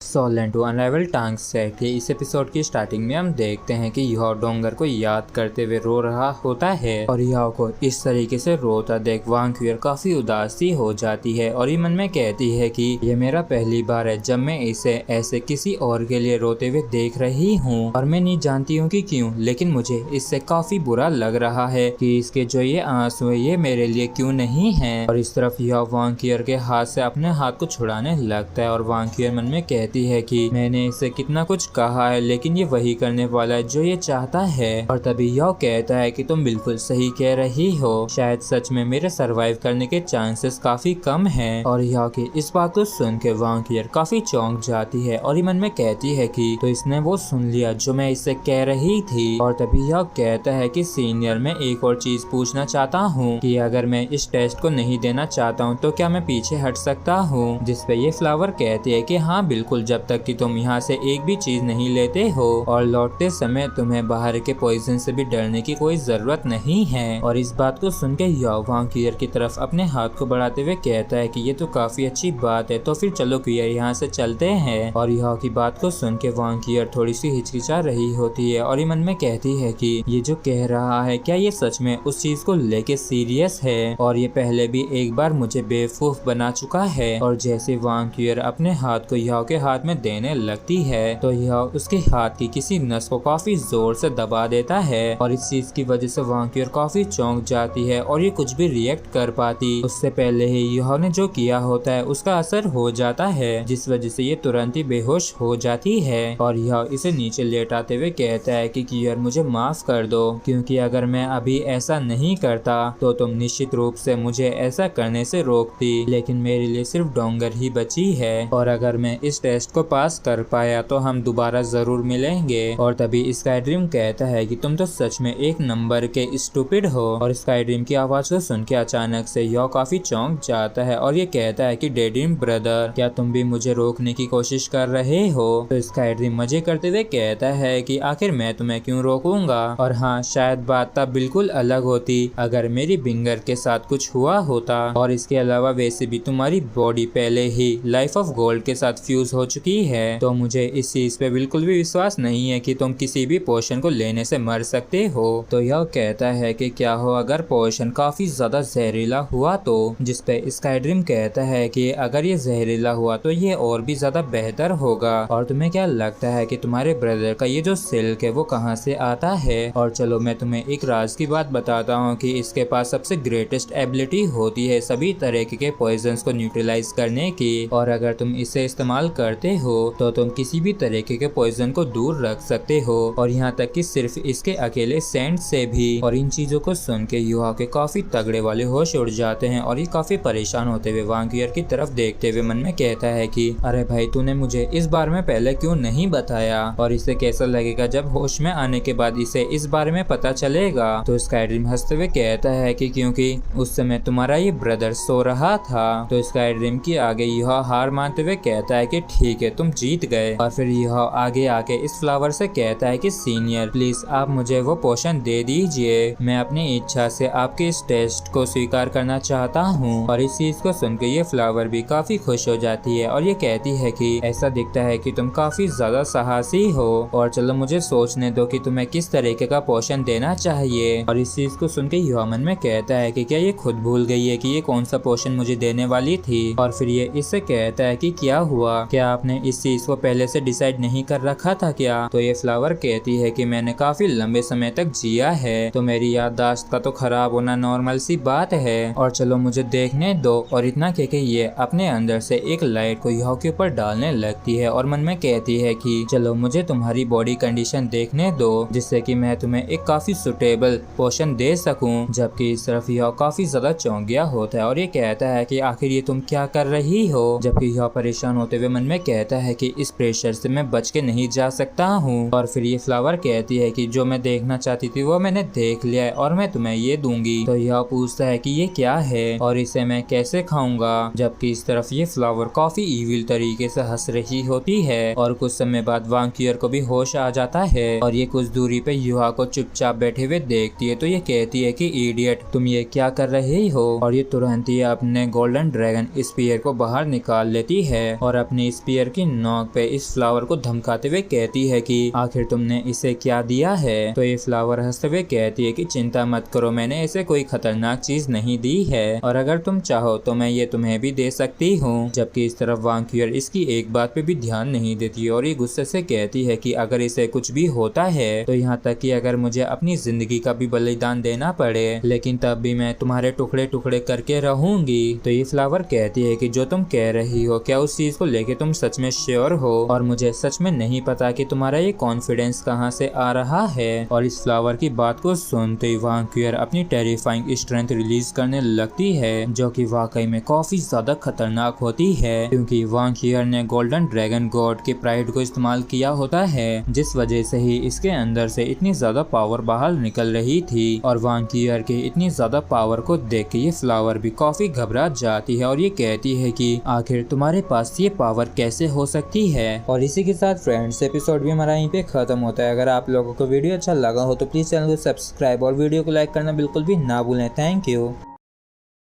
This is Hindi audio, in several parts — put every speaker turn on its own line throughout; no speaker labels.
सोलेंट टू अनराइवल टांग्स सेट के इस एपिसोड की स्टार्टिंग में हम देखते हैं कि याओ डोंगर को याद करते हुए रो रहा होता है और याओ को इस तरीके से रोता देख वांग क्यूर काफी उदास सी हो जाती है और ये मन में कहती है कि ये मेरा पहली बार है जब मैं इसे ऐसे किसी और के लिए रोते हुए देख रही हूँ और मैं नहीं जानती हूँ कि क्यों, लेकिन मुझे इससे काफी बुरा लग रहा है कि इसके जो ये आंसू है ये मेरे लिए क्यों नहीं है। और इस तरफ याओ वांग क्यूर के हाथ से अपने हाथ को छुड़ाने लगता है और वांग क्यूर मन में कहती है कि मैंने इसे कितना कुछ कहा है लेकिन ये वही करने वाला है जो ये चाहता है। और तभी याओ कहता है कि तुम बिल्कुल सही कह रही हो, शायद सच में मेरे सरवाइव करने के चांसेस काफी कम हैं। और याओ की इस बात को सुन के वांग क्यूर काफी चौंक जाती है और ये मन में कहती है कि तो इसने वो सुन लिया जो मैं इससे कह रही थी। और तभी याओ कहता है कि सीनियर मैं एक और चीज पूछना चाहता हूँ कि अगर मैं इस टेस्ट को नहीं देना चाहता हूँ तो क्या मैं पीछे हट सकता हूँ। जिसपे ये फ्लावर कहती है कि हाँ बिल्कुल, जब तक कि तुम यहाँ से एक भी चीज नहीं लेते हो और लौटते समय तुम्हें बाहर के पॉइजन से भी डरने की कोई जरूरत नहीं है। और इस बात को सुन के याओ वांग क्यूर की तरफ अपने हाथ को बढ़ाते हुए कहता है कि ये तो काफी अच्छी बात है, तो फिर चलो क्यूर यहाँ से चलते हैं। और याओ की बात को सुन के वांग क्यूर थोड़ी सी हिचकिचा रही होती है और ये मन में कहती है कि ये जो कह रहा है क्या ये सच में उस चीज को लेके सीरियस है, और ये पहले भी एक बार मुझे बेवकूफ बना चुका है। और जैसे वांग क्यूर अपने हाथ को याओ के हाथ में देने लगती है तो याओ उसके हाथ की किसी नस को काफी जोर से दबा देता है और इस चीज की वजह से वांग क्यूर काफी चौंक जाती है और ये कुछ भी रिएक्ट कर पाती उससे पहले ही याओ ने जो किया होता है उसका असर हो जाता है, जिस वजह से ये तुरंत ही बेहोश हो जाती है। और याओ इसे नीचे लेटाते हुए कहता है कि क्यूर मुझे माफ कर दो, क्योंकि अगर मैं अभी ऐसा नहीं करता तो तुम निश्चित रूप से मुझे ऐसा करने से रोकती, लेकिन मेरे लिए सिर्फ डोंगर ही बची है और अगर मैं इस टेस्ट को पास कर पाया तो हम दोबारा जरूर मिलेंगे। और तभी स्काई ड्रीम कहता है कि तुम तो सच में एक नंबर के स्टूपिड हो। और स्काई ड्रीम की आवाज को सुन के अचानक से याओ काफी चौंक जाता है और ये कहता है कि डेड्रीम ब्रदर क्या तुम भी मुझे रोकने की कोशिश कर रहे हो। तो स्काई ड्रीम मजे करते हुए कहता है कि आखिर मैं तुम्हें क्यों रोकूंगा, और हाँ शायद बात तब बिल्कुल अलग होती अगर मेरी बिंगर के साथ कुछ हुआ होता। और इसके अलावा वैसे भी तुम्हारी बॉडी पहले ही लाइफ ऑफ गोल्ड के साथ फ्यूज हो चुकी है, तो मुझे इस चीज पे बिल्कुल भी विश्वास नहीं है कि तुम किसी भी पोशन को लेने से मर सकते हो। तो यह कहता है कि क्या हो अगर पोशन काफी ज्यादा जहरीला हुआ तो, जिसपे स्काई ड्रीम कहता है कि अगर ये जहरीला हुआ तो ये और भी ज्यादा बेहतर होगा। और तुम्हें क्या लगता है कि तुम्हारे ब्रदर का ये जो सिल्क है वो कहाँ से आता है। और चलो मैं तुम्हें एक राज की बात बताता हूँ कि इसके पास सबसे ग्रेटेस्ट एबिलिटी होती है सभी तरह के पॉइजन्स को न्यूट्रलाइज करने की, और अगर तुम इसे इस्तेमाल करते हो तो तुम किसी भी तरीके के पॉइजन को दूर रख सकते हो, और यहाँ तक कि सिर्फ इसके अकेले सेंट से भी। और इन चीजों को सुन के युवा के काफी तगड़े वाले होश उड़ जाते हैं और ये काफी परेशान होते हुए वांग क्यूर की तरफ देखते हुए मन में कहता है कि अरे भाई तूने मुझे इस बारे में पहले क्यों नहीं बताया, और इसे कैसा लगेगा जब होश में आने के बाद इसे इस बारे में पता चलेगा। तो स्काई ड्रीम हंसते हुए कहता है कि क्योंकि उस समय तुम्हारा ये ब्रदर सो रहा था। तो स्काई ड्रीम की आगे यह हार मानते हुए कहता है कि ठीक है तुम जीत गए। और फिर यह आगे आके इस फ्लावर से कहता है कि सीनियर प्लीज आप मुझे वो पोशन दे दीजिए, मैं अपनी इच्छा से आपके इस टेस्ट को स्वीकार करना चाहता हूँ। और इस चीज को सुनकर ये फ्लावर भी काफी खुश हो जाती है और ये कहती है कि ऐसा दिखता है कि तुम काफी ज्यादा साहसी हो, और चलो मुझे सोचने दो कि तुम्हें किस तरीके का पोशन देना चाहिए। और इस चीज को सुन के युवा मन में कहता है कि क्या ये खुद भूल गई है कि ये कौन सा पोशन मुझे देने वाली थी। और फिर ये इससे कहता है कि क्या हुआ, क्या आपने इस चीज को पहले से डिसाइड नहीं कर रखा था क्या। तो ये फ्लावर कहती है कि मैंने काफी लंबे समय तक जिया है तो मेरी याददाश्त का तो खराब होना नॉर्मल सी बात है, और चलो मुझे देखने दो। और इतना कह के ये अपने अंदर से एक लाइट को याओ के ऊपर डालने लगती है और मन में कहती है कि चलो मुझे तुम्हारी बॉडी कंडीशन देखने दो जिससे कि मैं तुम्हें एक काफी सुटेबल पोशन दे सकूं। जबकि इस तरफ याओ काफी ज्यादा चौंक गया होता है और ये कहता है कि आखिर ये तुम क्या कर रही हो। जबकि याओ परेशान होते हुए मन में कहता है कि इस प्रेशर से मैं बच के नहीं जा सकता हूँ। और फिर ये फ्लावर कहती है कि जो मैं देखना चाहती थी वो मैंने देख लिया है और मैं तुम्हें ये दूंगी। तो यह पूछता है कि ये क्या है और इसे मैं कैसे खाऊंगा। जबकि इस तरफ ये फ्लावर काफी इविल तरीके से हंस रही होती है और कुछ समय बाद वांग क्यूर को भी होश आ जाता है और ये कुछ दूरी पे युवा को चुपचाप बैठे हुए देखती है। तो ये कहती है कि इडियट तुम ये क्या कर रही हो। और ये तुरंत ही अपने गोल्डन ड्रैगन स्पीयर को बाहर निकाल लेती है और अपने स्पीयर स्पीयर की नोक पे इस फ्लावर को धमकाते हुए कहती है कि आखिर तुमने इसे क्या दिया है। तो ये फ्लावर हंसते हुए कहती है कि चिंता मत करो, मैंने इसे कोई खतरनाक चीज नहीं दी है और अगर तुम चाहो तो मैं ये तुम्हें भी दे सकती हूँ। जबकि इस तरफ वांक्यूअर इसकी एक बात पे भी ध्यान नहीं देती और ये गुस्से से कहती है कि अगर इसे कुछ भी होता है तो यहाँ तक कि अगर मुझे अपनी जिंदगी का भी बलिदान देना पड़े, लेकिन तब भी मैं तुम्हारे टुकड़े टुकड़े करके रहूंगी। तो ये फ्लावर कहती है कि जो तुम कह रही हो क्या उस चीज को लेके तुम सच में श्योर हो, और मुझे सच में नहीं पता कि तुम्हारा ये कॉन्फिडेंस कहाँ से आ रहा है। और इस फ्लावर की बात को सुनते ही वांक्यूअर अपनी टेरिफाइंग स्ट्रेंथ रिलीज करने लगती है, जो कि वाकई में काफी ज्यादा खतरनाक होती है, क्योंकि वांक्यूअर ने गोल्डन ड्रैगन गॉड के प्राइड को इस्तेमाल किया होता है, जिस वजह से ही इसके अंदर से इतनी ज्यादा पावर बाहर निकल रही थी। और वांक्यूअर के इतनी ज्यादा पावर को देख के ये फ्लावर भी काफी घबरा जाती है और ये कहती है कि आखिर तुम्हारे पास ये पावर कैसे हो सकती है। और इसी के साथ फ्रेंड्स एपिसोड भी हमारा यहीं पे खत्म होता है। अगर आप लोगों को वीडियो अच्छा लगा हो तो प्लीज चैनल को सब्सक्राइब और वीडियो को लाइक करना बिल्कुल भी ना भूलें। Thank you.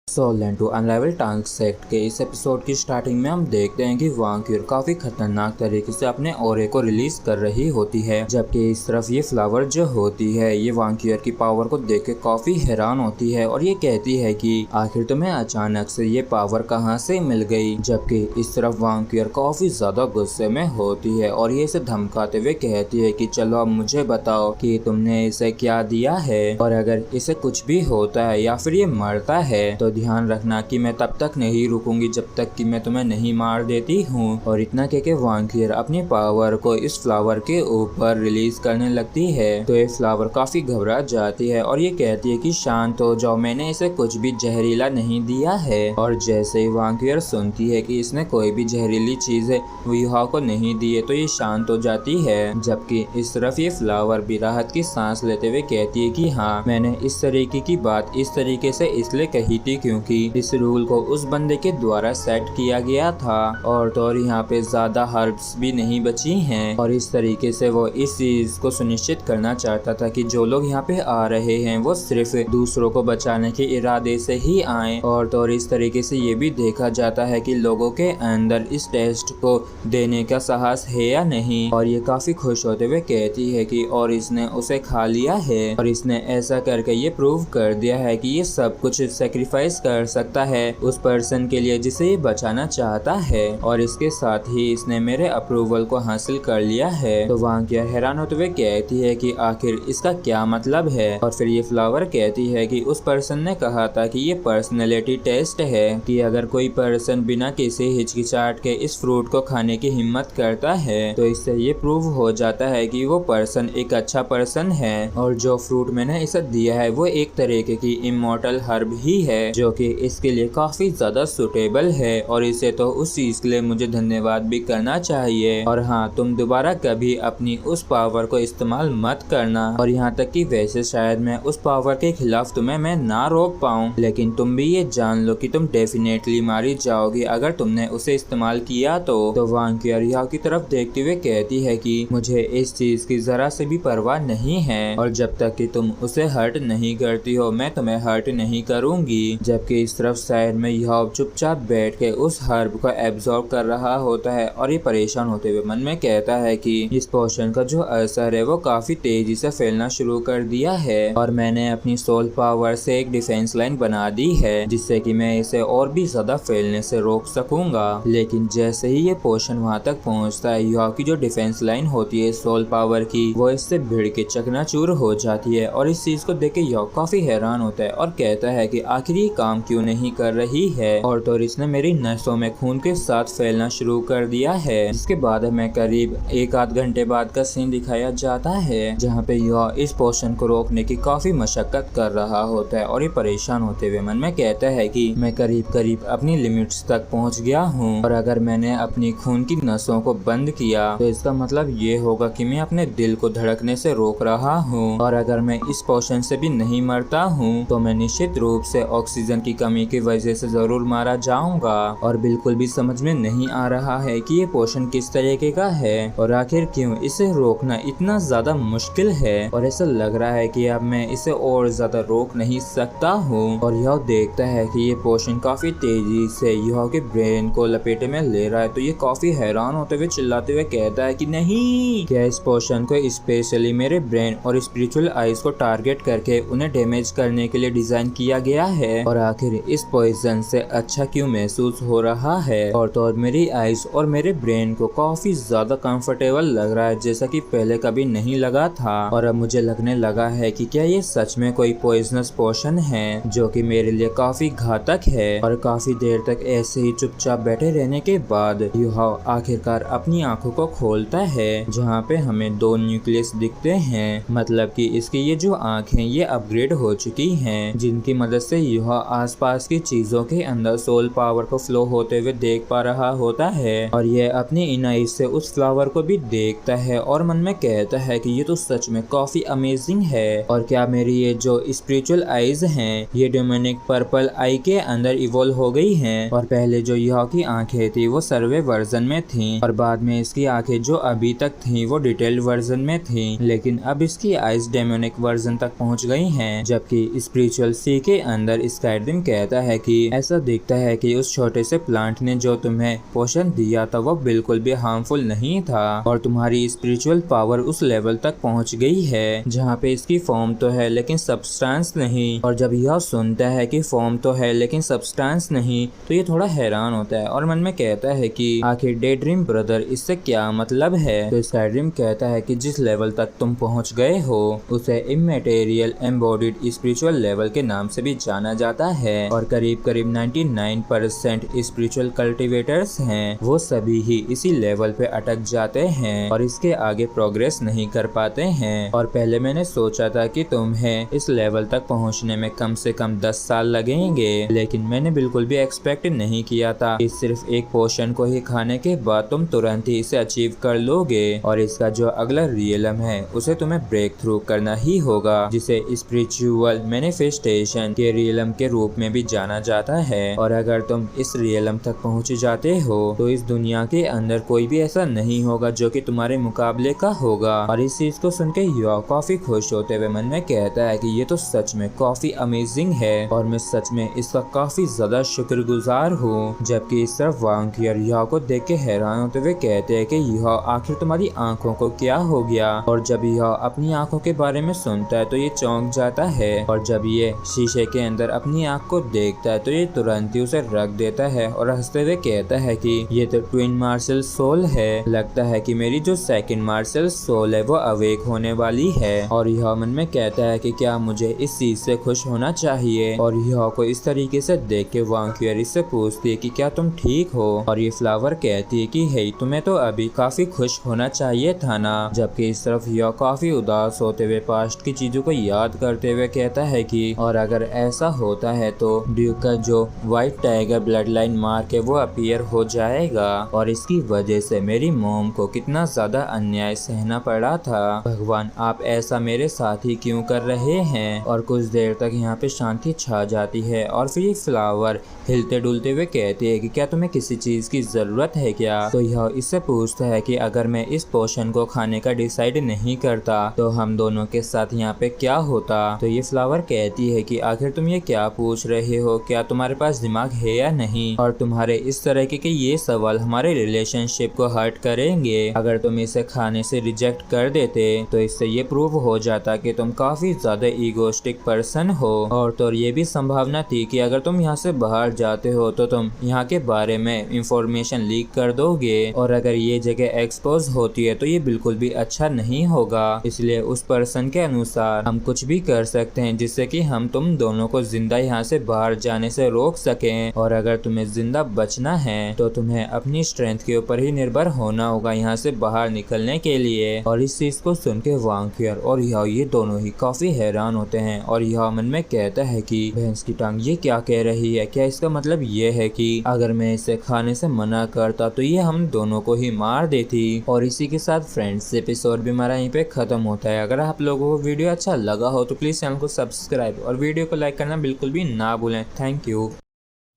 Soul Land two Unrivaled Tang sect के इस एपिसोड की स्टार्टिंग में हम देखते हैं कि वांक्यूअर काफी खतरनाक तरीके से अपने ऑरे को रिलीज कर रही होती है, जबकि इस तरफ ये फ्लावर जो होती है ये वांक्यूअर की पावर को देख के काफी हैरान होती है और ये कहती है कि आखिर तुम्हें अचानक से ये पावर कहाँ से मिल गई। जबकि इस तरफ वांक्यूअर काफी ज्यादा गुस्से में होती है और ये इसे धमकाते हुए कहती है कि चलो अब मुझे बताओ कि तुमने इसे क्या दिया है, और अगर इसे कुछ भी होता है या फिर ये मरता है तो ध्यान रखना कि मैं तब तक नहीं रुकूंगी जब तक कि मैं तुम्हें नहीं मार देती हूँ। और इतना कह के वांक्यूअर अपनी पावर को इस फ्लावर के ऊपर रिलीज करने लगती है। तो ये फ्लावर काफी घबरा जाती है और ये कहती है कि शांत हो जाओ, मैंने इसे कुछ भी जहरीला नहीं दिया है। और जैसे ही वांक्यूअर सुनती है कि इसने कोई भी जहरीली चीज युहा को नहीं दी है तो ये शांत हो जाती है। जबकि इस तरफ ये फ्लावर भी राहत की सांस लेते हुए कहती है कि हाँ, मैंने इस तरीके की बात इस तरीके से इसलिए कही थी क्योंकि इस रूल को उस बंदे के द्वारा सेट किया गया था और तो और यहाँ पे ज्यादा हर्ब्स भी नहीं बची हैं, और इस तरीके से वो इस चीज को सुनिश्चित करना चाहता था कि जो लोग यहाँ पे आ रहे हैं वो सिर्फ दूसरों को बचाने के इरादे से ही आए। और तो और इस तरीके से ये भी देखा जाता है कि लोगों के अंदर इस टेस्ट को देने का साहस है या नहीं। और ये काफी खुश होते हुए कहती है कि और इसने उसे खा लिया है और इसने ऐसा करके ये प्रूव कर दिया है कि ये सब कुछ सेक्रीफाइस कर सकता है उस पर्सन के लिए जिसे ये बचाना चाहता है, और इसके साथ ही इसने मेरे अप्रूवल को हासिल कर लिया है। तो वांक्यूअर हैरान होते हुए कहती है कि आखिर इसका क्या मतलब है। और फिर ये फ्लावर कहती है कि उस पर्सन ने कहा था कि ये पर्सनैलिटी टेस्ट है कि अगर कोई पर्सन बिना किसी हिचकिचाहट के इस फ्रूट को खाने की हिम्मत करता है तो इससे ये प्रूव हो जाता है कि वो पर्सन एक अच्छा पर्सन है, और जो फ्रूट मैंने इसे दिया है वो एक तरीके की इमॉर्टल हर्ब ही है जो कि इसके लिए काफी ज्यादा सुटेबल है, और इसे तो उस चीज के लिए मुझे धन्यवाद भी करना चाहिए। और हाँ, तुम दोबारा कभी अपनी उस पावर को इस्तेमाल मत करना, और यहाँ तक कि वैसे शायद मैं उस पावर के खिलाफ तुम्हें मैं ना रोक पाऊँ, लेकिन तुम भी ये जान लो कि तुम डेफिनेटली मारी जाओगी अगर तुमने उसे इस्तेमाल किया तो वांक्यूअर याओ की तरफ देखते हुए कहती है कि मुझे इस चीज की जरा से भी परवाह नहीं है, और जब तक कि तुम उसे हर्ट नहीं करती हो मैं तुम्हें हर्ट नहीं करूंगी। जबकि इस तरफ साइड में याओ चुपचाप बैठ के उस हर्ब को एब्जॉर्ब कर रहा होता है और ये परेशान होते हुए मन में कहता है कि इस पोशन का जो असर है वो काफी तेजी से फैलना शुरू कर दिया है, और मैंने अपनी सोल पावर से एक डिफेंस लाइन बना दी है जिससे कि मैं इसे और भी ज्यादा फैलने से रोक सकूंगा। लेकिन जैसे ही ये पोशन वहां तक पहुंचता है याओ की जो डिफेंस लाइन होती है सोल पावर की वो इससे भिड़ के चकनाचूर हो जाती है, और इस चीज को देख के याओ काफी हैरान होता है और कहता है कि आखिर ये काम क्यों नहीं कर रही है, और तो इसने मेरी नसों में खून के साथ फैलना शुरू कर दिया है। इसके बाद हमें करीब एक आध घंटे बाद का सीन दिखाया जाता है जहाँ पे याओ इस पोशन को रोकने की काफी मशक्कत कर रहा होता है, और ये परेशान होते हुए मन में कहता है कि मैं करीब करीब अपनी लिमिट्स तक पहुँच गया हूँ, और अगर मैंने अपनी खून की नसों को बंद किया तो इसका मतलब ये होगा कि मैं अपने दिल को धड़कने से रोक रहा हूँ, और अगर मैं इस पोशन से भी नहीं मरता हूँ तो मैं निश्चित रूप से ऑक्सीजन पोशन की कमी की वजह से जरूर मारा जाऊंगा और बिल्कुल भी समझ में नहीं आ रहा है कि ये पोशन किस तरीके का है और आखिर क्यों इसे रोकना इतना ज्यादा मुश्किल है और ऐसा लग रहा है कि अब मैं इसे और ज्यादा रोक नहीं सकता हूँ। और यह देखता है कि ये पोशन काफी तेजी से यह के ब्रेन को लपेटे में ले रहा है तो ये काफी हैरान होते हुए चिल्लाते हुए कहता है कि नहीं, क्या इस पोशन को स्पेशली मेरे ब्रेन और स्पिरिचुअल आइज को टारगेट करके उन्हें डैमेज करने के लिए डिजाइन किया गया है और आखिर इस पॉइजन से अच्छा क्यों महसूस हो रहा है। और तो और मेरी आइज और मेरे ब्रेन को काफी ज्यादा कंफर्टेबल लग रहा है जैसा कि पहले कभी नहीं लगा था और अब मुझे लगने लगा है कि क्या ये सच में कोई पॉइजनस पोशन है जो कि मेरे लिए काफी घातक है। और काफी देर तक ऐसे ही चुपचाप बैठे रहने के बाद युहाओ आखिरकार अपनी आंखों को खोलता है जहाँ पे हमें 2 न्यूक्लियस दिखते हैं, मतलब कि इसकी ये जो आंखें ये अपग्रेड हो चुकी हैं जिनकी मदद से यह आसपास की चीजों के अंदर सोल पावर को फ्लो होते हुए देख पा रहा होता है और ये अपनी इन आइज से उस फ्लावर को भी देखता है और मन में कहता है कि ये तो सच में काफी अमेजिंग है। और क्या मेरी ये जो स्पिरिचुअल आइज हैं ये डेमोनिक पर्पल आई के अंदर इवॉल्व हो गई हैं और पहले जो यह की आंखें थी वो सर्वे वर्जन में थी और बाद में इसकी आंखें जो अभी तक थी वो डिटेल्ड वर्जन में थी, लेकिन अब इसकी आइज डेमोनिक वर्जन तक पहुंच गई हैं। जबकि स्पिरिचुअल सी के अंदर स्काईरिम कहता है कि ऐसा दिखता है कि उस छोटे से प्लांट ने जो तुम्हें पोषण दिया था वो बिल्कुल भी हार्मफुल नहीं था और तुम्हारी स्पिरिचुअल पावर उस लेवल तक पहुंच गई है जहाँ पे इसकी फॉर्म तो है लेकिन सब्सटेंस नहीं। और जब यह सुनता है कि फॉर्म तो है लेकिन सब्सटेंस नहीं तो ये थोड़ा हैरान होता है और मन में कहता है कि आखिर डे ड्रीम ब्रदर इससे क्या मतलब है। तो स्काईरिम कहता है कि जिस लेवल तक तुम पहुंच गए हो उसे इमेटेरियल एम्बॉडीड स्पिरिचुअल लेवल के नाम से भी जाना जाता है और करीब करीब 99% स्पिरिचुअल कल्टिवेटर्स हैं वो सभी ही इसी लेवल पे अटक जाते हैं और इसके आगे प्रोग्रेस नहीं कर पाते हैं। और पहले मैंने सोचा था कि तुम्हें इस लेवल तक पहुंचने में कम से कम 10 साल लगेंगे, लेकिन मैंने बिल्कुल भी एक्सपेक्ट नहीं किया था कि सिर्फ एक पोशन को ही खाने के बाद तुम तुरंत ही इसे अचीव कर लोगे और इसका जो अगला रियलम है उसे तुम्हें ब्रेक थ्रू करना ही होगा जिसे स्पिरिचुअल मैनिफेस्टेशन के रियलम के रूप में भी जाना जाता है। और अगर तुम इस रियलम तक पहुंच जाते हो तो इस दुनिया के अंदर कोई भी ऐसा नहीं होगा जो कि तुम्हारे मुकाबले का होगा। और इस चीज को सुन के युवा काफी खुश होते हुए मन में कहता है कि ये तो सच में काफी अमेजिंग है और मैं सच में इसका काफी ज्यादा शुक्रगुजार हूँ। जबकि इस तरफ वांकियर युवा को देख के हैरान होते हुए कहते हैं कि युवा आखिर तुम्हारी आंखों को क्या हो गया। और जब युवा अपनी आंखों के बारे में सुनता है तो ये चौंक जाता है और जब ये शीशे के अंदर अपनी आंख को देखता है तो ये तुरंत ही उसे रख देता है और हंसते हुए कहता है कि ये तो ट्विन मार्शल सोल है, लगता है कि मेरी जो सेकंड मार्शल सोल है वो अवेक होने वाली है। और यह मन में कहता है कि क्या मुझे इस चीज से खुश होना चाहिए। और यह को इस तरीके से देख के वांकियर इससे पूछती है कि क्या तुम ठीक हो। और ये फ्लावर कहती है कि हे तुम्हें तो अभी काफी खुश होना चाहिए था ना। जबकि इस तरफ यह काफी उदास होते हुए पास्ट की चीजों को याद करते हुए कहता है कि और अगर ऐसा होता है तो ड्यूक का जो white tiger blood line mark है वो अपीयर हो जाएगा और इसकी वजह से मेरी मॉम को कितना ज्यादा अन्याय सहना पड़ा था। भगवान आप ऐसा मेरे साथ ही क्यों कर रहे हैं। और कुछ देर तक यहाँ पे शांति छा जाती है और फिर ये फ्लावर हिलते डुलते हुए कहते हैं कि क्या तुम्हें किसी चीज की जरूरत है क्या। तो यह इससे पूछता है कि अगर मैं इस पोशन को खाने का डिसाइड नहीं करता तो हम दोनों के साथ यहाँ पे क्या होता। तो ये फ्लावर कहती है कि आखिर तुम ये क्या पूछ रहे हो, क्या तुम्हारे पास दिमाग है या नहीं। और तुम्हारे इस तरह के ये सवाल हमारे रिलेशनशिप को हर्ट करेंगे। अगर तुम इसे खाने से रिजेक्ट कर देते तो इससे ये प्रूव हो जाता कि तुम काफी ज्यादा ईगोस्टिक पर्सन हो। और तो ये भी संभावना थी कि अगर तुम यहाँ से बाहर जाते हो तो तुम यहाँ के बारे में इंफॉर्मेशन लीक कर दोगे और अगर ये जगह एक्सपोज होती है तो ये बिल्कुल भी अच्छा नहीं होगा। इसलिए उस पर्सन के अनुसार हम कुछ भी कर सकते हैं जिससे कि हम तुम दोनों को जिंदा यहाँ से बाहर जाने से रोक सकें। और अगर तुम्हें जिंदा बचना है तो तुम्हें अपनी स्ट्रेंथ के ऊपर ही निर्भर होना होगा यहाँ से बाहर निकलने के लिए। और इस चीज को सुन के वांकियर और ये दोनों ही काफी हैरान होते हैं और यह मन में कहता है कि भैंस की टांग ये क्या कह रही है, क्या इसका मतलब ये है कि अगर मैं इसे खाने से मना करता तो ये हम दोनों को ही मार देती। और इसी के साथ फ्रेंड्स एपिसोड भी हमारा यहीं पे खत्म होता है। अगर आप लोगों को वीडियो अच्छा लगा हो तो प्लीज चैनल को सब्सक्राइब और वीडियो को लाइक करना बिल्कुल भी ना भूलें। Thank you.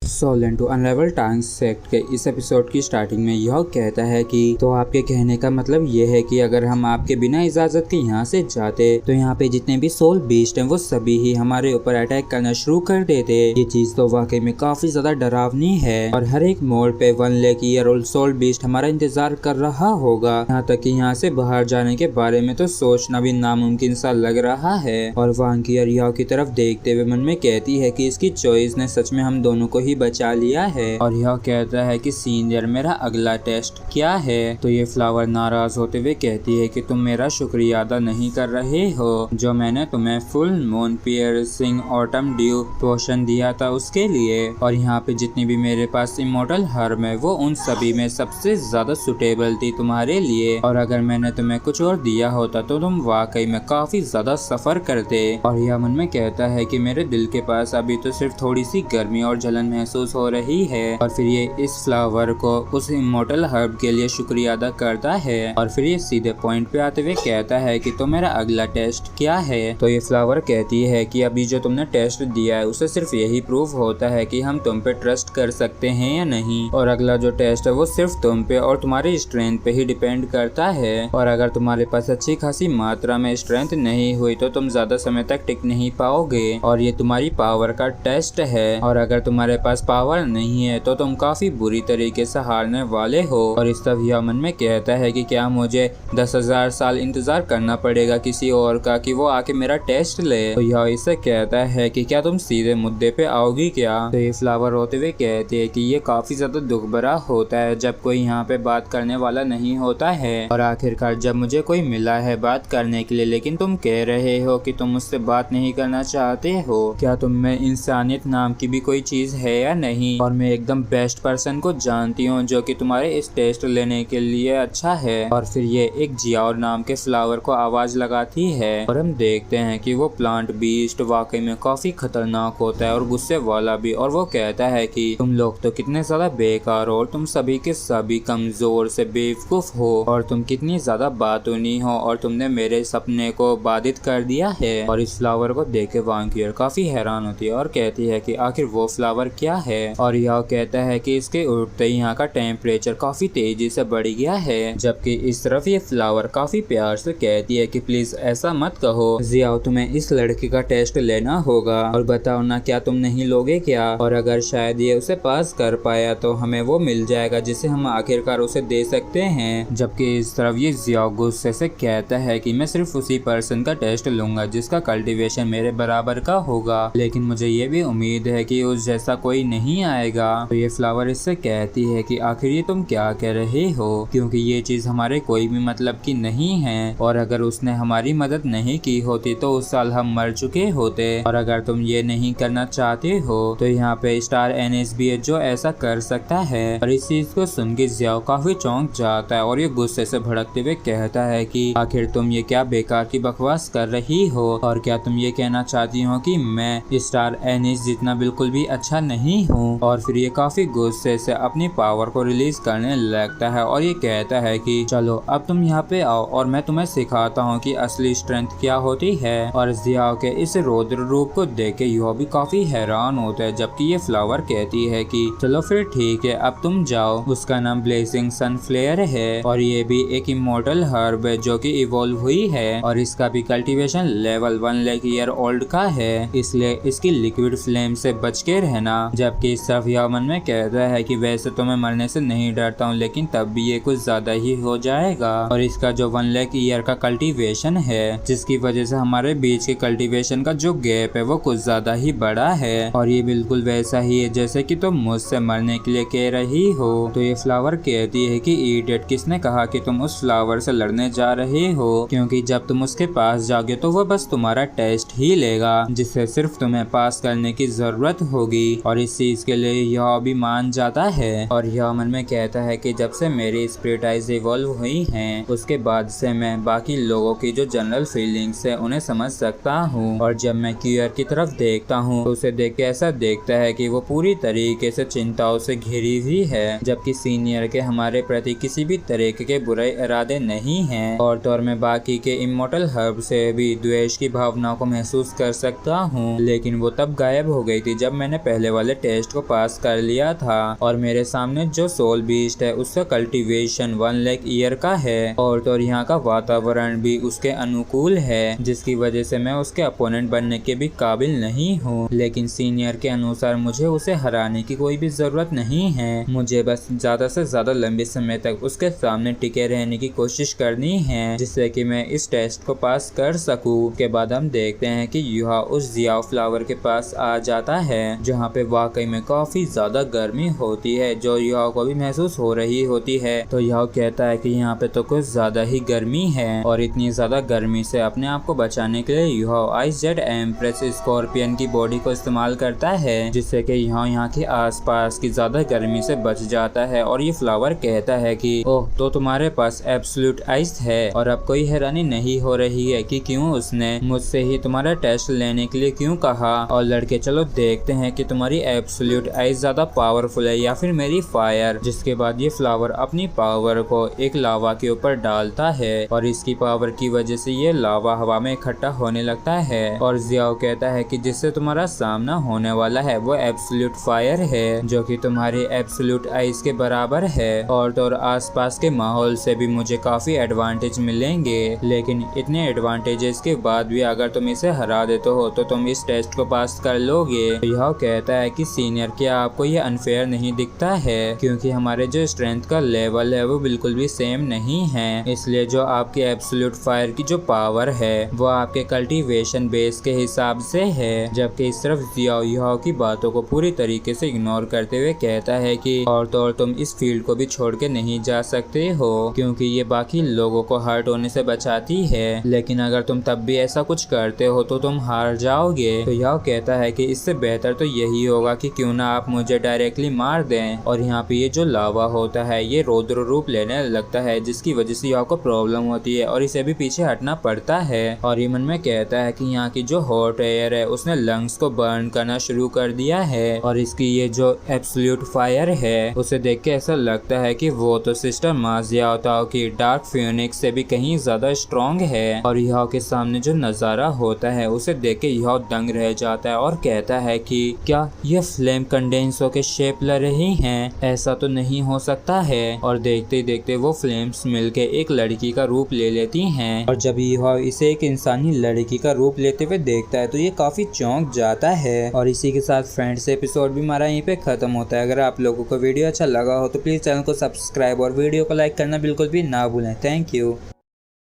सोलन टू अनरेबल टांग सेक्ट के इस एपिसोड की स्टार्टिंग में यह कहता है कि तो आपके कहने का मतलब ये है कि अगर हम आपके बिना इजाजत के यहाँ से जाते तो यहाँ पे जितने भी सोल बीस्ट हैं वो सभी ही हमारे ऊपर अटैक करना शुरू कर देते। ये चीज तो वाकई में काफी ज्यादा डरावनी है और हर एक मोड़ पे 1 lakh year old soul beast हमारा इंतजार कर रहा होगा। यहाँ तक कि यहाँ से बाहर जाने के बारे में तो सोचना भी नामुमकिन सा लग रहा है। और वांकियर याओ की तरफ देखते हुए मन में कहती है कि इसकी चॉइस ने सच में हम दोनों को ही बचा लिया है। और यह कहता है कि सीनियर मेरा अगला टेस्ट क्या है। तो ये फ्लावर नाराज होते हुए कहती है कि तुम मेरा शुक्रिया अदा नहीं कर रहे हो जो मैंने तुम्हें full moon piercing autumn dew potion दिया था उसके लिए। और यहाँ पे जितनी भी मेरे पास इमोर्टल हर्ब है वो उन सभी में सबसे ज्यादा सुटेबल थी तुम्हारे लिए। और अगर मैंने तुम्हें कुछ और दिया होता तो तुम वाकई में काफी ज्यादा सफर करते। और यह मन में कहता है कि मेरे दिल के पास अभी तो सिर्फ थोड़ी सी गर्मी और जलन महसूस हो रही है। और फिर ये इस फ्लावर को उस इमोर्टल हर्ब के लिए शुक्रिया अदा करता है। और फिर ये सीधे पॉइंट पे आते हुए कहता है कि तो मेरा अगला टेस्ट क्या है। तो ये फ्लावर कहती है कि अभी जो तुमने टेस्ट दिया है उसे सिर्फ यही प्रूफ होता है कि हम तुम पे ट्रस्ट कर सकते हैं या नहीं। और अगला जो टेस्ट है वो सिर्फ तुम पे और तुम्हारी स्ट्रेंथ पे ही डिपेंड करता है। और अगर तुम्हारे पास अच्छी खासी मात्रा में स्ट्रेंथ नहीं हुई तो तुम ज्यादा समय तक टिक नहीं पाओगे। और ये तुम्हारी पावर का टेस्ट है। और अगर तुम्हारे पास पावर नहीं है तो तुम काफी बुरी तरीके से हारने वाले हो। और इस तरह यह मन में कहता है कि क्या मुझे 10,000 साल इंतजार करना पड़ेगा किसी और का कि वो आके मेरा टेस्ट ले। तो यह इससे कहता है कि क्या तुम सीधे मुद्दे पे आओगी क्या। तो ये फ्लावर होते हुए कहते हैं कि ये काफी ज्यादा दुख भरा होता है जब कोई यहाँ पे बात करने वाला नहीं होता है। और आखिरकार जब मुझे कोई मिला है बात करने के लिए लेकिन तुम कह रहे हो कि तुम मुझसे बात नहीं करना चाहते हो। क्या तुम में इंसानियत नाम की भी कोई चीज है या नहीं। और मैं एकदम बेस्ट पर्सन को जानती हूँ जो कि तुम्हारे इस टेस्ट लेने के लिए अच्छा है। और फिर ये एक जियाओर नाम के फ्लावर को आवाज लगाती है। और हम देखते हैं कि वो प्लांट बीस्ट वाकई में काफी खतरनाक होता है और गुस्से वाला भी। और वो कहता है कि तुम लोग तो कितने ज्यादा बेकार हो और तुम सभी के सभी कमजोर से बेवकूफ हो और तुम कितनी ज्यादा बातूनी हो और तुमने मेरे सपने को बाधित कर दिया है। और इस फ्लावर को देख के वांकियर काफी हैरान होती है और कहती है कि आखिर वो फ्लावर क्या है। और यह कहता है कि इसके उड़ते ही यहाँ का टेम्परेचर काफी तेजी से बढ़ गया है। जबकि इस तरफ ये फ्लावर काफी प्यार से कहती है कि प्लीज ऐसा मत कहो जियाओ, तुम्हें इस लड़के का टेस्ट लेना होगा और बताओ ना क्या तुम नहीं लोगे क्या। और अगर शायद ये उसे पास कर पाया तो हमें वो मिल जाएगा जिसे हम आखिरकार उसे दे सकते हैं। जबकि इस तरफ ये जियाओ गुस्से से कहता है कि मैं सिर्फ उसी पर्सन का टेस्ट लूंगा जिसका कल्टीवेशन मेरे बराबर का होगा, लेकिन मुझे ये भी उम्मीद है कि उस जैसा कोई नहीं आएगा। तो ये फ्लावर इससे कहती है कि आखिर ये तुम क्या कह रहे हो, क्योंकि ये चीज हमारे कोई भी मतलब की नहीं है और अगर उसने हमारी मदद नहीं की होती तो उस साल हम मर चुके होते। और अगर तुम ये नहीं करना चाहते हो तो यहाँ पे स्टार एनिस भी है जो ऐसा कर सकता है। और इस चीज को सुन के जियाओ काफी चौंक जाता है और ये गुस्से से भड़कते हुए कहता है कि आखिर तुम ये क्या बेकार की बकवास कर रही हो और क्या तुम ये कहना चाहती हो कि मैं स्टार एनिस जितना बिल्कुल भी अच्छा नहीं हूँ। और फिर ये काफी गुस्से से अपनी पावर को रिलीज करने लगता है और ये कहता है कि चलो अब तुम यहाँ पे आओ और मैं तुम्हें सिखाता हूँ कि असली स्ट्रेंथ क्या होती है। और जियाओ के इस रौद्र रूप को देख के यह भी काफी हैरान होता है। जबकि ये फ्लावर कहती है कि चलो फिर ठीक है अब तुम जाओ। उसका नाम ब्लेजिंग सनफ्लेयर है और ये भी एक इमोर्टल हर्ब है जो कि इवॉल्व हुई है और इसका भी cultivation level 1 lakh year old का है, इसलिए इसकी लिक्विड फ्लेम से बच के रहना। जबकि सफिया मन में कहता है कि वैसे तो मैं मरने से नहीं डरता हूँ लेकिन तब भी ये कुछ ज्यादा ही हो जाएगा। और इसका जो 1 लाख ईयर का कल्टीवेशन है जिसकी वजह से हमारे बीच के कल्टीवेशन का जो गैप है वो कुछ ज्यादा ही बड़ा है और ये बिल्कुल वैसा ही है जैसे कि तुम मुझसे मरने के लिए कह रही हो। तो ये फ्लावर कहती है कि इडियट, किसने कहा कि तुम उस फ्लावर से लड़ने जा रहे हो, क्योंकि जब तुम उसके पास जाओगे तो वो बस तुम्हारा टेस्ट ही लेगा जिससे सिर्फ तुम्हें पास करने की जरूरत होगी। और इस चीज के लिए यह भी मान जाता है और यह मन में कहता है कि जब से मेरी स्पिरिट आइज इवॉल्व हुई हैं उसके बाद से मैं बाकी लोगों की जो जनरल फीलिंग्स है उन्हें समझ सकता हूँ। और जब मैं क्यूयर की तरफ देखता हूँ तो उसे देख के ऐसा देखता है कि वो पूरी तरीके से चिंताओं से घिरी हुई है, जबकि सीनियर के हमारे प्रति किसी भी तरीके के बुरे इरादे नहीं हैं। और तौर में बाकी के इमोर्टल हर्ब से भी द्वेष की भावनाओं को महसूस कर सकता हूँ, लेकिन वो तब गायब हो गई थी जब मैंने पहले वाले टेस्ट को पास कर लिया था। और मेरे सामने जो सोल बीस्ट है उसका कल्टीवेशन 1 लाख ईयर का है और तो यहाँ का वातावरण भी उसके अनुकूल है, जिसकी वजह से मैं उसके अपोनेंट बनने के भी काबिल नहीं हूँ। लेकिन सीनियर के अनुसार मुझे उसे हराने की कोई भी जरूरत नहीं है, मुझे बस ज्यादा से ज्यादा लंबे समय तक उसके सामने टिके रहने की कोशिश करनी है जिससे कि मैं इस टेस्ट को पास कर सकूं। के बाद हम देखते हैं कि युहा उस जियाओ फ्लावर के पास आ जाता है जहाँ पे वाकई में काफी ज्यादा गर्मी होती है जो युहा को भी महसूस हो रही होती है। तो युहा कहता है कि यहाँ पे तो कुछ ज्यादा ही गर्मी है और इतनी ज्यादा गर्मी से अपने आप को बचाने के लिए युहा आइस जेट एम्प्रेस स्कॉर्पियन की बॉडी को इस्तेमाल करता है जिससे कि यहाँ के आसपास की ज्यादा गर्मी से बच जाता है। और ये फ्लावर कहता है कि ओह तो तुम्हारे पास एब्सोल्यूट आइस है और अब कोई हैरानी नहीं हो रही है कि क्यों उसने मुझसे ही तुम्हारा टेस्ट लेने के लिए क्यों कहा। और लड़के चलो देखते हैं कि तुम्हारी एब्सोल्यूट आइस ज्यादा पावरफुल है या फिर मेरी फायर। जिसके बाद ये फ्लावर अपनी पावर को एक लावा के ऊपर डालता है और इसकी पावर की वजह से ये लावा हवा में इकट्ठा होने लगता है। और जियाओ कहता है कि जिससे तुम्हारा सामना होने वाला है वो एब्सोल्यूट फायर है जो कि तुम्हारी एब्सोल्यूट आइस के बराबर है। और तो आसपास के माहौल से भी मुझे काफी एडवांटेज मिलेंगे, लेकिन इतने एडवांटेजेस के बाद भी अगर तुम इसे हरा देते हो तो तुम इस टेस्ट को पास कर लोगे। यह कहता है कि सीनियर क्या आपको ये अनफेयर नहीं दिखता है क्योंकि हमारे जो स्ट्रेंथ का लेवल है वो बिल्कुल भी सेम नहीं है, इसलिए जो आपकी एब्सोल्यूट फायर की जो पावर है वो आपके कल्टीवेशन बेस के हिसाब से है। जबकि सिर्फ जियाओ की बातों को पूरी तरीके से इग्नोर करते हुए कहता है कि और तो और तुम इस फील्ड को भी छोड़ के नहीं जा सकते हो क्योंकि ये बाकी लोगों को हर्ट होने से बचाती है, लेकिन अगर तुम तब भी ऐसा कुछ करते हो तो तुम हार जाओगे। तो यह कहता है कि इससे बेहतर तो यही होगा कि क्यों ना आप मुझे डायरेक्टली मार दें। और यहाँ पे ये जो लावा होता है ये रौद्र रूप लेने लगता है जिसकी वजह से यह को प्रॉब्लम होती है और इसे भी पीछे हटना पड़ता है। और ये मन में कहता है कि यहाँ की जो हॉट एयर है उसने लंग्स को बर्न करना शुरू कर दिया है और इसकी ये जो एब्सोल्यूट फायर है उसे देख के ऐसा लगता है कि वो तो सिस्टर माजियाओ की डार्क फिनिक्स से भी कहीं ज्यादा स्ट्रॉन्ग है। और यह के सामने जो नजारा होता है उसे देख के यह दंग रह जाता है और कहता है कि क्या ये फ्लेम कंडेंस होके शेप ले रही हैं? ऐसा तो नहीं हो सकता है। और देखते ही देखते वो फ्लेम्स मिलके एक लड़की का रूप ले लेती हैं और जब यह इसे एक इंसानी लड़की का रूप लेते हुए देखता है तो ये काफी चौंक जाता है। और इसी के साथ फ्रेंड्स एपिसोड भी हमारा यहीं पे खत्म होता है। अगर आप लोगों को वीडियो अच्छा लगा हो तो प्लीज चैनल को सब्सक्राइब और वीडियो को लाइक करना बिल्कुल भी ना भूलें। Thank you.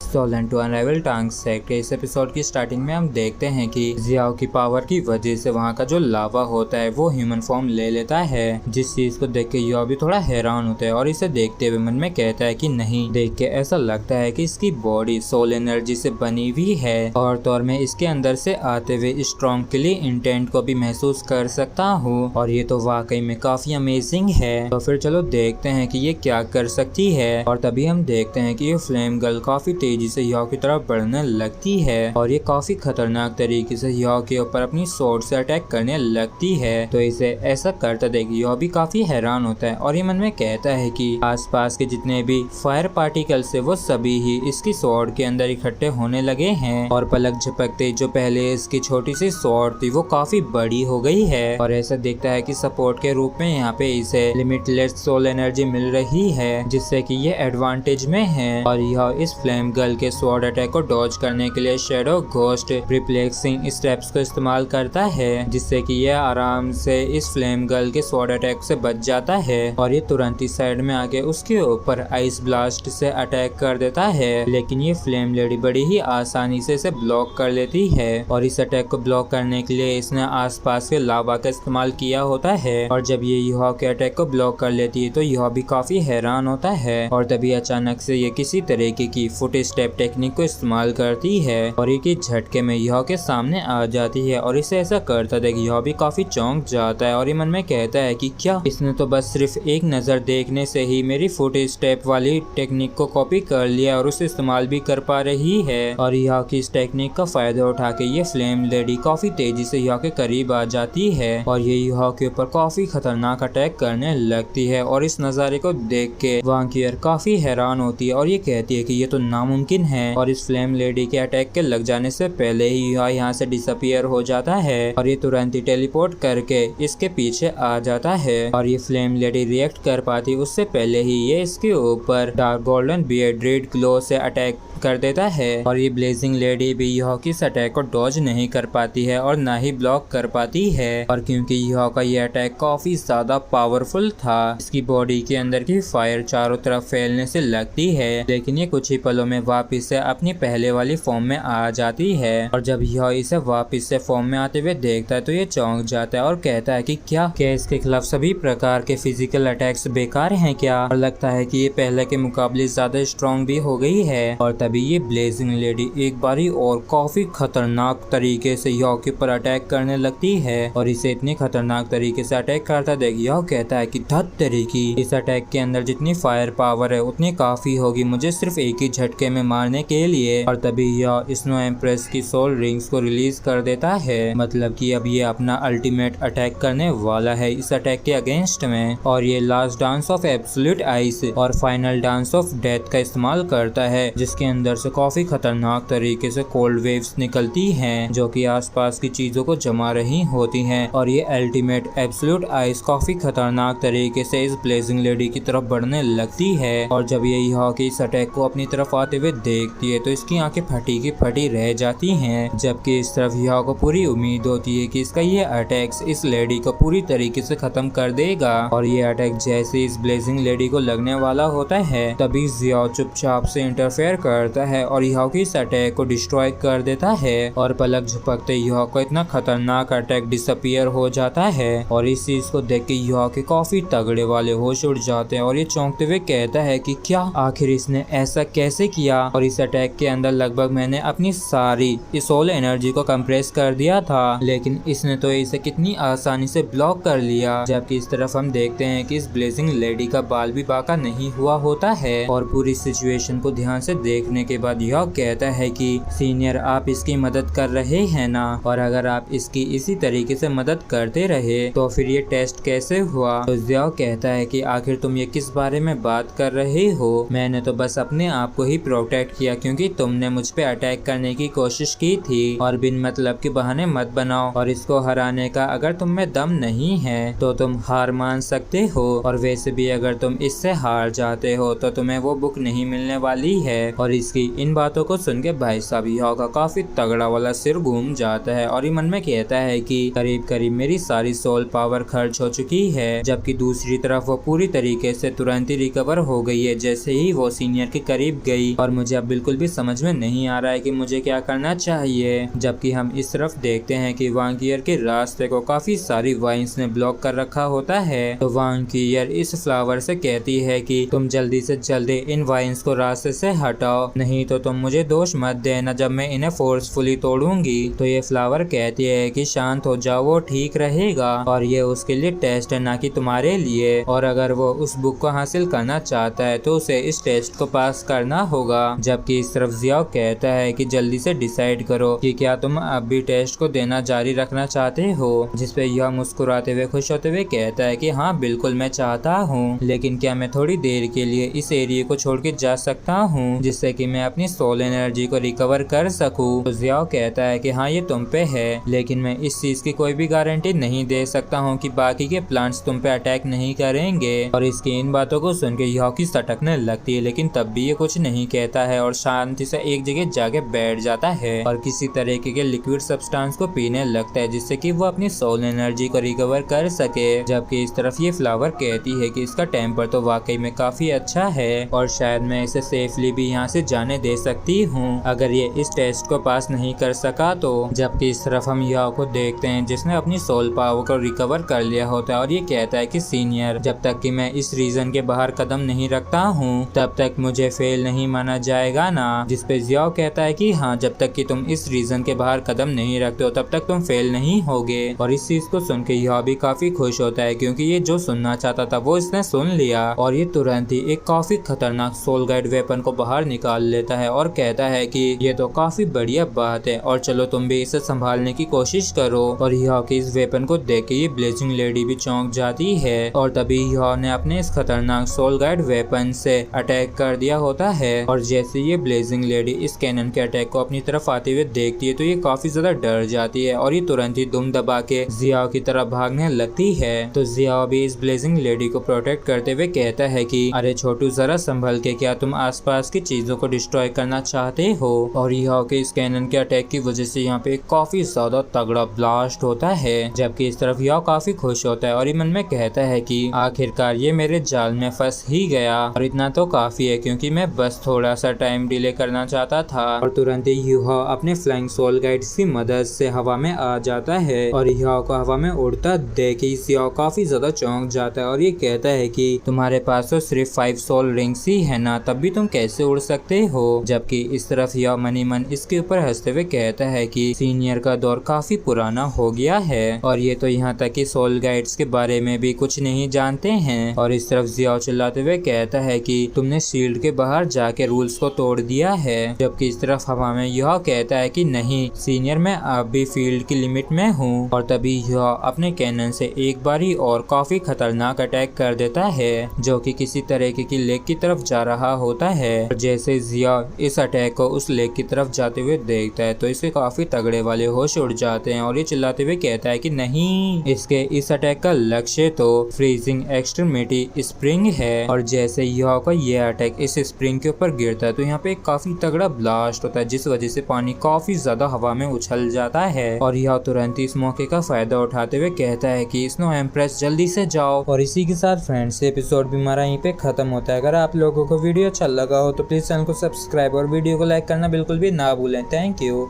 Soul Land two Unrivaled Tang's Sect के इस एपिसोड की स्टार्टिंग में हम देखते हैं कि जियाओ की पावर की वजह से वहाँ का जो लावा होता है वो ह्यूमन फॉर्म ले लेता है, जिस चीज को देख के युहा भी थोड़ा हैरान होता है और इसे देखते हुए मन में कहता है कि नहीं, देख के ऐसा लगता है कि इसकी बॉडी सोल एनर्जी से बनी हुई है और तौर में इसके अंदर से आते हुए स्ट्रॉन्ग के लिए इंटेंट को भी महसूस कर सकता हूँ और ये तो वाकई में काफी अमेजिंग है। तो फिर चलो देखते हैं कि ये क्या कर सकती है। और तभी हम देखते हैं कि ये फ्लेम गर्ल काफी तेजी से युहा की तरफ बढ़ने लगती है और ये काफी खतरनाक तरीके से युहा के ऊपर अपनी स्वॉर्ड से अटैक करने लगती है। तो इसे ऐसा करता देख युहा भी काफी हैरान होता है और ये मन में कहता है कि आसपास के जितने भी फायर पार्टिकल्स है वो सभी ही इसकी स्वॉर्ड के अंदर इकट्ठे होने लगे हैं और पलक झपकते जो पहले इसकी छोटी सी स्वॉर्ड थी वो काफी बड़ी हो गई है। और ऐसा देखता है कि सपोर्ट के रूप में यहाँ पे इसे लिमिटलेस सोल एनर्जी मिल रही है जिससे कि ये एडवांटेज में है। और यह इस फ्लेम गर्ल के स्वॉर्ड अटैक को डॉज करने के लिए शैडो घोस्ट रिफ्लेक्सिंग स्टेप्स को इस्तेमाल करता है जिससे कि यह आराम से इस फ्लेम गर्ल के स्वॉर्ड अटैक से बच जाता है और ये तुरंत ही साइड में आके उसके ऊपर आइस ब्लास्ट से अटैक कर देता है। लेकिन ये फ्लेम लेडी बड़ी ही आसानी से इसे ब्लॉक कर लेती है और इस अटैक को ब्लॉक करने के लिए इसने आसपास के लावा का इस्तेमाल किया होता है। और जब ये युहा के अटैक को ब्लॉक कर लेती है तो युहा भी काफी हैरान होता है और तभी अचानक से ये किसी तरीके की फुट स्टेप टेक्निक को इस्तेमाल करती है और एक ही झटके में यह के सामने आ जाती है और इसे ऐसा करता देख यह भी काफी चौंक जाता है और ये मन में कहता है कि क्या इसने तो बस सिर्फ एक नजर देखने से ही मेरी फुट स्टेप वाली टेक्निक को कॉपी कर लिया और उसे इस्तेमाल भी कर पा रही है। और यह की इस टेक्निक का फायदा उठा के ये फ्लेम लेडी काफी तेजी से यह के करीब आ जाती है और ये यह के ऊपर काफी खतरनाक अटैक करने लगती है। और इस नजारे को देख के वांकियर काफी हैरान होती है और ये कहती है कि ये तो नामुमकिन है और इस फ्लेम लेडी के अटैक के लग जाने से पहले ही यह यहाँ से डिसअपियर हो जाता है और ये तुरंत ही टेलीपोर्ट करके इसके पीछे आ जाता है। और ये फ्लेम लेडी रिएक्ट कर पाती उससे पहले ही ये इसके ऊपर dark golden beard red glow से अटैक कर देता है और ये ब्लेजिंग लेडी भी यह की इस अटैक को डॉज नहीं कर पाती है और ना ही ब्लॉक कर पाती है। और क्योंकि यह का ये अटैक काफी ज्यादा पावरफुल था इसकी बॉडी के अंदर की फायर चारों तरफ फैलने से लगती है, लेकिन ये कुछ ही पलों में वापिस से अपनी पहले वाली फॉर्म में आ जाती है। और जब यह इसे वापिस से फॉर्म में आते हुए देखता है तो ये चौंक जाता है और कहता है कि क्या इसके खिलाफ सभी प्रकार के फिजिकल अटैक्स बेकार हैं क्या। और लगता है कि ये पहले के मुकाबले ज्यादा स्ट्रॉन्ग भी हो गई है। और तभी ये ब्लेजिंग लेडी एक बारी और काफी खतरनाक तरीके से यह के ऊपर अटैक करने लगती है और इसे इतनी खतरनाक तरीके से अटैक करता देख यह कहता है कि धत तरीकी इस अटैक के अंदर जितनी फायर पावर है उतनी काफी होगी मुझे सिर्फ एक ही झटके में मारने के लिए। और तभी यह स्नो एम्प्रेस की सोल रिंग्स को रिलीज कर देता है, मतलब कि अब ये अपना अल्टीमेट अटैक करने वाला है इस अटैक के अगेंस्ट में। और ये last dance of absolute ice और फाइनल डांस ऑफ डेथ का इस्तेमाल करता है जिसके अंदर से काफी खतरनाक तरीके से कोल्ड वेव्स निकलती हैं जो कि आसपास की चीजों को जमा रही होती हैं। और ये अल्टीमेट एब्सोल्यूट आइस काफी खतरनाक तरीके से इस ब्लेजिंग लेडी की तरफ बढ़ने लगती है। और जब ये यह के इस अटैक को अपनी तरफ आते हुए देखती है तो इसकी आंखें फटी की फटी रह जाती हैं, जबकि इस तरफ यह को पूरी उम्मीद होती है कि इसका ये अटैक्स इस लेडी को पूरी तरीके से खत्म कर देगा। और ये अटैक जैसे इस ब्लेजिंग लेडी को लगने वाला होता है तभी जियाओ चुपचाप से इंटरफेयर करता है और यह की इस अटैक को डिस्ट्रॉय कर देता है। और पलक झपकते यह को इतना खतरनाक अटैक डिसअपियर हो जाता है और इस चीज को देख के यह के काफी तगड़े वाले होश उड़ जाते हैं और ये चौंकते हुए कहता है कि क्या आखिर इसने ऐसा कैसे किया। और इस अटैक के अंदर लगभग मैंने अपनी सारी इस सोल एनर्जी को कंप्रेस कर दिया था लेकिन इसने तो इसे कितनी आसानी से ब्लॉक कर लिया। जबकि इस तरफ हम देखते हैं कि इस ब्लेजिंग लेडी का बाल भी बाका नहीं हुआ होता है। और पूरी सिचुएशन को ध्यान से देखने के बाद यह कहता है कि सीनियर आप इसकी मदद कर रहे हैं ना, और अगर आप इसकी इसी तरीके से मदद करते रहे तो फिर ये टेस्ट कैसे हुआ। तो जियाओ कहता है कि आखिर तुम ये किस बारे में बात कर रहे हो, मैंने तो बस अपने आप को ही प्रोटेक्ट किया क्योंकि तुमने मुझ पे अटैक करने की कोशिश की थी। और बिन मतलब के बहाने मत बनाओ और इसको हराने का अगर तुम में दम नहीं है तो तुम हार मान सकते हो। और वैसे भी अगर तुम इससे हार जाते हो तो तुम्हें वो बुक नहीं मिलने वाली है। और इसकी इन बातों को सुन के भाई साहब यह का काफी तगड़ा वाला सिर घूम जाता है और ये मन में कहता है कि करीब करीब मेरी सारी सोल पावर खर्च हो चुकी है। जबकि दूसरी तरफ वो पूरी तरीके से तुरंत ही रिकवर हो गई है जैसे ही वो सीनियर के करीब गई। और मुझे अब बिल्कुल भी समझ में नहीं आ रहा है कि मुझे क्या करना चाहिए। जबकि हम इस तरफ देखते हैं कि वांकियर के रास्ते को काफी सारी वाइन्स ने ब्लॉक कर रखा होता है। तो वांकियर इस फ्लावर से कहती है कि तुम जल्दी से जल्दी इन वाइन्स को रास्ते से हटाओ, नहीं तो तुम मुझे दोष मत देना जब मैं इन्हें फोर्सफुली तोड़ूंगी। तो ये फ्लावर कहती है कि शांत हो जाओ, वो ठीक रहेगा और ये उसके लिए टेस्ट है ना कि तुम्हारे लिए। और अगर वो उस बुक को हासिल करना चाहता है तो उसे इस टेस्ट को पास करना होगा। जबकि इस तरफ जियाओ कहता है कि जल्दी से डिसाइड करो कि क्या तुम अब भी टेस्ट को देना जारी रखना चाहते हो। जिसपे यह मुस्कुराते हुए खुश होते हुए कहता है कि हाँ बिल्कुल मैं चाहता हूँ, लेकिन क्या मैं थोड़ी देर के लिए इस एरिया को छोड़ के जा सकता हूँ जिससे कि मैं अपनी सोल एनर्जी को रिकवर कर सकूँ। तो जियाओ कहता है कि हाँ ये तुम पे है, लेकिन मैं इस चीज की कोई भी गारंटी नहीं दे सकता हूँ कि बाकी के प्लांट्स तुम पे अटैक नहीं करेंगे। और इसकी इन बातों को सुन के यह की सटकने लगती है, लेकिन तब भी ये कुछ नहीं कहता है और शांति से एक जगह जाके बैठ जाता है और किसी तरीके के लिक्विड सब्सटेंस को पीने लगता है जिससे कि वो अपनी सोल एनर्जी को रिकवर कर सके। जबकि इस तरफ ये फ्लावर कहती है कि इसका टेम्पर तो वाकई में काफी अच्छा है और शायद मैं इसे सेफली भी यहाँ से जाने दे सकती हूँ अगर ये इस टेस्ट को पास नहीं कर सका तो। जबकि इस तरफ हम याओ को देखते हैं जिसने अपनी सोल पावर को रिकवर कर लिया होता है और ये कहता है कि सीनियर जब तक कि मैं इस रीजन के बाहर कदम नहीं रखता हूँ तब तक मुझे फेल नहीं माना जाएगा ना, जिसपे जियाओ कहता है कि हाँ, जब तक कि तुम इस रीजन के बाहर कदम नहीं रखते हो तब तक तुम फेल नहीं होगे। और इस चीज को सुन के यह भी काफी खुश होता है क्योंकि ये जो सुनना चाहता था वो इसने सुन लिया और ये तुरंत ही एक काफी खतरनाक सोल गाइड वेपन को बाहर निकाल लेता है और कहता है कि ये तो काफी बढ़िया बात है और चलो तुम भी इसे संभालने की कोशिश करो। और यह के इस वेपन को देख के ये ब्लेजिंग लेडी भी चौंक जाती है और तभी यह ने अपने इस खतरनाक सोल गाइड वेपन से अटैक कर दिया होता है। और जैसे ये ब्लेजिंग लेडी इस कैनन के अटैक को अपनी तरफ आते हुए देखती है तो ये काफी ज्यादा डर जाती है और ये तुरंत ही दुम दबा के जियाओ की तरफ भागने लगती है। तो जियाओ भी इस ब्लेजिंग लेडी को प्रोटेक्ट करते हुए कहता है कि अरे छोटू, जरा संभल के, क्या तुम आसपास की चीजों को डिस्ट्रॉय करना चाहते हो। और यह के इस कैनन के अटैक की वजह से यहाँ पे काफी ज्यादा तगड़ा ब्लास्ट होता है, जबकि इस तरफ यह काफी खुश होता है और ये मन में कहता है कि आखिरकार ये मेरे जाल में फंस ही गया और इतना तो काफी है क्योंकि मैं बस थोड़ा सा टाइम डिले करना चाहता था। और तुरंत ही युहा अपने फ्लाइंग सोल गाइड्स की मदद से हवा में आ जाता है और युहा को हवा में उड़ता देख जियाओ काफी ज्यादा चौंक जाता है और ये कहता है कि तुम्हारे पास तो सिर्फ 5 सोल रिंग्स ही है ना, तब भी तुम कैसे उड़ सकते हो। जबकि इस तरफ यह मनी मन इसके ऊपर हंसते हुए कहता है कि सीनियर का दौर काफी पुराना हो गया है और ये तो यहाँ तक कि सोल गाइड्स के बारे में भी कुछ नहीं जानते हैं। और इस तरफ जियाओ चिल्लाते हुए कहता है कि तुमने शील्ड के बाहर जाके रूल्स को तोड़ दिया है। जबकि इस तरफ हवा में यह कहता है कि नहीं सीनियर, मैं अब भी फील्ड की लिमिट में हूँ। और तभी यह अपने कैनन से एक बारी और काफी खतरनाक अटैक कर देता है जो कि किसी तरीके की लेक की तरफ जा रहा होता है। और जैसे जिया इस अटैक को उस लेक की तरफ जाते हुए देखता है तो इसके काफी तगड़े वाले होश उड़ जाते हैं और ये चिल्लाते हुए कहता है कि नहीं, इसके इस अटैक का लक्ष्य तो फ्रीजिंग एक्सट्रीमिटी स्प्रिंग है। और जैसे यह का ये अटैक इस स्प्रिंग के ऊपर गिरता है तो यहाँ पे काफी तगड़ा ब्लास्ट होता है जिस वजह से पानी काफी ज्यादा हवा में उछल जाता है। और यह तुरंत इस मौके का फायदा उठाते हुए कहता है कि स्नो एम्प्रेस जल्दी से जाओ। और इसी के साथ फ्रेंड्स एपिसोड भी हमारा यहीं पे खत्म होता है। अगर आप लोगों को वीडियो अच्छा लगा हो तो प्लीज चैनल को सब्सक्राइब और वीडियो को लाइक करना बिल्कुल भी ना भूलें। Thank you.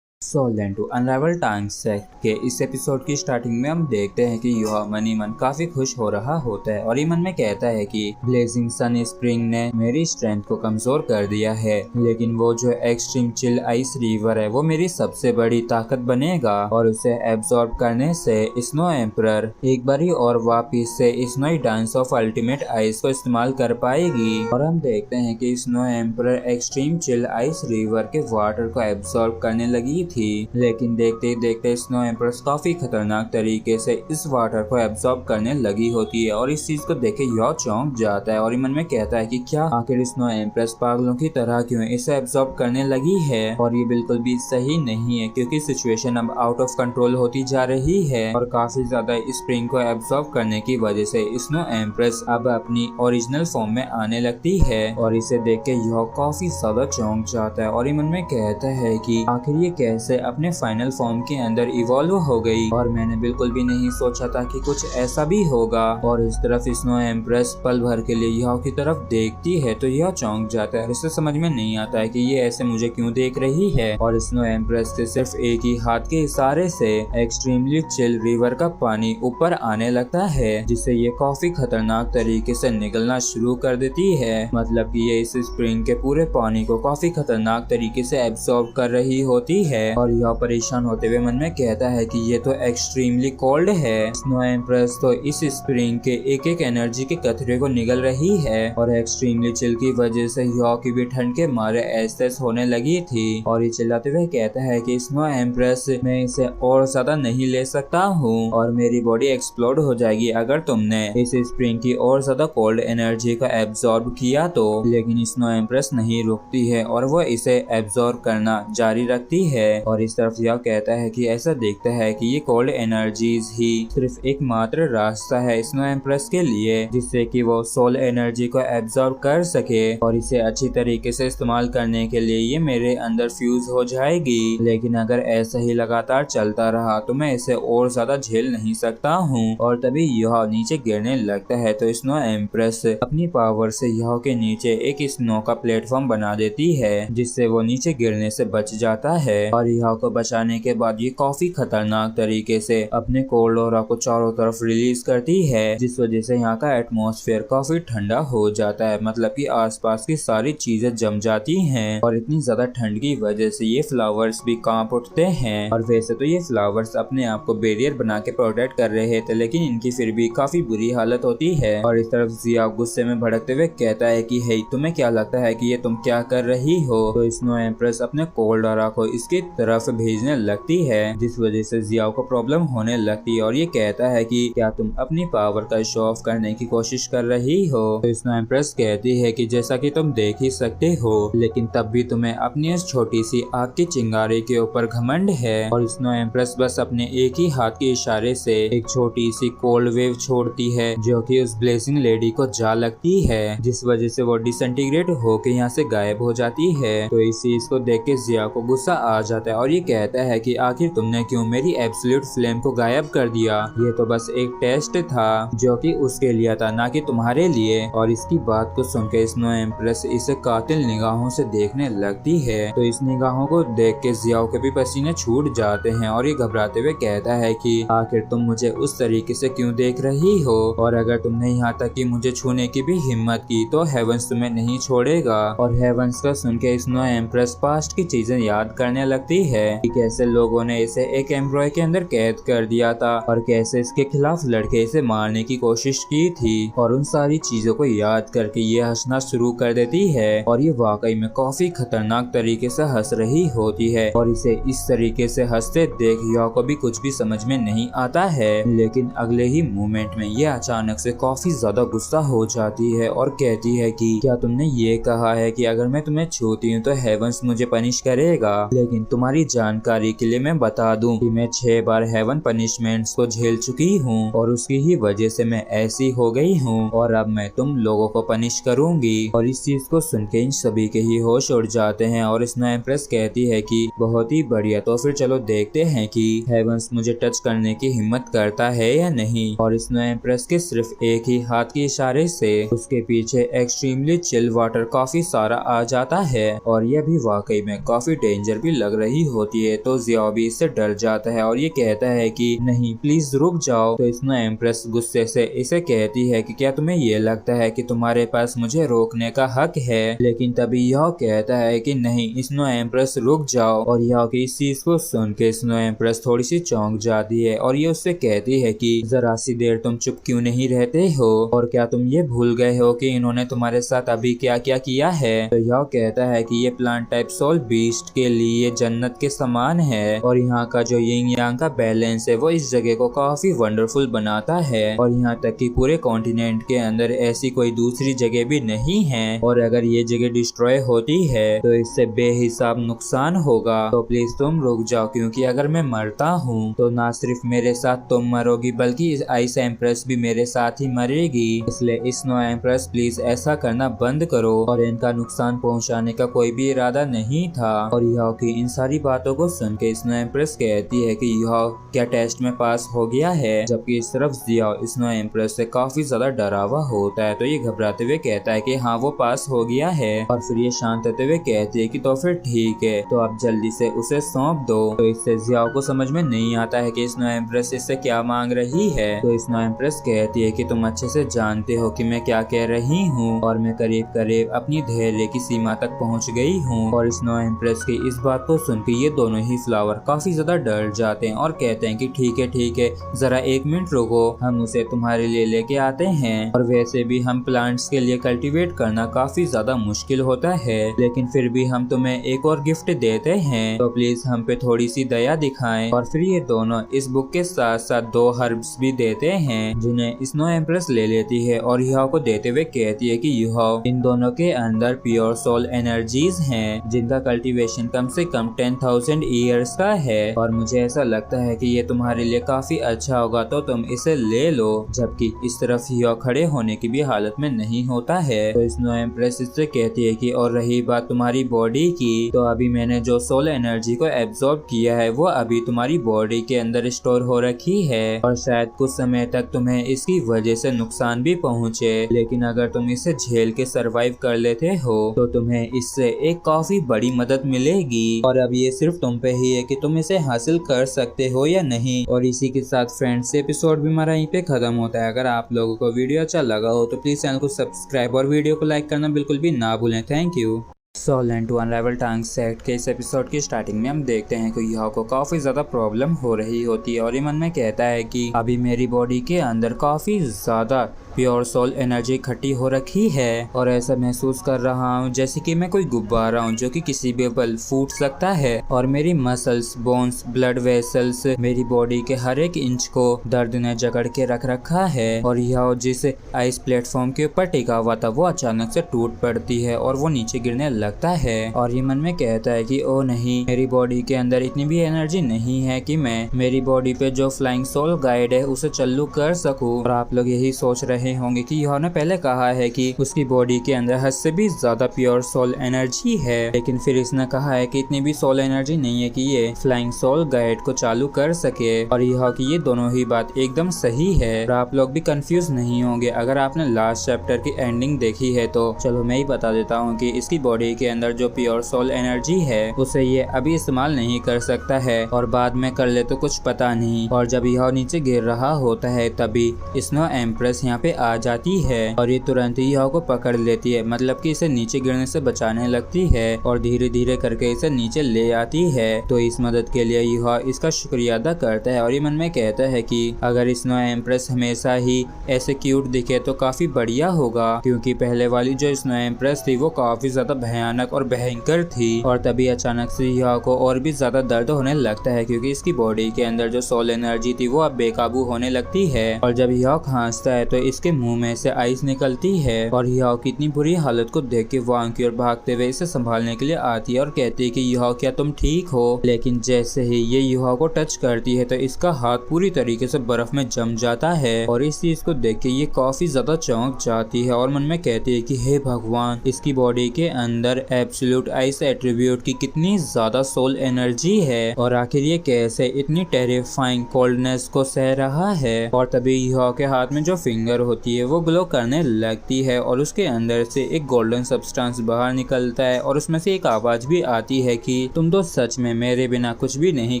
Soul Land two Unrivaled Tang's के इस एपिसोड की स्टार्टिंग में हम देखते हैं कि यह मनी मन काफी खुश हो रहा होता है और ये मन में कहता है कि ब्लेजिंग सन स्प्रिंग ने मेरी स्ट्रेंथ को कमजोर कर दिया है, लेकिन वो जो एक्सट्रीम चिल आइस रिवर है वो मेरी सबसे बड़ी ताकत बनेगा और उसे एब्सॉर्ब करने से स्नो एम्परर एक बारी और वापिस से snow dance of ultimate ice को इस्तेमाल कर पाएगी। और हम देखते हैं कि snow emperor extreme chill ice river के वाटर को एब्सॉर्ब करने लगी थी, लेकिन देखते ही देखते स्नो एम्प्रेस काफी खतरनाक तरीके से इस वाटर को एब्सॉर्ब करने लगी होती है। और इस चीज को देखे यह चौंक जाता है और ये मन में कहता है कि क्या आखिर स्नो एम्प्रेस पागलों की तरह क्यों इसे एब्सॉर्ब करने लगी है। और ये बिल्कुल भी सही नहीं है क्योंकि सिचुएशन अब आउट ऑफ कंट्रोल होती जा रही है और काफी ज्यादा स्प्रिंग को एब्सॉर्ब करने की वजह से स्नो एम्प्रेस अब अपनी ओरिजिनल फॉर्म में आने लगती है। और इसे देख के यह काफी ज्यादा चौंक जाता है और ये मन में कहता है कि आखिर ये कैसे अपने फाइनल फॉर्म के अंदर इवॉल्व हो गई और मैंने बिल्कुल भी नहीं सोचा था कि कुछ ऐसा भी होगा। और इस तरफ स्नो एम्प्रेस पल भर के लिए यह की तरफ देखती है तो यह चौंक जाता है। इसे समझ में नहीं आता है कि ये ऐसे मुझे क्यों देख रही है। और स्नो एम्प्रेस के सिर्फ एक ही हाथ के इशारे से एक्सट्रीमली चिल रिवर का पानी ऊपर आने लगता है जिससे ये काफी खतरनाक तरीके से निकलना शुरू कर देती है। मतलब कि ये इस स्प्रिंग के पूरे पानी को काफी खतरनाक तरीके से एब्सॉर्ब कर रही होती है। और यह परेशान होते हुए मन में कहता है कि ये तो एक्सट्रीमली कोल्ड है। स्नो एम्प्रेस तो इस स्प्रिंग के एक एक एनर्जी के कतरे को निगल रही है और एक्सट्रीमली चिल की वजह से यह की भी ठंड के मारे ऐसे होने लगी थी। और ये चिल्लाते हुए कहता है कि स्नो एम्प्रेस मैं इसे और ज्यादा नहीं ले सकता हूँ और मेरी बॉडी एक्सप्लोड हो जाएगी अगर तुमने इस स्प्रिंग की और ज्यादा कोल्ड एनर्जी को एब्सॉर्ब किया तो। लेकिन स्नो एम्प्रेस नहीं रुकती है और वो इसे एब्सॉर्ब करना जारी रखती है। और इस तरफ यह कहता है कि ऐसा देखता है कि ये कोल्ड एनर्जीज ही सिर्फ एकमात्र रास्ता है स्नो एम्प्रेस के लिए जिससे कि वो सोल एनर्जी को एब्सॉर्ब कर सके और इसे अच्छी तरीके से इस्तेमाल करने के लिए ये मेरे अंदर फ्यूज हो जाएगी। लेकिन अगर ऐसा ही लगातार चलता रहा तो मैं इसे और ज्यादा झेल नहीं सकता हूँ। और तभी यह नीचे गिरने लगता है तो स्नो एम्प्रेस अपनी पावर से यह के नीचे एक स्नो का प्लेटफॉर्म बना देती है जिससे वो नीचे गिरने से बच जाता है। और रिहाओ को बचाने के बाद ये काफी खतरनाक तरीके से अपने कोल्ड ऑरा को चारों तरफ रिलीज करती है, जिस वजह से यहाँ का एटमॉस्फेयर काफी ठंडा हो जाता है। मतलब कि आसपास की सारी चीजें जम जाती हैं और इतनी ज्यादा ठंड की वजह से ये फ्लावर्स भी कांप उठते हैं। और वैसे तो ये फ्लावर्स अपने आप को बैरियर बना के प्रोटेक्ट कर रहे थे, लेकिन इनकी फिर भी काफी बुरी हालत होती है। और इस तरफ जिया गुस्से में भड़कते हुए कहता है कि हे, तुम्हें क्या लगता है कि ये तुम क्या कर रही हो? तो स्नो एम्प्रेस अपने कोल्ड ऑरा को इसकी तरफ भेजने लगती है, जिस वजह से जिया को प्रॉब्लम होने लगती है। और ये कहता है कि क्या तुम अपनी पावर का शो ऑफ करने की कोशिश कर रही हो? तो स्नो एम्प्रेस कहती है कि जैसा कि तुम देख ही सकते हो, लेकिन तब भी तुम्हें अपनी इस छोटी सी आग की चिंगारी के ऊपर घमंड है। और स्नो एम्प्रेस बस अपने एक ही हाथ के इशारे से एक छोटी सी कोल्ड वेव छोड़ती है, जो कि उस ब्लेसिंग लेडी को जा लगती है, जिस वजह से वो डिसइंटीग्रेट होकर यहाँ से गायब हो जाती है। तो इस चीज को देख के जिया को गुस्सा आ जाता है और ये कहता है कि आखिर तुमने क्यों मेरी एब्सोल्यूट फ्लेम को गायब कर दिया? ये तो बस एक टेस्ट था जो कि उसके लिए था, ना कि तुम्हारे लिए। और इसकी बात को सुनकर स्नो एम्प्रेस इसे कातिल निगाहों से देखने लगती है। तो इस निगाहों को देख के जियाओ के भी पसीने छूट जाते हैं और ये घबराते हुए कहता है कि आखिर तुम मुझे उस तरीके से क्यों देख रही हो? और अगर तुमने यहाँ तक कि मुझे छूने की भी हिम्मत की तो हेवंस तुम्हें नहीं छोड़ेगा। और हेवंस का सुन के स्नो एम्प्रेस पास्ट की चीजें याद करने लगती है कि कैसे लोगों ने इसे एक एम्ब्रॉय के अंदर कैद कर दिया था और कैसे इसके खिलाफ लड़के इसे मारने की कोशिश की थी। और उन सारी चीजों को याद करके ये हंसना शुरू कर देती है और ये वाकई में काफी खतरनाक तरीके से हंस रही होती है। और इसे इस तरीके से हंसते देख याओ को भी कुछ भी समझ में नहीं आता है, लेकिन अगले ही मोमेंट में ये अचानक से काफी ज्यादा गुस्सा हो जाती है और कहती है कि क्या तुमने ये कहा है कि अगर मैं तुम्हें छूती हूँ तो हेवंस मुझे पनिश करेगा? लेकिन तुम्हारी जानकारी के लिए मैं बता दूं कि मैं 6 बार हेवन पनिशमेंट्स को झेल चुकी हूँ और उसकी ही वजह से मैं ऐसी हो गई हूँ और अब मैं तुम लोगों को पनिश करूंगी। और इस चीज को सुन के इन सभी के ही होश उड़ जाते हैं और स्नो एम्प्रेस कहती है कि बहुत ही बढ़िया, तो फिर चलो देखते हैं कि हेवंस मुझे टच करने की हिम्मत करता है या नहीं। और स्नो एम्प्रेस के सिर्फ एक ही हाथ के इशारे से उसके पीछे एक्सट्रीमली चिल वाटर काफी सारा आ जाता है और यह भी वाकई में काफी डेंजर भी लग रही होती है। तो जियाओ भी इससे डर जाता है और ये कहता है कि नहीं प्लीज रुक जाओ। तो स्नो एम्प्रेस गुस्से से इसे कहती है कि क्या तुम्हें ये लगता है कि तुम्हारे पास मुझे रोकने का हक है? लेकिन तभी यह कहता है कि नहीं स्नो एम्प्रेस रुक जाओ। और यह की इस चीज को सुन के स्नो एम्प्रेस थोड़ी सी चौंक जाती है और ये उससे कहती है कि जरा सी देर तुम चुप क्यों नहीं रहते हो? और क्या तुम ये भूल गए हो कि इन्होंने तुम्हारे साथ अभी क्या क्या किया है? तो यह कहता है कि ये प्लांट टाइप सोल बीस्ट के लिए जन्नत के समान है और यहाँ का जो यिंग यांग का बैलेंस है वो इस जगह को काफी वंडरफुल बनाता है। और यहाँ तक कि पूरे कॉन्टिनेंट के अंदर ऐसी कोई दूसरी जगह भी नहीं है और अगर ये जगह डिस्ट्रॉय होती है तो इससे बेहिसाब नुकसान होगा। तो प्लीज तुम रुक जाओ, क्योंकि अगर मैं मरता हूँ तो ना सिर्फ मेरे साथ तुम मरोगी बल्कि आइस एम्प्रेस भी मेरे साथ ही मरेगी। इसलिए स्नो एम्प्रेस प्लीज ऐसा करना बंद करो। और इनका नुकसान पहुँचाने का कोई भी इरादा नहीं था। और यह की इन सारी बातों को सुन के स्नो एम्प्रेस कहती है कि यह क्या टेस्ट में पास हो गया है? जबकि इस तरफ जिया स्नो एम्प्रेस से काफी ज्यादा डरावा होता है। तो ये घबराते हुए कहता है कि हाँ वो पास हो गया है। और फिर ये शांत होते हुए कहती है कि तो फिर ठीक है, तो आप जल्दी से उसे सौंप दो। तो इससे जियाओ को समझ में नहीं आता है कि स्नो एम्प्रेस इससे क्या मांग रही है। तो स्नो एम्प्रेस कहती है कि तुम अच्छे से जानते हो कि मैं क्या कह रही हूँ और मैं करीब करीब अपनी धैर्य की सीमा तक पहुँच गई हूँ। और स्नो एम्प्रेस की इस बात को सुन के ये दोनों ही फ्लावर काफी ज्यादा डर जाते हैं और कहते हैं कि ठीक है जरा 1 मिनट रुको, हम उसे तुम्हारे लिए लेके आते हैं। और वैसे भी हम प्लांट्स के लिए कल्टीवेट करना काफी ज्यादा मुश्किल होता है, लेकिन फिर भी हम तुम्हें एक और गिफ्ट देते हैं, तो प्लीज हम पे थोड़ी सी दया दिखाएं। और फिर ये दोनों इस बुक के साथ साथ 2 हर्ब्स भी देते हैं जिन्हें स्नो एम्प्रेस ले लेती है और यह को देते हुए कहती है कि यह इन दोनों के अंदर प्योर सोल एनर्जीज हैं जिनका कल्टीवेशन कम से कम 10,000 ईयर्स का है और मुझे ऐसा लगता है कि ये तुम्हारे लिए काफी अच्छा होगा, तो तुम इसे ले लो। जबकि इस तरफ यह खड़े होने की भी हालत में नहीं होता है। तो स्नो एम्प्रेस इससे कहती है कि और रही बात तुम्हारी बॉडी की, तो अभी मैंने जो सोल एनर्जी को एब्जॉर्ब किया है वो अभी तुम्हारी बॉडी के अंदर स्टोर हो रखी है और शायद कुछ समय तक तुम्हें इसकी वजह से नुकसान भी पहुँचे, लेकिन अगर तुम इसे झेल के सरवाइव कर लेते हो तो तुम्हें इससे एक काफी बड़ी मदद मिलेगी। और अब ये सिर्फ तुम पे ही है कि तुम इसे हासिल कर सकते हो या नहीं। और इसी के साथ फ्रेंड्स एपिसोड भी हमारा यहीं पे खत्म होता है। अगर आप लोगों को वीडियो अच्छा लगा हो तो प्लीज चैनल को सब्सक्राइब और वीडियो को लाइक करना बिल्कुल भी ना भूलें। Thank you. Soul Land two Unrivaled Tang Sect के इस एपिसोड की स्टार्टिंग में हम देखते हैं कि युहा को काफी ज्यादा प्रॉब्लम हो रही होती है और ये मन में कहता है कि अभी मेरी बॉडी के अंदर काफी ज्यादा प्योर सोल एनर्जी इकट्ठी हो रखी है और ऐसा महसूस कर रहा हूँ जैसे कि मैं कोई गुब्बारा हूँ जो कि किसी भी पल फूट सकता है और मेरी मसल्स, बोन्स, ब्लड वेसल्स मेरी बॉडी के हर एक इंच को दर्द ने जकड़ के रख रखा है। और यह जिस आइस प्लेटफॉर्म के ऊपर टिका हुआ था वो अचानक से टूट पड़ती है और वो नीचे गिरने लगता है और ये मन में कहता है कि ओ नहीं, मेरी बॉडी के अंदर इतनी भी एनर्जी नहीं है कि मैं मेरी बॉडी पे जो फ्लाइंग सोल गाइड है उसे चालू कर सकूं। और आप लोग यही सोच रहे होंगे कि युहा ने पहले कहा है कि उसकी बॉडी के अंदर हद से भी ज्यादा प्योर सोल एनर्जी है, लेकिन फिर इसने कहा है कि इतनी भी सोल एनर्जी नहीं है कि ये फ्लाइंग सोल गाइड को चालू कर सके। और युहा की ये दोनों ही बात एकदम सही है और आप लोग भी कंफ्यूज नहीं होंगे अगर आपने लास्ट चैप्टर की एंडिंग देखी है तो चलो मैं ही बता देता हूँ कि इसकी बॉडी के अंदर जो प्योर सोल एनर्जी है उसे ये अभी इस्तेमाल नहीं कर सकता है और बाद में कर ले तो कुछ पता नहीं। और जब युहा नीचे गिर रहा होता है तभी स्नो एम्प्रेस यहाँ पे आ जाती है और ये तुरंत ही युहा को पकड़ लेती है, मतलब कि इसे नीचे गिरने से बचाने लगती है और धीरे धीरे करके इसे नीचे ले आती है। तो इस मदद के लिए युहा इसका शुक्रिया अदा करता है और ये मन में कहता है कि अगर स्नो एम्प्रेस हमेशा ही ऐसे क्यूट दिखे तो काफी बढ़िया होगा, क्योंकि पहले वाली जो स्नो एम्प्रेस थी वो काफी ज्यादा भयानक और भयंकर थी। और तभी अचानक से युहा को और भी ज्यादा दर्द होने लगता है क्योंकि इसकी बॉडी के अंदर जो सोल एनर्जी थी वो अब बेकाबू होने लगती है। और जब युहा खांसता है तो इसके मुंह में से आइस निकलती है और युहा की इतनी बुरी हालत को देख के वांग की ओर भागते हुए इसे संभालने के लिए आती है और कहती है कि युहा क्या तुम ठीक हो। लेकिन जैसे ही ये युहा को टच करती है तो इसका हाथ पूरी तरीके से बर्फ में जम जाता है और इस चीज को देख के ये काफी ज्यादा चौंक जाती है और मन में कहती है कि हे भगवान, इसकी बॉडी के अंदर एब्सोल्यूट आइस एट्रीब्यूट की कितनी ज्यादा सोल एनर्जी है और आखिर ये कैसे इतनी टेरिफाइंग कोल्डनेस को सह रहा है। और तभी युहा के हाथ में जो फिंगर होती है वो ग्लो करने लगती है और उसके अंदर से एक गोल्डन सब्सटेंस बाहर निकलता है और उसमें से एक आवाज भी आती है कि तुम तो सच में मेरे बिना कुछ भी नहीं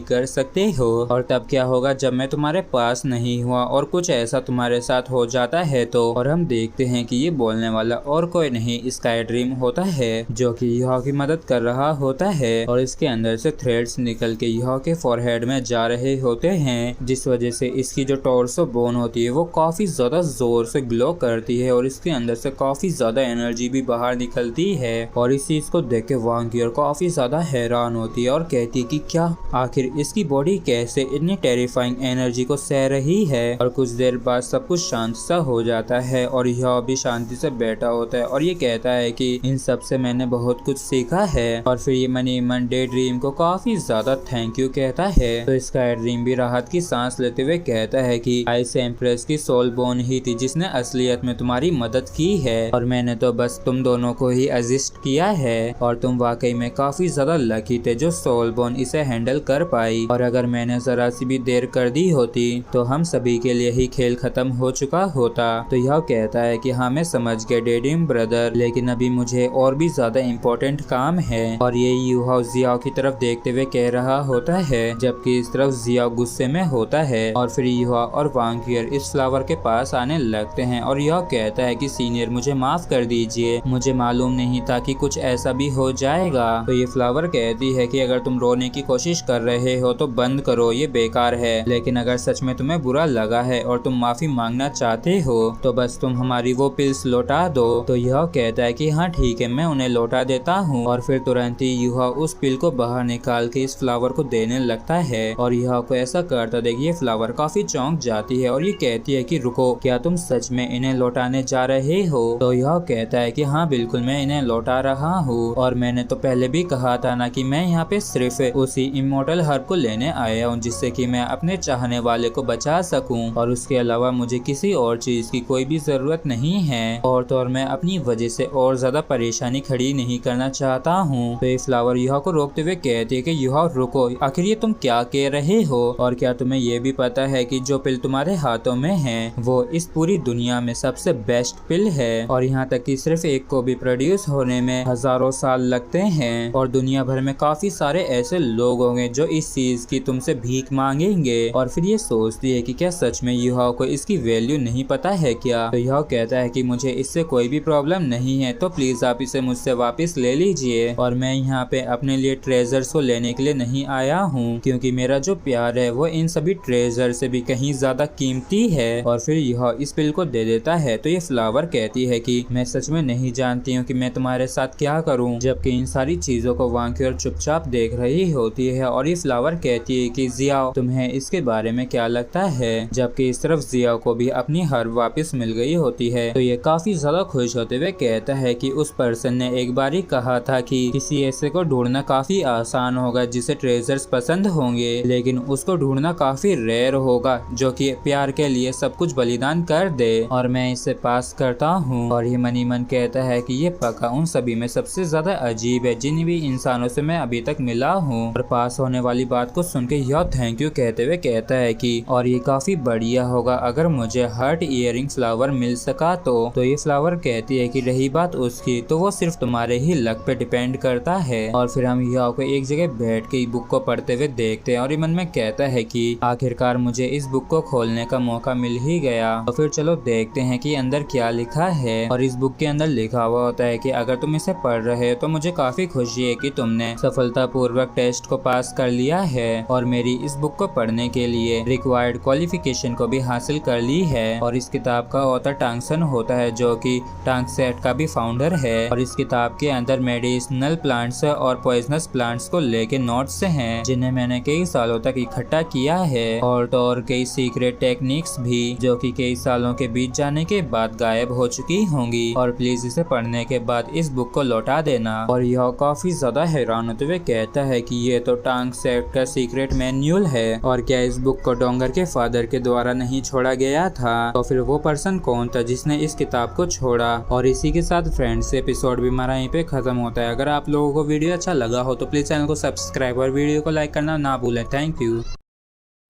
कर सकते हो। और तब क्या होगा जब मैं तुम्हारे पास नहीं हुआ और कुछ ऐसा तुम्हारे साथ हो जाता है तो। और हम देखते हैं कि ये बोलने वाला और कोई नहीं स्काई ड्रीम होता है जो कि युहा की मदद कर रहा होता है और इसके अंदर से थ्रेड्स निकल के युहा के फोरहेड में जा रहे होते हैं, जिस वजह से इसकी जो टॉर्सो बोन होती है वो काफी ज्यादा जोर से ग्लो करती है और इसके अंदर से काफी ज्यादा एनर्जी भी बाहर निकलती है। और इस चीज को देख के वांग की ओर काफी ज्यादा हैरान होती है और कहती है कि क्या आखिर इसकी बॉडी कैसे इतनी टेरिफाइंग एनर्जी को सह रही है। और कुछ देर बाद सब कुछ शांत सा हो जाता है और यह भी शांति से बैठा होता है और ये कहता है कि इन सब से मैंने बहुत कुछ सीखा है। और फिर ये मनी मन डे ड्रीम को काफी ज्यादा थैंक यू कहता है। तो स्काई ड्रीम भी राहत की सांस लेते हुए कहता है कि आइस एम्प्रेस की सोल बोन ही थी जिसने असलियत में तुम्हारी मदद की है और मैंने तो बस तुम दोनों को ही असिस्ट किया है और तुम वाकई में काफी ज्यादा लकी थे जो सोल बोन इसे हैंडल कर पाई। और अगर मैंने जरा सी भी देर कर दी होती तो हम सभी के लिए ही खेल खत्म हो चुका होता। तो यह कहता है कि हाँ मैं समझ गया डेडिम ब्रदर, लेकिन अभी मुझे और भी ज्यादा इम्पोर्टेंट काम है। और ये युहा जियाओ की तरफ देखते हुए कह रहा होता है, जबकि इस तरफ जियाओ गुस्से में होता है। और फिर युहा और वांगियर इस फ्लावर के पास आने लगते हैं और यह कहता है कि सीनियर मुझे माफ कर दीजिए, मुझे मालूम नहीं था कि कुछ ऐसा भी हो जाएगा। तो ये फ्लावर कहती है कि अगर तुम रोने की कोशिश कर रहे हो तो बंद करो, ये बेकार है। लेकिन अगर सच में तुम्हें बुरा लगा है और तुम माफी मांगना चाहते हो तो बस तुम हमारी वो पिल्स लौटा दो। तो यह कहता है कि हाँ ठीक है मैं उन्हें लौटा देता हूँ। और फिर तुरंत ही युहा उस पिल को बाहर निकाल के इस फ्लावर को देने लगता है और युहा को ऐसा करता देख ये फ्लावर काफी चौंक जाती है और ये कहती है कि रुको, क्या तुम सच में इन्हें लौटाने जा रहे हो। तो यह कहता है कि हाँ बिल्कुल मैं इन्हें लौटा रहा हूँ और मैंने तो पहले भी कहा था ना कि मैं यहाँ पे सिर्फ उसी इमोर्टल हर्ब को लेने आया हूँ जिससे कि मैं अपने चाहने वाले को बचा सकूं और उसके अलावा मुझे किसी और चीज की कोई भी जरूरत नहीं है और तो और मैं अपनी वजह से और ज्यादा परेशानी खड़ी नहीं करना चाहता हूँ। तो ये फ्लावर युहा को रोकते हुए कहती है कि युहा रुको, आखिर ये तुम क्या कह रहे हो और क्या तुम्हें ये भी पता है कि जो पिल तुम्हारे हाथों में है वो इस पूरी पूरी दुनिया में सबसे बेस्ट पिल है और यहाँ तक कि सिर्फ एक को भी प्रोड्यूस होने में हजारों साल लगते हैं और दुनिया भर में काफी सारे ऐसे लोग होंगे जो इस चीज की तुमसे भीख मांगेंगे। और फिर ये सोचती है कि क्या सच में युहाओ को इसकी वैल्यू नहीं पता है क्या। तो युहाओ कहता है कि मुझे इससे कोई भी प्रॉब्लम नहीं है, तो प्लीज आप इसे मुझसे वापस ले लीजिए और मैं यहाँ पे अपने लिए ट्रेजर्स को लेने के लिए नहीं आया हूँ, क्योंकि मेरा जो प्यार है वो इन सभी ट्रेजर से भी कहीं ज्यादा कीमती है। और फिर युहाओ इस पिल को दे देता है। तो ये फ्लावर कहती है कि मैं सच में नहीं जानती हूँ कि मैं तुम्हारे साथ क्या करूँ, जबकि इन सारी चीजों को वांक्यूर चुपचाप देख रही होती है। और ये फ्लावर कहती है कि जियाओ तुम्हें इसके बारे में क्या लगता है, जबकि इस तरफ जियाओ को भी अपनी हर्ब वापस मिल गई होती है। तो ये काफी ज्यादा खुश होते हुए कहता है कि उस पर्सन ने एक बार ही कहा था कि किसी ऐसे को ढूंढना काफी आसान होगा जिसे ट्रेजर्स पसंद होंगे, लेकिन उसको ढूंढना काफी रेयर होगा जो कि प्यार के लिए सब कुछ बलिदान कर दे, और मैं इसे पास करता हूँ। और ये मनी मन कहता है कि ये पक्का उन सभी में सबसे ज्यादा अजीब है जिन भी इंसानों से मैं अभी तक मिला हूँ। और पास होने वाली बात को सुन के यह थैंक यू कहते हुए कहता है कि और ये काफी बढ़िया होगा अगर मुझे हार्ट इयरिंग फ्लावर मिल सका तो ये फ्लावर कहती है कि रही बात उसकी तो वो सिर्फ तुम्हारे ही लक पे डिपेंड करता है। और फिर हम युहाओ को एक जगह बैठ के बुक को पढ़ते हुए देखते हैं और ये मन में कहता है कि आखिरकार मुझे इस बुक को खोलने का मौका मिल ही गया। तो फिर चलो देखते हैं कि अंदर क्या लिखा है। और इस बुक के अंदर लिखा हुआ होता है कि अगर तुम इसे पढ़ रहे हो तो मुझे काफी खुशी है कि तुमने सफलतापूर्वक टेस्ट को पास कर लिया है और मेरी इस बुक को पढ़ने के लिए रिक्वायर्ड क्वालिफिकेशन को भी हासिल कर ली है। और इस किताब का ऑथर टांगसन होता है जो कि टांगसेट का भी फाउंडर है। और इस किताब के अंदर मेडिसिनल प्लांट्स और पॉइजनस प्लांट्स को लेके नोट्स हैं जिन्हें मैंने कई सालों तक इकट्ठा किया है, और तो और कई सीक्रेट टेक्निक्स भी जो कि कई सालों के बीत जाने के बाद गायब हो चुकी होंगी। और प्लीज इसे पढ़ने के बाद इस बुक को लौटा देना। और यह काफी ज्यादा हैरान होते हुए कहता है कि ये तो टांगसेट का सीक्रेट मैन्युअल है, और क्या इस बुक को डोंगर के फादर के द्वारा नहीं छोड़ा गया था? तो फिर वो पर्सन कौन था जिसने इस किताब को छोड़ा? और इसी के साथ फ्रेंड्स एपिसोड भी हमारा यहीं पे खत्म होता है। अगर आप लोगों को वीडियो अच्छा लगा हो तो प्लीज चैनल को सब्सक्राइब और वीडियो को लाइक करना ना भूलें। Thank you.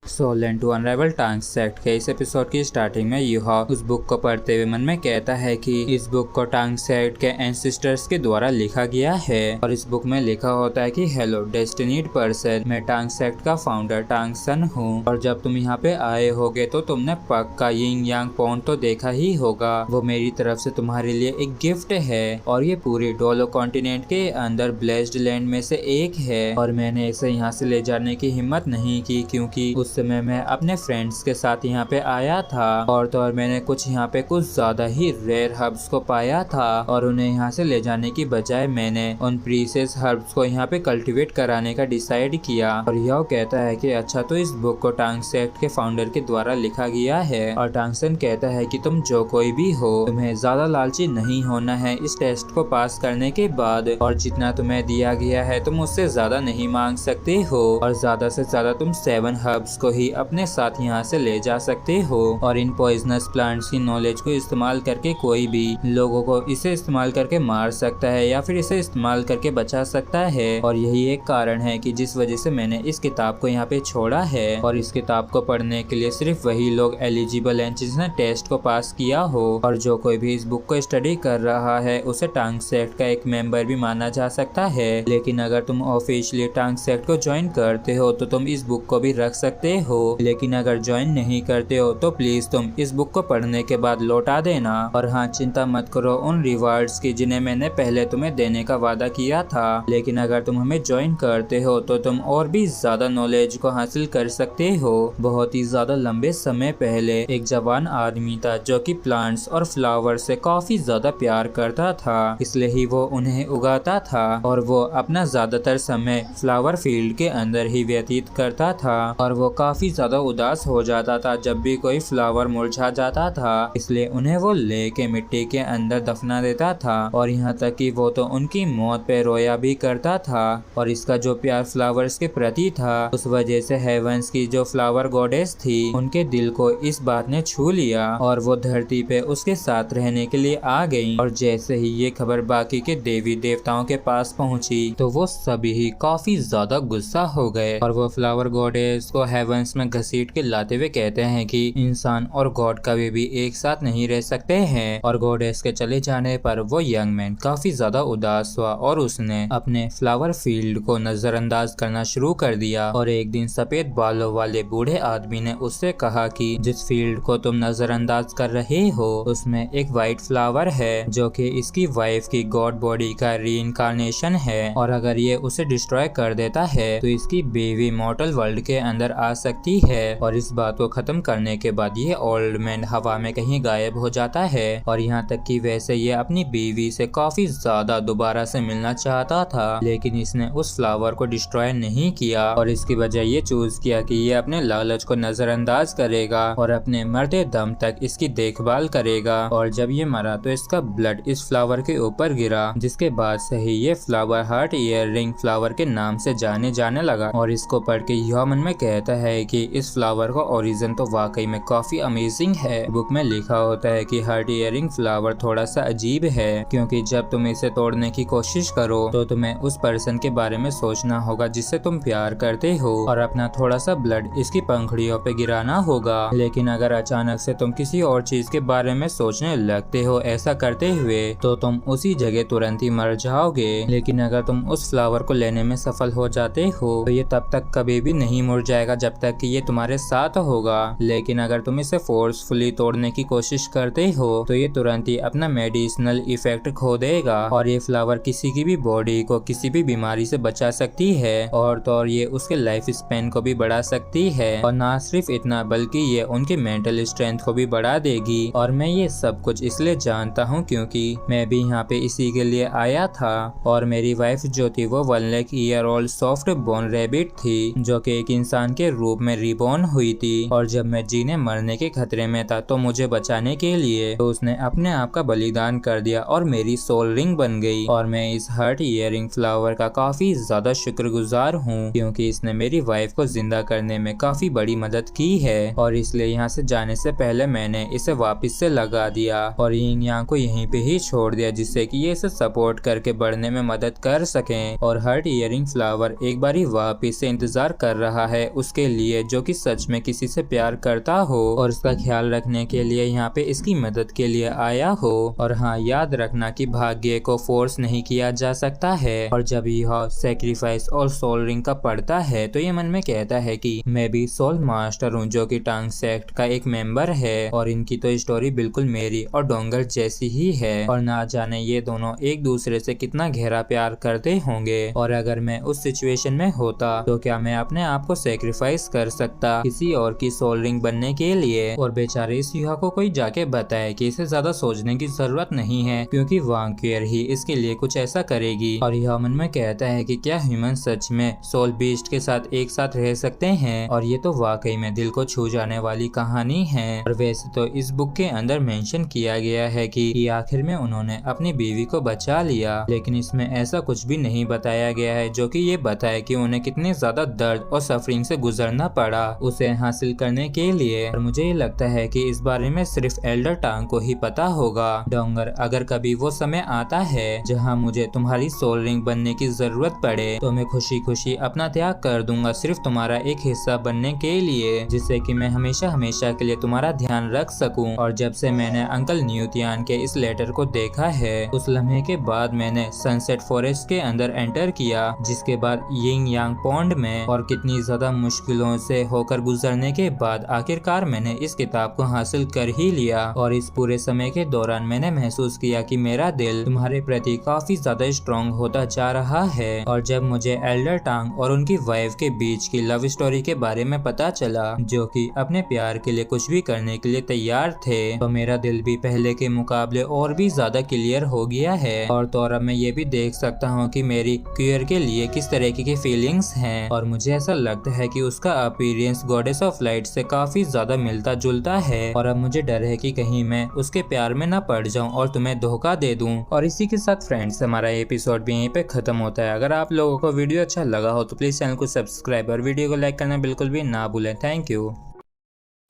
Solan two Unrivaled Tang Sect के इस एपिसोड की स्टार्टिंग में युहाओ उस बुक को पढ़ते हुए मन में कहता है कि इस बुक को टांगसेट के एंसेस्टर्स के द्वारा लिखा गया है। और इस बुक में लिखा होता है कि हेलो डेस्टिनीड पर्सन, मैं टांगसेट का फाउंडर टांगसन हूँ, और जब तुम यहाँ पे आए होगे तो तुमने पक्का यिंग यांग पॉन्ड तो देखा ही होगा। वो मेरी तरफ से तुम्हारे लिए एक गिफ्ट है और ये पूरी डोलो कॉन्टिनेंट के अंदर ब्लेस्ड लैंड में से एक है। और मैंने इसे यहाँ से ले जाने की हिम्मत नहीं की क्योंकि उस समय मैं अपने फ्रेंड्स के साथ यहाँ पे आया था, और तो और मैंने कुछ यहाँ पे कुछ ज्यादा ही रेयर हर्ब्स को पाया था, और उन्हें यहाँ से ले जाने की बजाय मैंने उन प्रीसियस हर्ब्स को यहाँ पे कल्टीवेट कराने का डिसाइड किया। और यह कहता है कि अच्छा, तो इस बुक को टांगसेट के फाउंडर के द्वारा लिखा गया है। और टांगसन कहता है कि तुम जो कोई भी हो, तुम्हें ज्यादा लालची नहीं होना है इस टेस्ट को पास करने के बाद, और जितना तुम्हें दिया गया है तुम उससे ज्यादा नहीं मांग सकते हो, और ज्यादा से ज्यादा तुम 7 हर्ब्स को ही अपने साथ यहाँ से ले जा सकते हो। और इन पॉइजनस प्लांट्स की नॉलेज को इस्तेमाल करके कोई भी लोगों को इसे इस्तेमाल करके मार सकता है या फिर इसे इस्तेमाल करके बचा सकता है। और यही एक कारण है कि जिस वजह से मैंने इस किताब को यहाँ पे छोड़ा है। और इस किताब को पढ़ने के लिए सिर्फ वही लोग एलिजिबल हैं जिसने टेस्ट को पास किया हो, और जो कोई भी इस बुक को स्टडी कर रहा है उसे टांगसेट का एक मेंबर भी माना जा सकता है। लेकिन अगर तुम ऑफिशियली टांगसेट को ज्वाइन करते हो तो तुम इस बुक को भी रख सकते हो, लेकिन अगर ज्वाइन नहीं करते हो तो प्लीज तुम इस बुक को पढ़ने के बाद लौटा देना। और हाँ, चिंता मत करो उन रिवार्ड्स की जिन्हें मैंने पहले तुम्हें देने का वादा किया था, लेकिन अगर तुम हमें ज्वाइन करते हो तो तुम और भी ज्यादा नॉलेज को हासिल कर सकते हो। बहुत ही ज्यादा लंबे समय पहले एक जवान आदमी था जो कि प्लांट्स और फ्लावर से काफी ज्यादा प्यार करता था, इसलिए ही वो उन्हें उगाता था, और वो अपना ज्यादातर समय फ्लावर फील्ड के अंदर ही व्यतीत करता था। और वो काफी ज्यादा उदास हो जाता था जब भी कोई फ्लावर मुरझा जाता था, इसलिए उन्हें वो लेके मिट्टी के अंदर दफना देता था। और यहाँ तक कि वो तो उनकी मौत पे रोया भी करता था। और इसका जो प्यार फ्लावर्स के प्रति था उस वजह से हेवंस की जो फ्लावर गॉडेस थी उनके दिल को इस बात ने छू लिया, और वो धरती पे उसके साथ रहने के लिए आ गई। और जैसे ही ये खबर बाकी के देवी देवताओं के पास पहुंची तो वो सभी ही काफी ज्यादा गुस्सा हो गए, और वो फ्लावर गॉडेस को हेवन वंश में घसीट के लाते हुए कहते हैं कि इंसान और गॉड कभी भी एक साथ नहीं रह सकते हैं। और गॉडेस के चले जाने पर वो यंग मैन काफी ज्यादा उदास हुआ और उसने अपने फ्लावर फील्ड को नजरअंदाज करना शुरू कर दिया। और एक दिन सफेद बालों वाले बूढ़े आदमी ने उससे कहा कि जिस फील्ड को तुम नजरअंदाज कर रहे हो उसमें एक व्हाइट फ्लावर है जो कि इसकी वाइफ की गॉड बॉडी का रीइंकार्नेशन है, और अगर ये उसे डिस्ट्रॉय कर देता है तो इसकी बेबी मॉर्टल वर्ल्ड के अंदर आ सकती है। और इस बात को खत्म करने के बाद ये ओल्ड मैन हवा में कहीं गायब हो जाता है। और यहाँ तक कि वैसे ये अपनी बीवी से काफी ज्यादा दोबारा से मिलना चाहता था, लेकिन इसने उस फ्लावर को डिस्ट्रॉय नहीं किया और इसकी वजह ये चूज किया कि ये अपने लालच को नजरअंदाज करेगा और अपने मरते दम तक इसकी देखभाल करेगा। और जब ये मरा तो इसका ब्लड इस फ्लावर के ऊपर गिरा, जिसके बाद से ही ये flower heart ear ring flower के नाम से जाने लगा। और इसको पढ़ के यह मन में कहता है कि इस फ्लावर का ओरिजिन तो वाकई में काफी अमेजिंग है। बुक में लिखा होता है कि हार्ट ईयरिंग फ्लावर थोड़ा सा अजीब है, क्योंकि जब तुम इसे तोड़ने की कोशिश करो तो तुम्हें उस पर्सन के बारे में सोचना होगा जिससे तुम प्यार करते हो और अपना थोड़ा सा ब्लड इसकी पंखुड़ियों पे गिराना होगा। लेकिन अगर अचानक से तुम किसी और चीज के बारे में सोचने लगते हो ऐसा करते हुए तो तुम उसी जगह तुरंत ही मर जाओगे। लेकिन अगर तुम उस फ्लावर को लेने में सफल हो जाते हो तो ये तब तक कभी भी नहीं मुरझाएगा जब तक कि ये तुम्हारे साथ होगा। लेकिन अगर तुम इसे फोर्सफुली तोड़ने की कोशिश करते हो तो ये तुरंत ही अपना मेडिसिनल इफेक्ट खो देगा और ये फ्लावर किसी की भी बॉडी को किसी भी बीमारी से बचा सकती है और तो और ये उसके लाइफ स्पेन को भी बढ़ा सकती है। और ना सिर्फ इतना बल्कि ये उनकी मेंटल स्ट्रेंथ को भी बढ़ा देगी। और मैं ये सब कुछ इसलिए जानता हूँ क्योंकि मैं भी यहाँ पे इसी के लिए आया था। और मेरी वाइफ जो थी वो 1 lakh year old soft bone rabbit थी जो कि एक इंसान के रूप में रिबॉर्न हुई थी। और जब मैं जीने मरने के खतरे में था तो मुझे बचाने के लिए तो उसने अपने आप का बलिदान कर दिया और मेरी सोल रिंग बन गई। और मैं इस हार्ट ईयरिंग फ्लावर का काफी ज्यादा शुक्रगुजार हूँ क्योंकि इसने मेरी वाइफ को जिंदा करने में काफी बड़ी मदद की है। और इसलिए यहाँ से जाने से पहले मैंने इसे वापस से लगा दिया और यिंग यांग को यहीं पे ही छोड़ दिया जिससे कि ये इसे सपोर्ट करके बढ़ने में मदद कर सकें। और हार्ट ईयरिंग फ्लावर एक बारी वापस से इंतजार कर रहा है उसके लिए जो कि सच में किसी से प्यार करता हो और उसका ख्याल रखने के लिए यहाँ पे इसकी मदद के लिए आया हो। और हाँ, याद रखना कि भाग्य को फोर्स नहीं किया जा सकता है। और जब यह सेक्रीफाइस और सोल रिंग का पढ़ता है तो ये मन में कहता है कि मैं भी सोल मास्टर हूँ जो कि टांग सेक्ट का एक मेंबर है और इनकी तो स्टोरी बिल्कुल मेरी और डोंगर जैसी ही है। और ना जाने ये दोनों एक दूसरे से कितना गहरा प्यार करते होंगे। और अगर मैं उस सिचुएशन में होता तो क्या मैं अपने आप को सेक्रीफाइस कर सकता किसी और की सोल रिंग बनने के लिए। और बेचारे इस युवा को कोई जाके बताए कि इसे ज्यादा सोचने की जरूरत नहीं है क्योंकि वांक्यूअर ही इसके लिए कुछ ऐसा करेगी। और यह मन में कहता है कि क्या ह्यूमन सच में सोल बीस्ट के साथ एक साथ रह सकते हैं। और ये तो वाकई में दिल को छू जाने वाली कहानी है। और वैसे तो इस बुक के अंदर मेंशन किया गया है कि आखिर में उन्होंने अपनी बीवी को बचा लिया, लेकिन इसमें ऐसा कुछ भी नहीं बताया गया है जो कि ये बताए कि उन्हें कितने ज्यादा दर्द और सफरिंग से गुजरना पड़ा उसे हासिल करने के लिए। और मुझे ये लगता है कि इस बारे में सिर्फ एल्डर टांग को ही पता होगा। डोंगर, अगर कभी वो समय आता है जहाँ मुझे तुम्हारी सोल रिंग बनने की जरूरत पड़े तो मैं खुशी खुशी अपना त्याग कर दूंगा सिर्फ तुम्हारा एक हिस्सा बनने के लिए, जिससे कि मैं हमेशा हमेशा के लिए तुम्हारा ध्यान रख सकूं। और जब से मैंने अंकल न्यूतियान के इस लेटर को देखा है उस लम्हे के बाद मैंने सनसेट फॉरेस्ट के अंदर एंटर किया, जिसके बाद यिंग यांग पॉन्ड में और कितनी ज्यादा मुश्किलों से होकर गुजरने के बाद आखिरकार मैंने इस किताब को हासिल कर ही लिया। और इस पूरे समय के दौरान मैंने महसूस किया कि मेरा दिल तुम्हारे प्रति काफी ज्यादा स्ट्रॉन्ग होता जा रहा है। और जब मुझे एल्डर टांग और उनकी वाइफ के बीच की लव स्टोरी के बारे में पता चला जो कि अपने प्यार के लिए कुछ भी करने के लिए तैयार थे तो मेरा दिल भी पहले के मुकाबले और भी ज्यादा क्लियर हो गया है। और तो और अब मैं ये भी देख सकता हूँ कि मेरी क्यूर के लिए किस तरह की फीलिंग्स हैं। और मुझे ऐसा लगता है कि उसका अपीयरेंस गॉडेस ऑफ लाइट से काफी ज्यादा मिलता जुलता है। और अब मुझे डर है कि कहीं मैं उसके प्यार में न पड़ जाऊं और तुम्हें धोखा दे दूं। और इसी के साथ फ्रेंड्स हमारा एपिसोड भी यहीं पे खत्म होता है। अगर आप लोगों को वीडियो अच्छा लगा हो तो प्लीज चैनल को सब्सक्राइब और वीडियो को लाइक करना बिल्कुल भी ना भूलें। Thank you.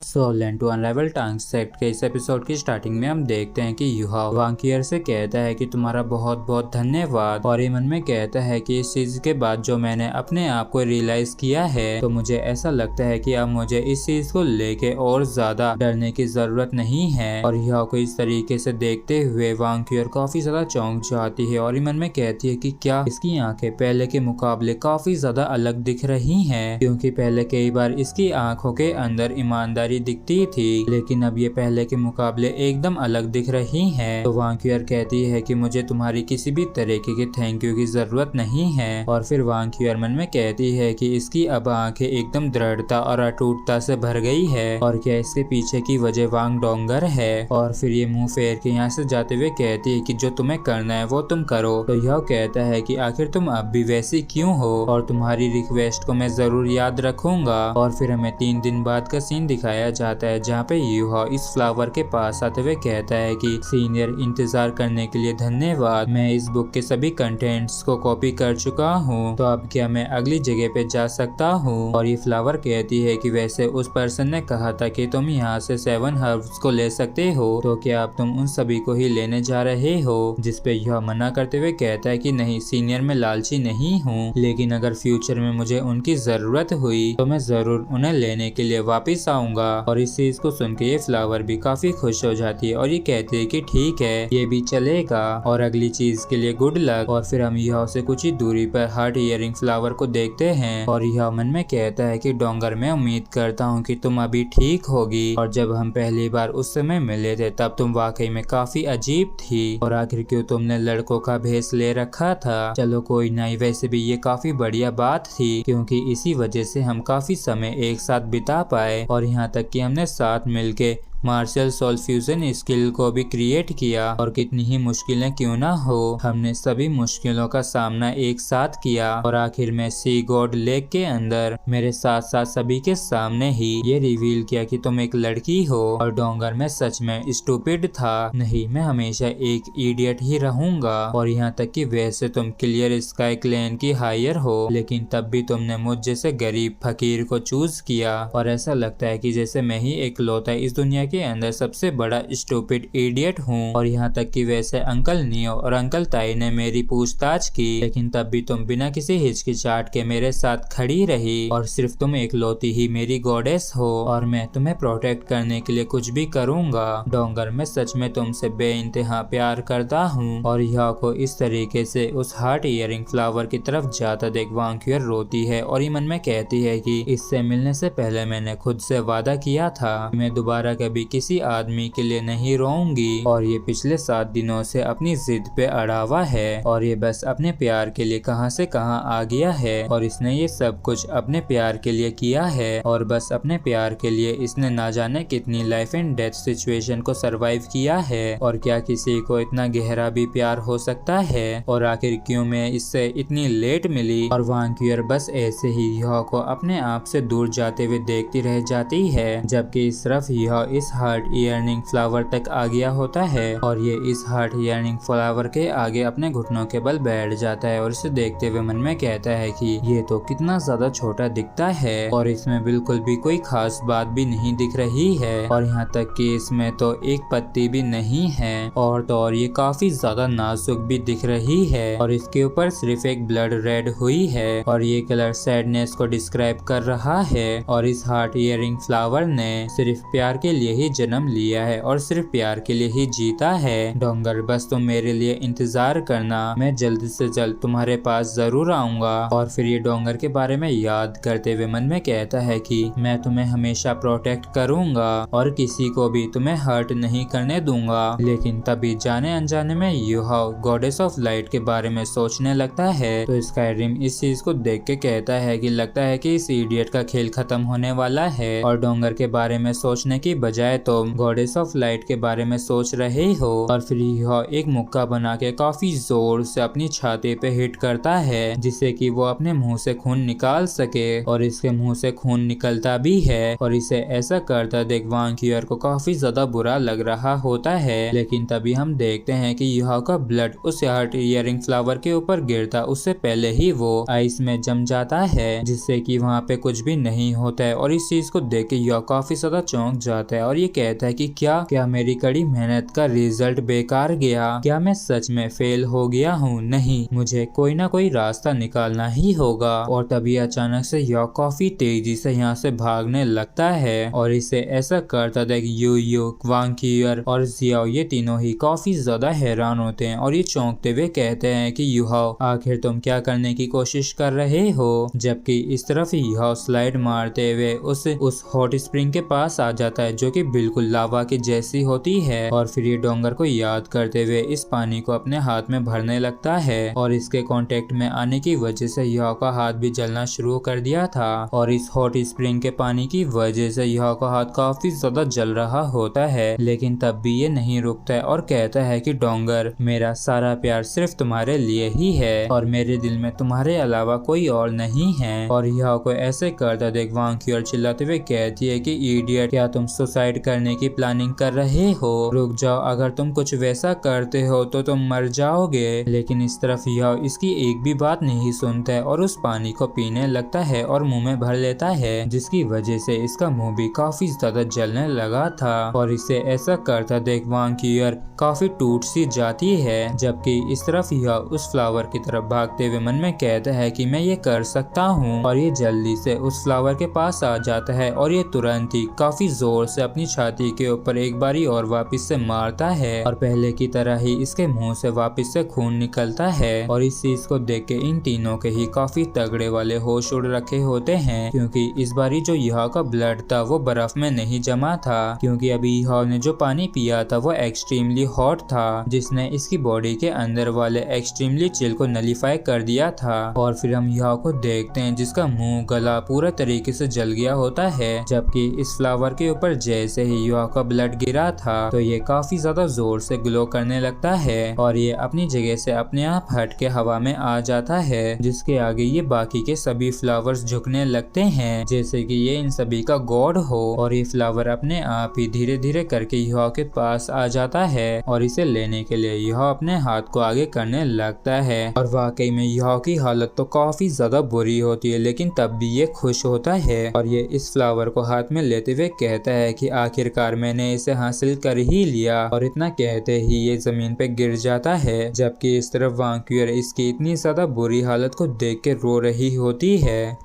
Soul Land two Unrivaled Tang sect के इस एपिसोड की स्टार्टिंग में हम देखते हैं कि युहाओ वांकियर से कहता है कि तुम्हारा बहुत बहुत धन्यवाद, और ये मन में कहता है कि इस चीज के बाद जो मैंने अपने आप को रियलाइज किया है तो मुझे ऐसा लगता है कि अब मुझे इस चीज को लेके और ज्यादा डरने की जरूरत नहीं है। और युहाओ को इस तरीके से देखते हुए वांकियर काफी ज्यादा चौंक जाती है और ये मन में कहती है कि क्या इसकी आंखें पहले के मुकाबले काफी ज्यादा अलग दिख रही हैं, क्योंकि पहले कई बार इसकी आंखों के अंदर ईमानदारी दिखती थी लेकिन अब ये पहले के मुकाबले एकदम अलग दिख रही हैं। तो वांकियर कहती है कि मुझे तुम्हारी किसी भी तरीके की थैंक यू की जरूरत नहीं है। और फिर वांकियर मन में कहती है कि इसकी अब आंखें एकदम दृढ़ता और अटूटता से भर गई है और क्या इसके पीछे की वजह वांग डोंगर है। और फिर ये मुंह फेर के यहाँ से जाते हुए कहती है कि जो तुम्हें करना है वो तुम करो। तो यह कहता है कि आखिर तुम अब भी वैसी क्यों हो और तुम्हारी रिक्वेस्ट को मैं जरूर याद रखूंगा। और फिर हमें 3 दिन बाद का सीन दिखाया जाता है जहाँ पे युहाओ इस फ्लावर के पास आते हुए कहता है कि सीनियर इंतजार करने के लिए धन्यवाद, मैं इस बुक के सभी कंटेंट्स को कॉपी कर चुका हूँ, तो अब क्या मैं अगली जगह पे जा सकता हूँ। और ये फ्लावर कहती है कि वैसे उस पर्सन ने कहा था कि तुम यहाँ से 7 हर्ब्स को ले सकते हो, तो क्या अब तुम उन सभी को ही लेने जा रहे हो। जिसपे यह मना करते हुए कहता है कि नहीं सीनियर, मैं लालची नहीं हूँ, लेकिन अगर फ्यूचर में मुझे उनकी जरूरत हुई तो मैं जरूर उन्हें लेने के लिए वापिस आऊंगा। और इस चीज को सुन के ये फ्लावर भी काफी खुश हो जाती है और ये कहती है कि ठीक है ये भी चलेगा और अगली चीज के लिए गुड लक। और फिर हम युहाओ से कुछ ही दूरी पर हार्ट इयरिंग फ्लावर को देखते हैं और युहाओ मन में कहता है कि डोंगर, मैं उम्मीद करता हूँ कि तुम अभी ठीक होगी, और जब हम पहली बार उस समय मिले थे तब तुम वाकई में काफी अजीब थी, और आखिर क्यों तुमने लड़कों का भेष ले रखा था। चलो कोई नहीं, वैसे भी ये काफी बढ़िया बात थी क्योंकि इसी वजह से हम काफी समय एक साथ बिता पाए और यहाँ तक कि हमने साथ मिलके मार्शल सोल फ्यूजन स्किल को भी क्रिएट किया। और कितनी ही मुश्किलें क्यों ना हो, हमने सभी मुश्किलों का सामना एक साथ किया और आखिर में सी गॉड लेक के अंदर मेरे साथ साथ सभी के सामने ही ये रिवील किया कि तुम एक लड़की हो। और डोंगर, मैं सच में स्टूपिड था, नहीं मैं हमेशा एक इडियट ही रहूंगा। और यहाँ तक कि वैसे तुम क्लियर स्काई क्लैन की हायर हो, लेकिन तब भी तुमने मुझ जैसे गरीब फकीर को चूज किया और ऐसा लगता है कि जैसे मैं ही इकलौता इस दुनिया के अंदर सबसे बड़ा स्टूपिड इडियट हूँ। और यहाँ तक कि वैसे अंकल नियो और अंकल ताई ने मेरी पूछताछ की, लेकिन तब भी तुम बिना किसी हिचकिचाहट के मेरे साथ खड़ी रही और सिर्फ तुम इकलौती ही मेरी गॉडेस हो और मैं तुम्हें प्रोटेक्ट करने के लिए कुछ भी करूँगा। डोंगर, मैं सच में तुमसे बेइंतहा प्यार करता हूँ। और युहाओ को इस तरीके से उस हार्ट इयरिंग फ्लावर की तरफ जाता देख वांकियर रोती है और ये मन में कहती है कि इससे मिलने से पहले मैंने खुद से वादा किया था मैं दोबारा कभी किसी आदमी के लिए नहीं रोऊंगी, और ये पिछले 7 दिनों से अपनी जिद पे अड़ा हुआ है और ये बस अपने प्यार के लिए कहां से कहां आ गया है और इसने ये सब कुछ अपने प्यार के लिए किया है और बस अपने प्यार के लिए इसने ना जाने कितनी लाइफ एंड डेथ सिचुएशन को सरवाइव किया है। और क्या किसी को इतना गहरा भी प्यार हो सकता है, और आखिर क्यों मैं इससे इतनी लेट मिली। और वांकियर बस ऐसे ही युहाओ को अपने आप से दूर जाते हुए देखती रह जाती है, जबकि इस तरफ युहाओ इस हार्ट इयरिंग फ्लावर तक आ गया होता है और ये इस हार्ट इयरिंग फ्लावर के आगे अपने घुटनों के बल बैठ जाता है और इसे देखते हुए मन में कहता है कि ये तो कितना ज्यादा छोटा दिखता है और इसमें बिल्कुल भी कोई खास बात भी नहीं दिख रही है, और यहाँ तक कि इसमें तो एक पत्ती भी नहीं है और तो और ये काफी ज्यादा नाजुक भी दिख रही है और इसके ऊपर सिर्फ एक ब्लड रेड हुई है और ये कलर सैडनेस को डिस्क्राइब कर रहा है। और इस हार्ट इयरिंग फ्लावर ने सिर्फ प्यार के लिए ही जन्म लिया है और सिर्फ प्यार के लिए ही जीता है। डोंगर, बस तुम मेरे लिए इंतजार करना, मैं जल्द से जल्द तुम्हारे पास जरूर आऊंगा। और फिर ये डोंगर के बारे में याद करते हुए मन में कहता है कि मैं तुम्हें हमेशा प्रोटेक्ट करूंगा और किसी को भी तुम्हें हर्ट नहीं करने दूंगा। लेकिन तभी जाने अनजाने में युहाओ गॉडेस ऑफ लाइट के बारे में सोचने लगता है, तो स्काईरिम इस चीज को देख के कहता है कि लगता है कि इस इडियट का खेल खत्म होने वाला है। और डोंगर के बारे में सोचने की बजाय जाए तुम गॉडेस ऑफ लाइट के बारे में सोच रहे हो। और फिर यह एक मुक्का बना के काफी जोर से अपनी छाती पे हिट करता है जिससे कि वो अपने मुंह से खून निकाल सके। और इसके मुंह से खून निकलता भी है और इसे ऐसा करता देख वांक्यूअर को काफी ज्यादा बुरा लग रहा होता है। लेकिन तभी हम देखते हैं कि युहा का ब्लड उस हार्ट ईयरिंग फ्लावर के ऊपर गिरता उससे पहले ही वो आइस में जम जाता है जिससे कि वहाँ पे कुछ भी नहीं होता है। और इस चीज को देख के युहा काफी ज्यादा चौंक जाता है और ये कहता है कि क्या मेरी कड़ी मेहनत का रिजल्ट बेकार गया? क्या मैं सच में फेल हो गया हूँ? नहीं, मुझे कोई ना कोई रास्ता निकालना ही होगा। और तभी अचानक से युहा काफी तेजी से यहाँ से भागने लगता है और इसे ऐसा करता देख यूयू, वांक्यूअर और जियाओ ये तीनों ही काफी ज्यादा हैरान होते हैं और ये चौंकते हुए कहते हैं कि युहाओ आखिर तुम क्या करने की कोशिश कर रहे हो? जबकि इस तरफ युहाओ स्लाइड मारते हुए उस हॉट स्प्रिंग के पास आ जाता है जो कि बिल्कुल लावा की जैसी होती है। और फिर ये डोंगर को याद करते हुए इस पानी को अपने हाथ में भरने लगता है और इसके कांटेक्ट में आने की वजह से युहाओ का हाथ भी जलना शुरू कर दिया था। और इस हॉट स्प्रिंग के पानी की वजह से युहाओ का हाथ काफी ज्यादा जल रहा होता है। लेकिन तब भी ये नहीं रुकता है और कहता है कि डोंगर, मेरा सारा प्यार सिर्फ तुम्हारे लिए ही है और मेरे दिल में तुम्हारे अलावा कोई और नहीं है। और युहाओ को ऐसे करता देख वांक्यूअर चिल्लाते हुए कहती है कि इडियट, क्या तुम सुसाइड करने की प्लानिंग कर रहे हो? रुक जाओ, अगर तुम कुछ वैसा करते हो तो तुम मर जाओगे। लेकिन इस तरफ युहाओ इसकी एक भी बात नहीं सुनता है और उस पानी को पीने लगता है और मुंह में भर लेता है जिसकी वजह से इसका मुंह भी काफी ज्यादा जलने लगा था। और इसे ऐसा करता देख वांक्यूअर काफी टूट सी जाती है। जबकि इस तरफ युहाओ उस फ्लावर की तरफ भागते हुए मन में कहता है कि मैं ये कर सकता हूँ। और ये जल्दी से उस फ्लावर के पास आ जाता है और ये तुरंत ही काफी जोर से अपनी छाती के ऊपर एक बारी और वापस से मारता है और पहले की तरह ही इसके मुंह से वापस से खून निकलता है। और इस चीज को देख के इन तीनों के ही काफी तगड़े वाले होश उड़ रखे होते हैं क्योंकि इस बारी जो युहाओ का ब्लड था वो बर्फ में नहीं जमा था क्योंकि अभी युहाओ ने जो पानी पिया था वो एक्सट्रीमली हॉट था जिसने इसकी बॉडी के अंदर वाले एक्सट्रीमली चिल को नलीफाई कर दिया था। और फिर हम युहाओ को देखते हैं जिसका मुंह गला पूरा तरीके से जल गया होता है। जबकि इस फ्लावर के ऊपर जैसे ही युहाओ का ब्लड गिरा था तो ये काफी ज्यादा जोर से ग्लो करने लगता है और ये अपनी जगह से अपने आप हट के हवा में आ जाता है जिसके आगे ये बाकी के सभी फ्लावर्स झुकने लगते हैं जैसे कि ये इन सभी का गॉड हो। और ये फ्लावर अपने आप ही धीरे धीरे करके युहाओ के पास आ जाता है और इसे लेने के लिए युहाओ अपने हाथ को आगे करने लगता है। और वाकई में युहाओ की हालत तो काफी ज्यादा बुरी होती है लेकिन तब भी ये खुश होता है और ये इस फ्लावर को हाथ में लेते हुए कहता है कि आखिरकार मैंने इसे हासिल कर ही लिया। और इतना कहते ही ये जमीन पे गिर जाता है। जबकि इस तरफ वांक्यूअर इसकी इतनी ज्यादा बुरी हालत को देख के रो रही होती है।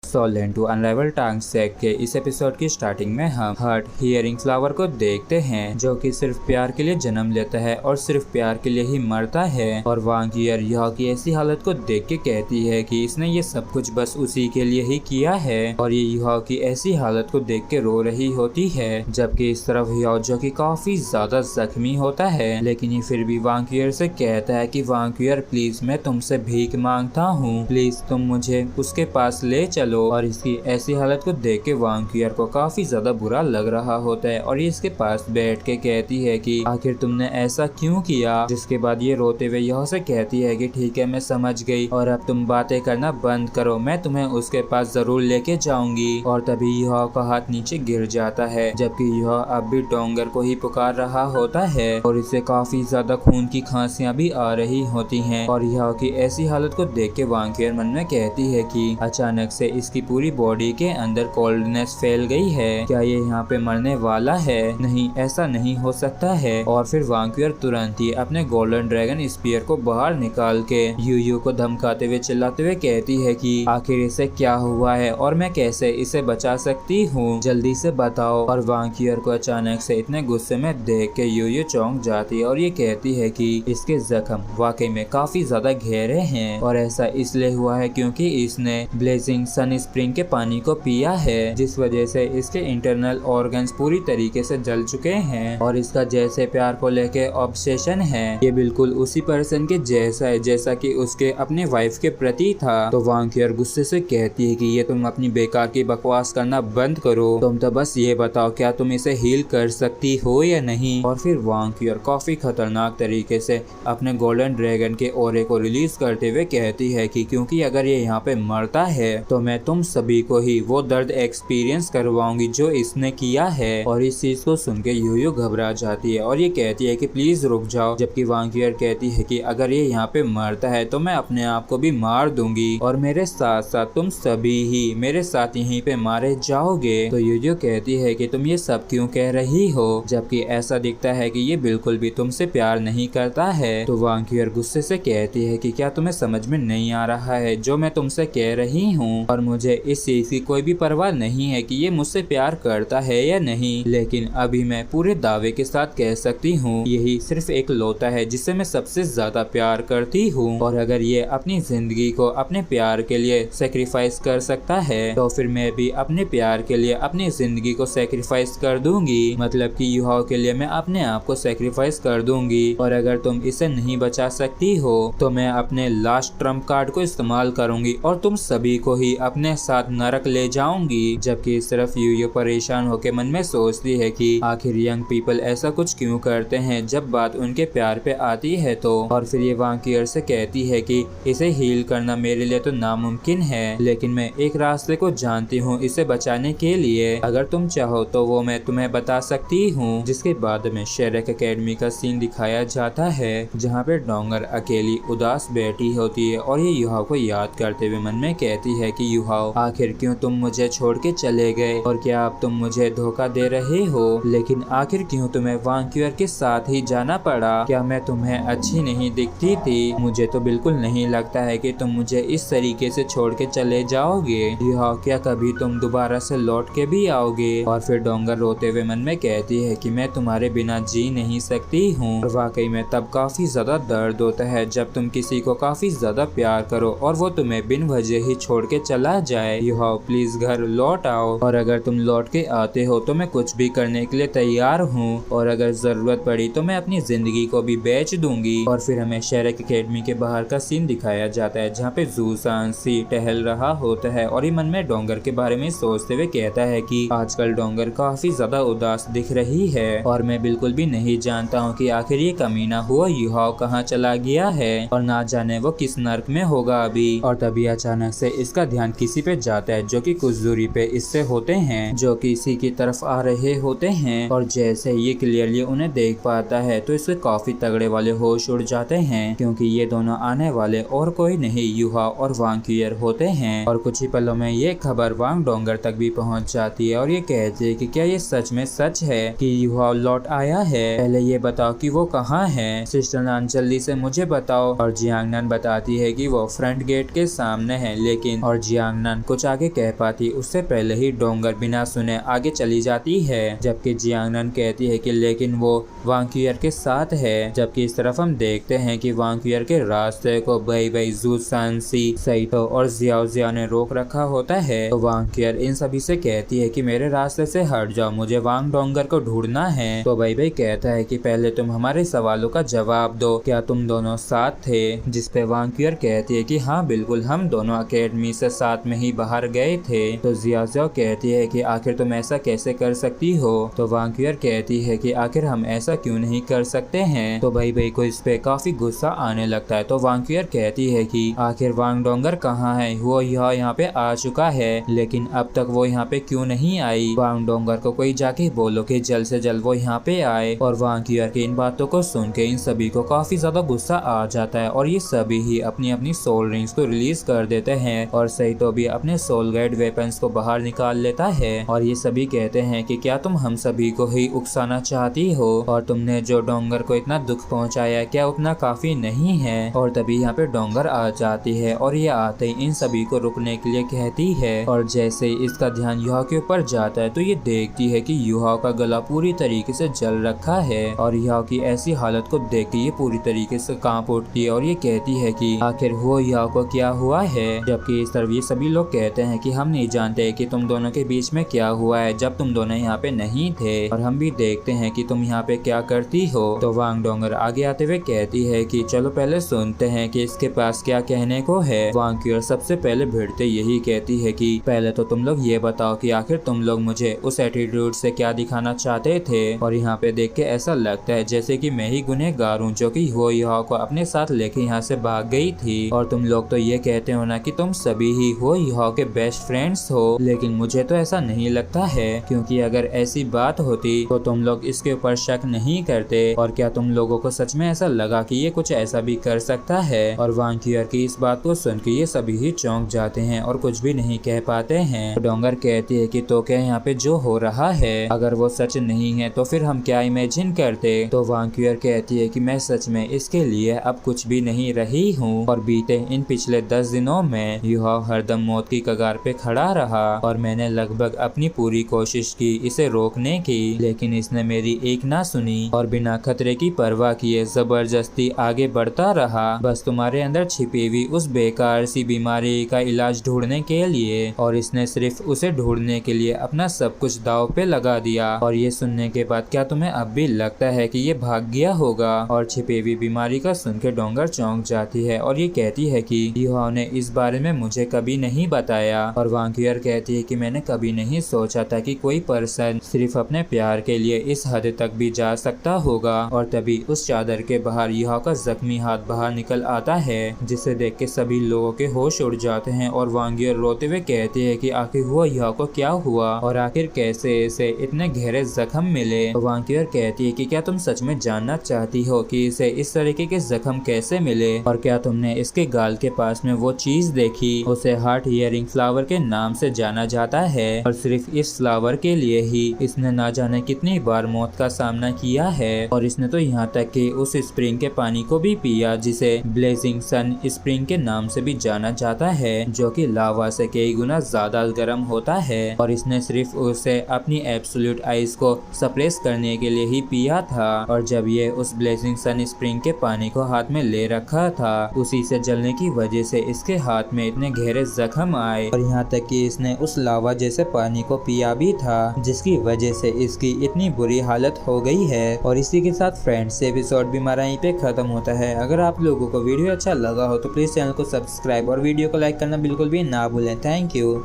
सोलेन टू अनराइवल टांग सेक के इस एपिसोड की स्टार्टिंग में हम हार्ट हियरिंग फ्लावर को देखते हैं जो कि सिर्फ प्यार के लिए जन्म लेता है और सिर्फ प्यार के लिए ही मरता है। और वांक्यूअर युहाओ की ऐसी हालत को देख के कहती है कि इसने ये सब कुछ बस उसी के लिए ही किया है और ये युहाओ की ऐसी हालत को देख के रो रही होती है। जबकि इस तरफ युहाओ जो कि काफी ज्यादा जख्मी होता है लेकिन ये फिर भी वांक्यूअर से कहता है कि वांक्यूअर प्लीज, मैं तुमसे भीख मांगता हूँ, प्लीज तुम मुझे उसके पास ले चलो। और इसकी ऐसी हालत को देख के वांक्यूअर को काफी ज्यादा बुरा लग रहा होता है और ये इसके पास बैठ के कहती है कि आखिर तुमने ऐसा क्यों किया। जिसके बाद ये रोते हुए युहाओ से कहती है कि ठीक है, मैं समझ गई और अब तुम बातें करना बंद करो, मैं तुम्हें उसके पास जरूर लेके जाऊंगी। और तभी युहाओ का हाथ नीचे गिर जाता है जबकि युहाओ अब भी डोंगर को ही पुकार रहा होता है और इसे काफी ज्यादा खून की खांसियां भी आ रही होती हैं। और युहाओ की ऐसी हालत को देख के वांक्यूअर मन में कहती है कि अचानक से इसकी पूरी बॉडी के अंदर कोल्डनेस फैल गई है, क्या ये यहाँ पे मरने वाला है? नहीं, ऐसा नहीं हो सकता है। और फिर वांक्यूअर तुरंत ही अपने गोल्डन ड्रैगन स्पीयर को बाहर निकाल के यूयू को धमकाते हुए चिल्लाते हुए कहती है कि आखिर इसे क्या हुआ है और मैं कैसे इसे बचा सकती हूँ, जल्दी से बताओ। और वांक्यूअर को अचानक से इतने गुस्से में देख के यूयू चौंक जाती है और ये कहती है कि इसके जख्म वाकई में काफी ज्यादा गहरे हैं और ऐसा इसलिए हुआ है क्योंकि इसने ब्लेजिंग सन स्प्रिंग के पानी को पिया है, जिस वजह से इसके इंटरनल ऑर्गन्स पूरी तरीके से जल चुके हैं और इसका जैसे प्यार को लेके ऑब्सेशन है ये बिल्कुल उसी पर्सन के जैसा है जैसा कि उसके अपने वाइफ के प्रति था। तो वांग क्यूर गुस्से से कहती है कि ये तुम अपनी बेकार की बकवास करना बंद करो, तुम तो बस ये बताओ क्या तुम इसे हील कर सकती हो या नहीं। और फिर वांग क्यूर काफी खतरनाक तरीके से अपने गोल्डन ड्रैगन के ऑरे को रिलीज करते हुए कहती है कि क्योंकि अगर ये यहाँ पे मरता है तो मैं तुम सभी को ही वो दर्द एक्सपीरियंस करवाऊंगी जो इसने किया है। और इस चीज को सुन के यूयू घबरा जाती है और ये कहती है कि प्लीज रुक जाओ, जबकि वांग क्यूर कहती है कि अगर ये यहाँ पे मरता है तो मैं अपने आप को भी मार दूंगी और मेरे साथ साथ तुम सभी ही मेरे साथ यहीं पे मारे जाओगे। तो यूयू कहती है कि तुम ये सब क्यों कह रही हो, जबकि ऐसा दिखता है कि ये बिल्कुल भी तुमसे प्यार नहीं करता है। तो वांग क्यूर गुस्से से कहती है कि क्या तुम्हें समझ में नहीं आ रहा है जो मैं तुमसे कह रही हूँ, और मुझे इस चीज की कोई भी परवाह नहीं है कि ये मुझसे प्यार करता है या नहीं, लेकिन अभी मैं पूरे दावे के साथ कह सकती हूँ यही सिर्फ एक लौता है जिससे मैं सबसे ज्यादा प्यार करती हूँ, और अगर ये अपनी जिंदगी को अपने प्यार के लिए सेक्रीफाइस कर सकता है तो फिर मैं भी अपने प्यार के लिए अपनी जिंदगी को सेक्रीफाइस कर दूंगी, मतलब कि युहाओ के लिए मैं अपने आप को सेक्रीफाइस कर दूंगी। और अगर तुम इसे नहीं बचा सकती हो तो मैं अपने लास्ट ट्रम्प कार्ड को इस्तेमाल करूंगी और तुम सभी को ही अपने साथ नरक ले जाऊंगी। जबकि इस तरफ यूयू परेशान होकर मन में सोचती है कि आखिर यंग पीपल ऐसा कुछ क्यों करते हैं जब बात उनके प्यार पे आती है तो। और फिर ये वांग क्यूर से कहती है कि इसे हील करना मेरे लिए तो नामुमकिन है, लेकिन मैं एक रास्ते को जानती हूँ इसे बचाने के लिए, अगर तुम चाहो तो वो मैं तुम्हें बता सकती हूँ। जिसके बाद में शेरक एकेडमी का सीन दिखाया जाता है जहाँ पे डोंगर अकेली उदास बैठी होती है और ये युहाओ को याद करते हुए मन में कहती है कि युहाओ आखिर क्यों तुम मुझे छोड़ के चले गए और क्या अब तुम मुझे धोखा दे रहे हो, लेकिन आखिर क्यों तुम्हें वांग क्यूर के साथ ही जाना पड़ा, क्या मैं तुम्हें अच्छी नहीं दिखती थी, मुझे तो बिल्कुल नहीं लगता है कि तुम मुझे इस तरीके से छोड़ के चले जाओगे, युहाओ क्या कभी तुम दोबारा से लौट के भी आओगे। और फिर डोंगर रोते हुए मन में कहती है कि मैं तुम्हारे बिना जी नहीं सकती हूँ। और वाकई में तब काफी ज्यादा दर्द होता है जब तुम किसी को काफी ज्यादा प्यार करो और वो तुम्हें बिन वजह ही छोड़ के चला जाए। युहाओ प्लीज घर लौट आओ, और अगर तुम लौट के आते हो तो मैं कुछ भी करने के लिए तैयार हूँ, और अगर जरूरत पड़ी तो मैं अपनी जिंदगी को भी बेच दूंगी। और फिर हमें शेरक एकेडमी के बाहर का सीन दिखाया जाता है जहाँ पे जू सांसी टहल रहा होता है और ये मन में डोंगर के बारे में सोचते हुए कहता है कि आजकल डोंगर काफी ज्यादा उदास दिख रही है और मैं बिल्कुल भी नहीं जानता हूँ कि आखिर ये कमीना हुआ युहाओ कहाँ चला गया है और ना जाने वो किस नर्क में होगा अभी। और तभी अचानक से इसका ध्यान किसी पे जाता है जो कि कुछ दूरी पे इससे होते हैं, जो कि इसी की तरफ आ रहे होते हैं, और जैसे ये क्लियरली उन्हें देख पाता है तो इसके काफी तगड़े वाले होश उड़ जाते हैं क्योंकि ये दोनों आने वाले और कोई नहीं युहाओ और वांग क्यूर होते हैं। और कुछ ही पलों में ये खबर वांग डोंगर तक भी पहुंच जाती है और ये कहती है कि क्या ये सच में सच है कि युहाओ लौट आया है, पहले ये बताओ कि वो कहाँ है, सिस्टर नान जल्दी से मुझे बताओ। और जियांग नान बताती है कि वो फ्रंट गेट के सामने है, लेकिन और जियांग नान कुछ आगे कह पाती उससे पहले ही डोंगर बिना सुने आगे चली जाती है, जबकि जियांग नान कहती है कि लेकिन वो वांग क्यूर के साथ है। जबकि इस तरफ हम देखते हैं कि वांग क्यूर के रास्ते को बई जू सांसी सईतो और जियाओ जिया ने रोक रखा होता है। तो वांग क्यूर इन सभी से कहती है कि मेरे रास्ते से हट जाओ, मुझे वांग डोंगर को ढूंढना है। तो बई कहता है कि पहले तुम हमारे सवालों का जवाब दो, क्या तुम दोनों साथ थे, जिसपे वांग क्यूर कहती है कि हाँ बिल्कुल हम दोनों अकेडमी से साथ में ही बाहर गए थे। तो जिया जिया कहती है कि आखिर तुम ऐसा कैसे कर सकती हो। तो वांग क्यूर कहती है कि आखिर हम ऐसा क्यों नहीं कर सकते हैं। तो बई को इस पे काफी गुस्सा आने लगता है। तो वांग क्यूर कहती है कि आखिर वांग डोंगर कहाँ है, वो यहाँ पे आ चुका है लेकिन अब तक वो यहाँ पे क्यों नहीं आई, वांग डोंगर को कोई जाके बोलो कि जल्द से जल्द वो यहाँ पे आए। और वांग क्यूर की इन बातों को सुन के इन सभी को काफी ज्यादा गुस्सा आ जाता है और ये सभी ही अपनी अपनी सोल रिंग्स को रिलीज कर देते हैं और सईतो भी अपने सोल गाइड वेपन्स को बाहर निकाल लेता है। और ये सभी कहते हैं कि क्या तुम हम सभी को ही उकसाना चाहती हो और तुमने जो डोंगर को इतना दुख पहुंचाया क्या उतना काफी नहीं है। और तभी यहाँ पे डोंगर आ जाती है और ये आते ही इन सभी को रुकने के लिए कहती है। और जैसे इसका ध्यान युहाओ के ऊपर जाता है तो ये देखती है कि युहाओ का गला पूरी तरीके से जल रखा है और युहाओ की ऐसी हालत को देख के ये पूरी तरीके से कांप उठती है और ये कहती है कि आखिर वो युहाओ को क्या हुआ है। जबकि इस तरफ ये सभी सभी लोग कहते हैं कि हम नहीं जानते कि तुम दोनों के बीच में क्या हुआ है जब तुम दोनों यहाँ पे नहीं थे, और हम भी देखते हैं कि तुम यहाँ पे क्या करती हो। तो वांग डोंगर आगे आते हुए कहती है कि चलो पहले सुनते हैं कि इसके पास क्या कहने को है। वांग क्यूर सबसे पहले भिड़ते यही कहती है कि पहले तो तुम लोग ये बताओ कि आखिर तुम लोग मुझे उस एटीट्यूड से क्या दिखाना चाहते थे। और यहाँ पे देख के ऐसा लगता है जैसे कि मैं ही गुनहगार हूँ जो कि हो यहाँ को अपने साथ लेके यहाँ से भाग गई थी, और तुम लोग तो ये कहते हो ना कि तुम सभी ही हो यहाँ के बेस्ट फ्रेंड्स हो, लेकिन मुझे तो ऐसा नहीं लगता है, क्योंकि अगर ऐसी बात होती तो तुम लोग इसके ऊपर शक नहीं करते। और क्या तुम लोगों को सच में ऐसा लगा कि ये कुछ ऐसा भी कर सकता है। और वांग क्यूर की इस बात को सुन के ये सभी ही चौंक जाते हैं और कुछ भी नहीं कह पाते हैं। तो डोंगर कहती है कि तो क्या यहाँ पे जो हो रहा है अगर वो सच नहीं है तो फिर हम क्या इमेजिन करते। तो वांग क्यूर कहती है कि मैं सच में इसके लिए अब कुछ भी नहीं रही हूँ, और बीते इन पिछले 10 दिनों में युहाओ हरदम मौत की कगार पे खड़ा रहा, और मैंने लगभग अपनी पूरी कोशिश की इसे रोकने की, लेकिन इसने मेरी एक ना सुनी और बिना खतरे की परवाह किए जबरदस्ती आगे बढ़ता रहा, बस तुम्हारे अंदर छिपी हुई उस बेकार सी बीमारी का इलाज ढूंढने के लिए। और इसने सिर्फ उसे ढूंढने के लिए अपना सब कुछ दांव पे लगा दिया। और ये सुनने के बाद क्या तुम्हें अब भी लगता है कि ये भाग गया होगा। और छिपी हुई बीमारी का सुन के डोंगर चौंक जाती है और ये कहती है कि युहाओ ने इस बारे में मुझे कभी नहीं बताया। और वांग क्यूर कहती है कि मैंने कभी नहीं सोचा था कि कोई पर्सन सिर्फ अपने प्यार के लिए इस हद तक भी जा सकता होगा। और तभी उस चादर के बाहर युहाओ का जख्मी हाथ बाहर निकल आता है, जिसे देख के सभी लोगों के होश उड़ जाते हैं। और वांग क्यूर रोते हुए कहती है कि आखिर हुआ युहाओ को क्या हुआ और आखिर कैसे इसे इतने गहरे जख्म मिले। वांग क्यूर कहती है कि क्या तुम सच में जानना चाहती हो कि इसे इस तरीके के जख्म कैसे मिले, और क्या तुमने इसके गाल के पास में वो चीज देखी। उसे हार्ट ईयरिंग फ्लावर के नाम से जाना जाता है, और सिर्फ इस फ्लावर के लिए ही इसने ना जाने कितनी बार मौत का सामना किया है। और इसने तो यहाँ तक कि उस स्प्रिंग के पानी को भी पिया जिसे ब्लेजिंग सन स्प्रिंग के नाम से भी जाना जाता है, जो कि लावा से कई गुना ज्यादा गर्म होता है। और इसने सिर्फ उसे अपनी एब्सोल्यूट आइज को सप्रेस करने के लिए ही पिया था। और जब ये उस ब्लेजिंग सन स्प्रिंग के पानी को हाथ में ले रखा था, उसी से जलने की वजह से इसके हाथ में इतने गहरे जख्म आए, और यहाँ तक कि इसने उस लावा जैसे पानी को पिया भी था, जिसकी वजह से इसकी इतनी बुरी हालत हो गई है। और इसी के साथ फ्रेंड्स एपिसोड भी हमारा यहीं पे खत्म होता है। अगर आप लोगों को वीडियो अच्छा लगा हो तो प्लीज चैनल को सब्सक्राइब और वीडियो को लाइक करना बिल्कुल भी ना भूलें। Thank you.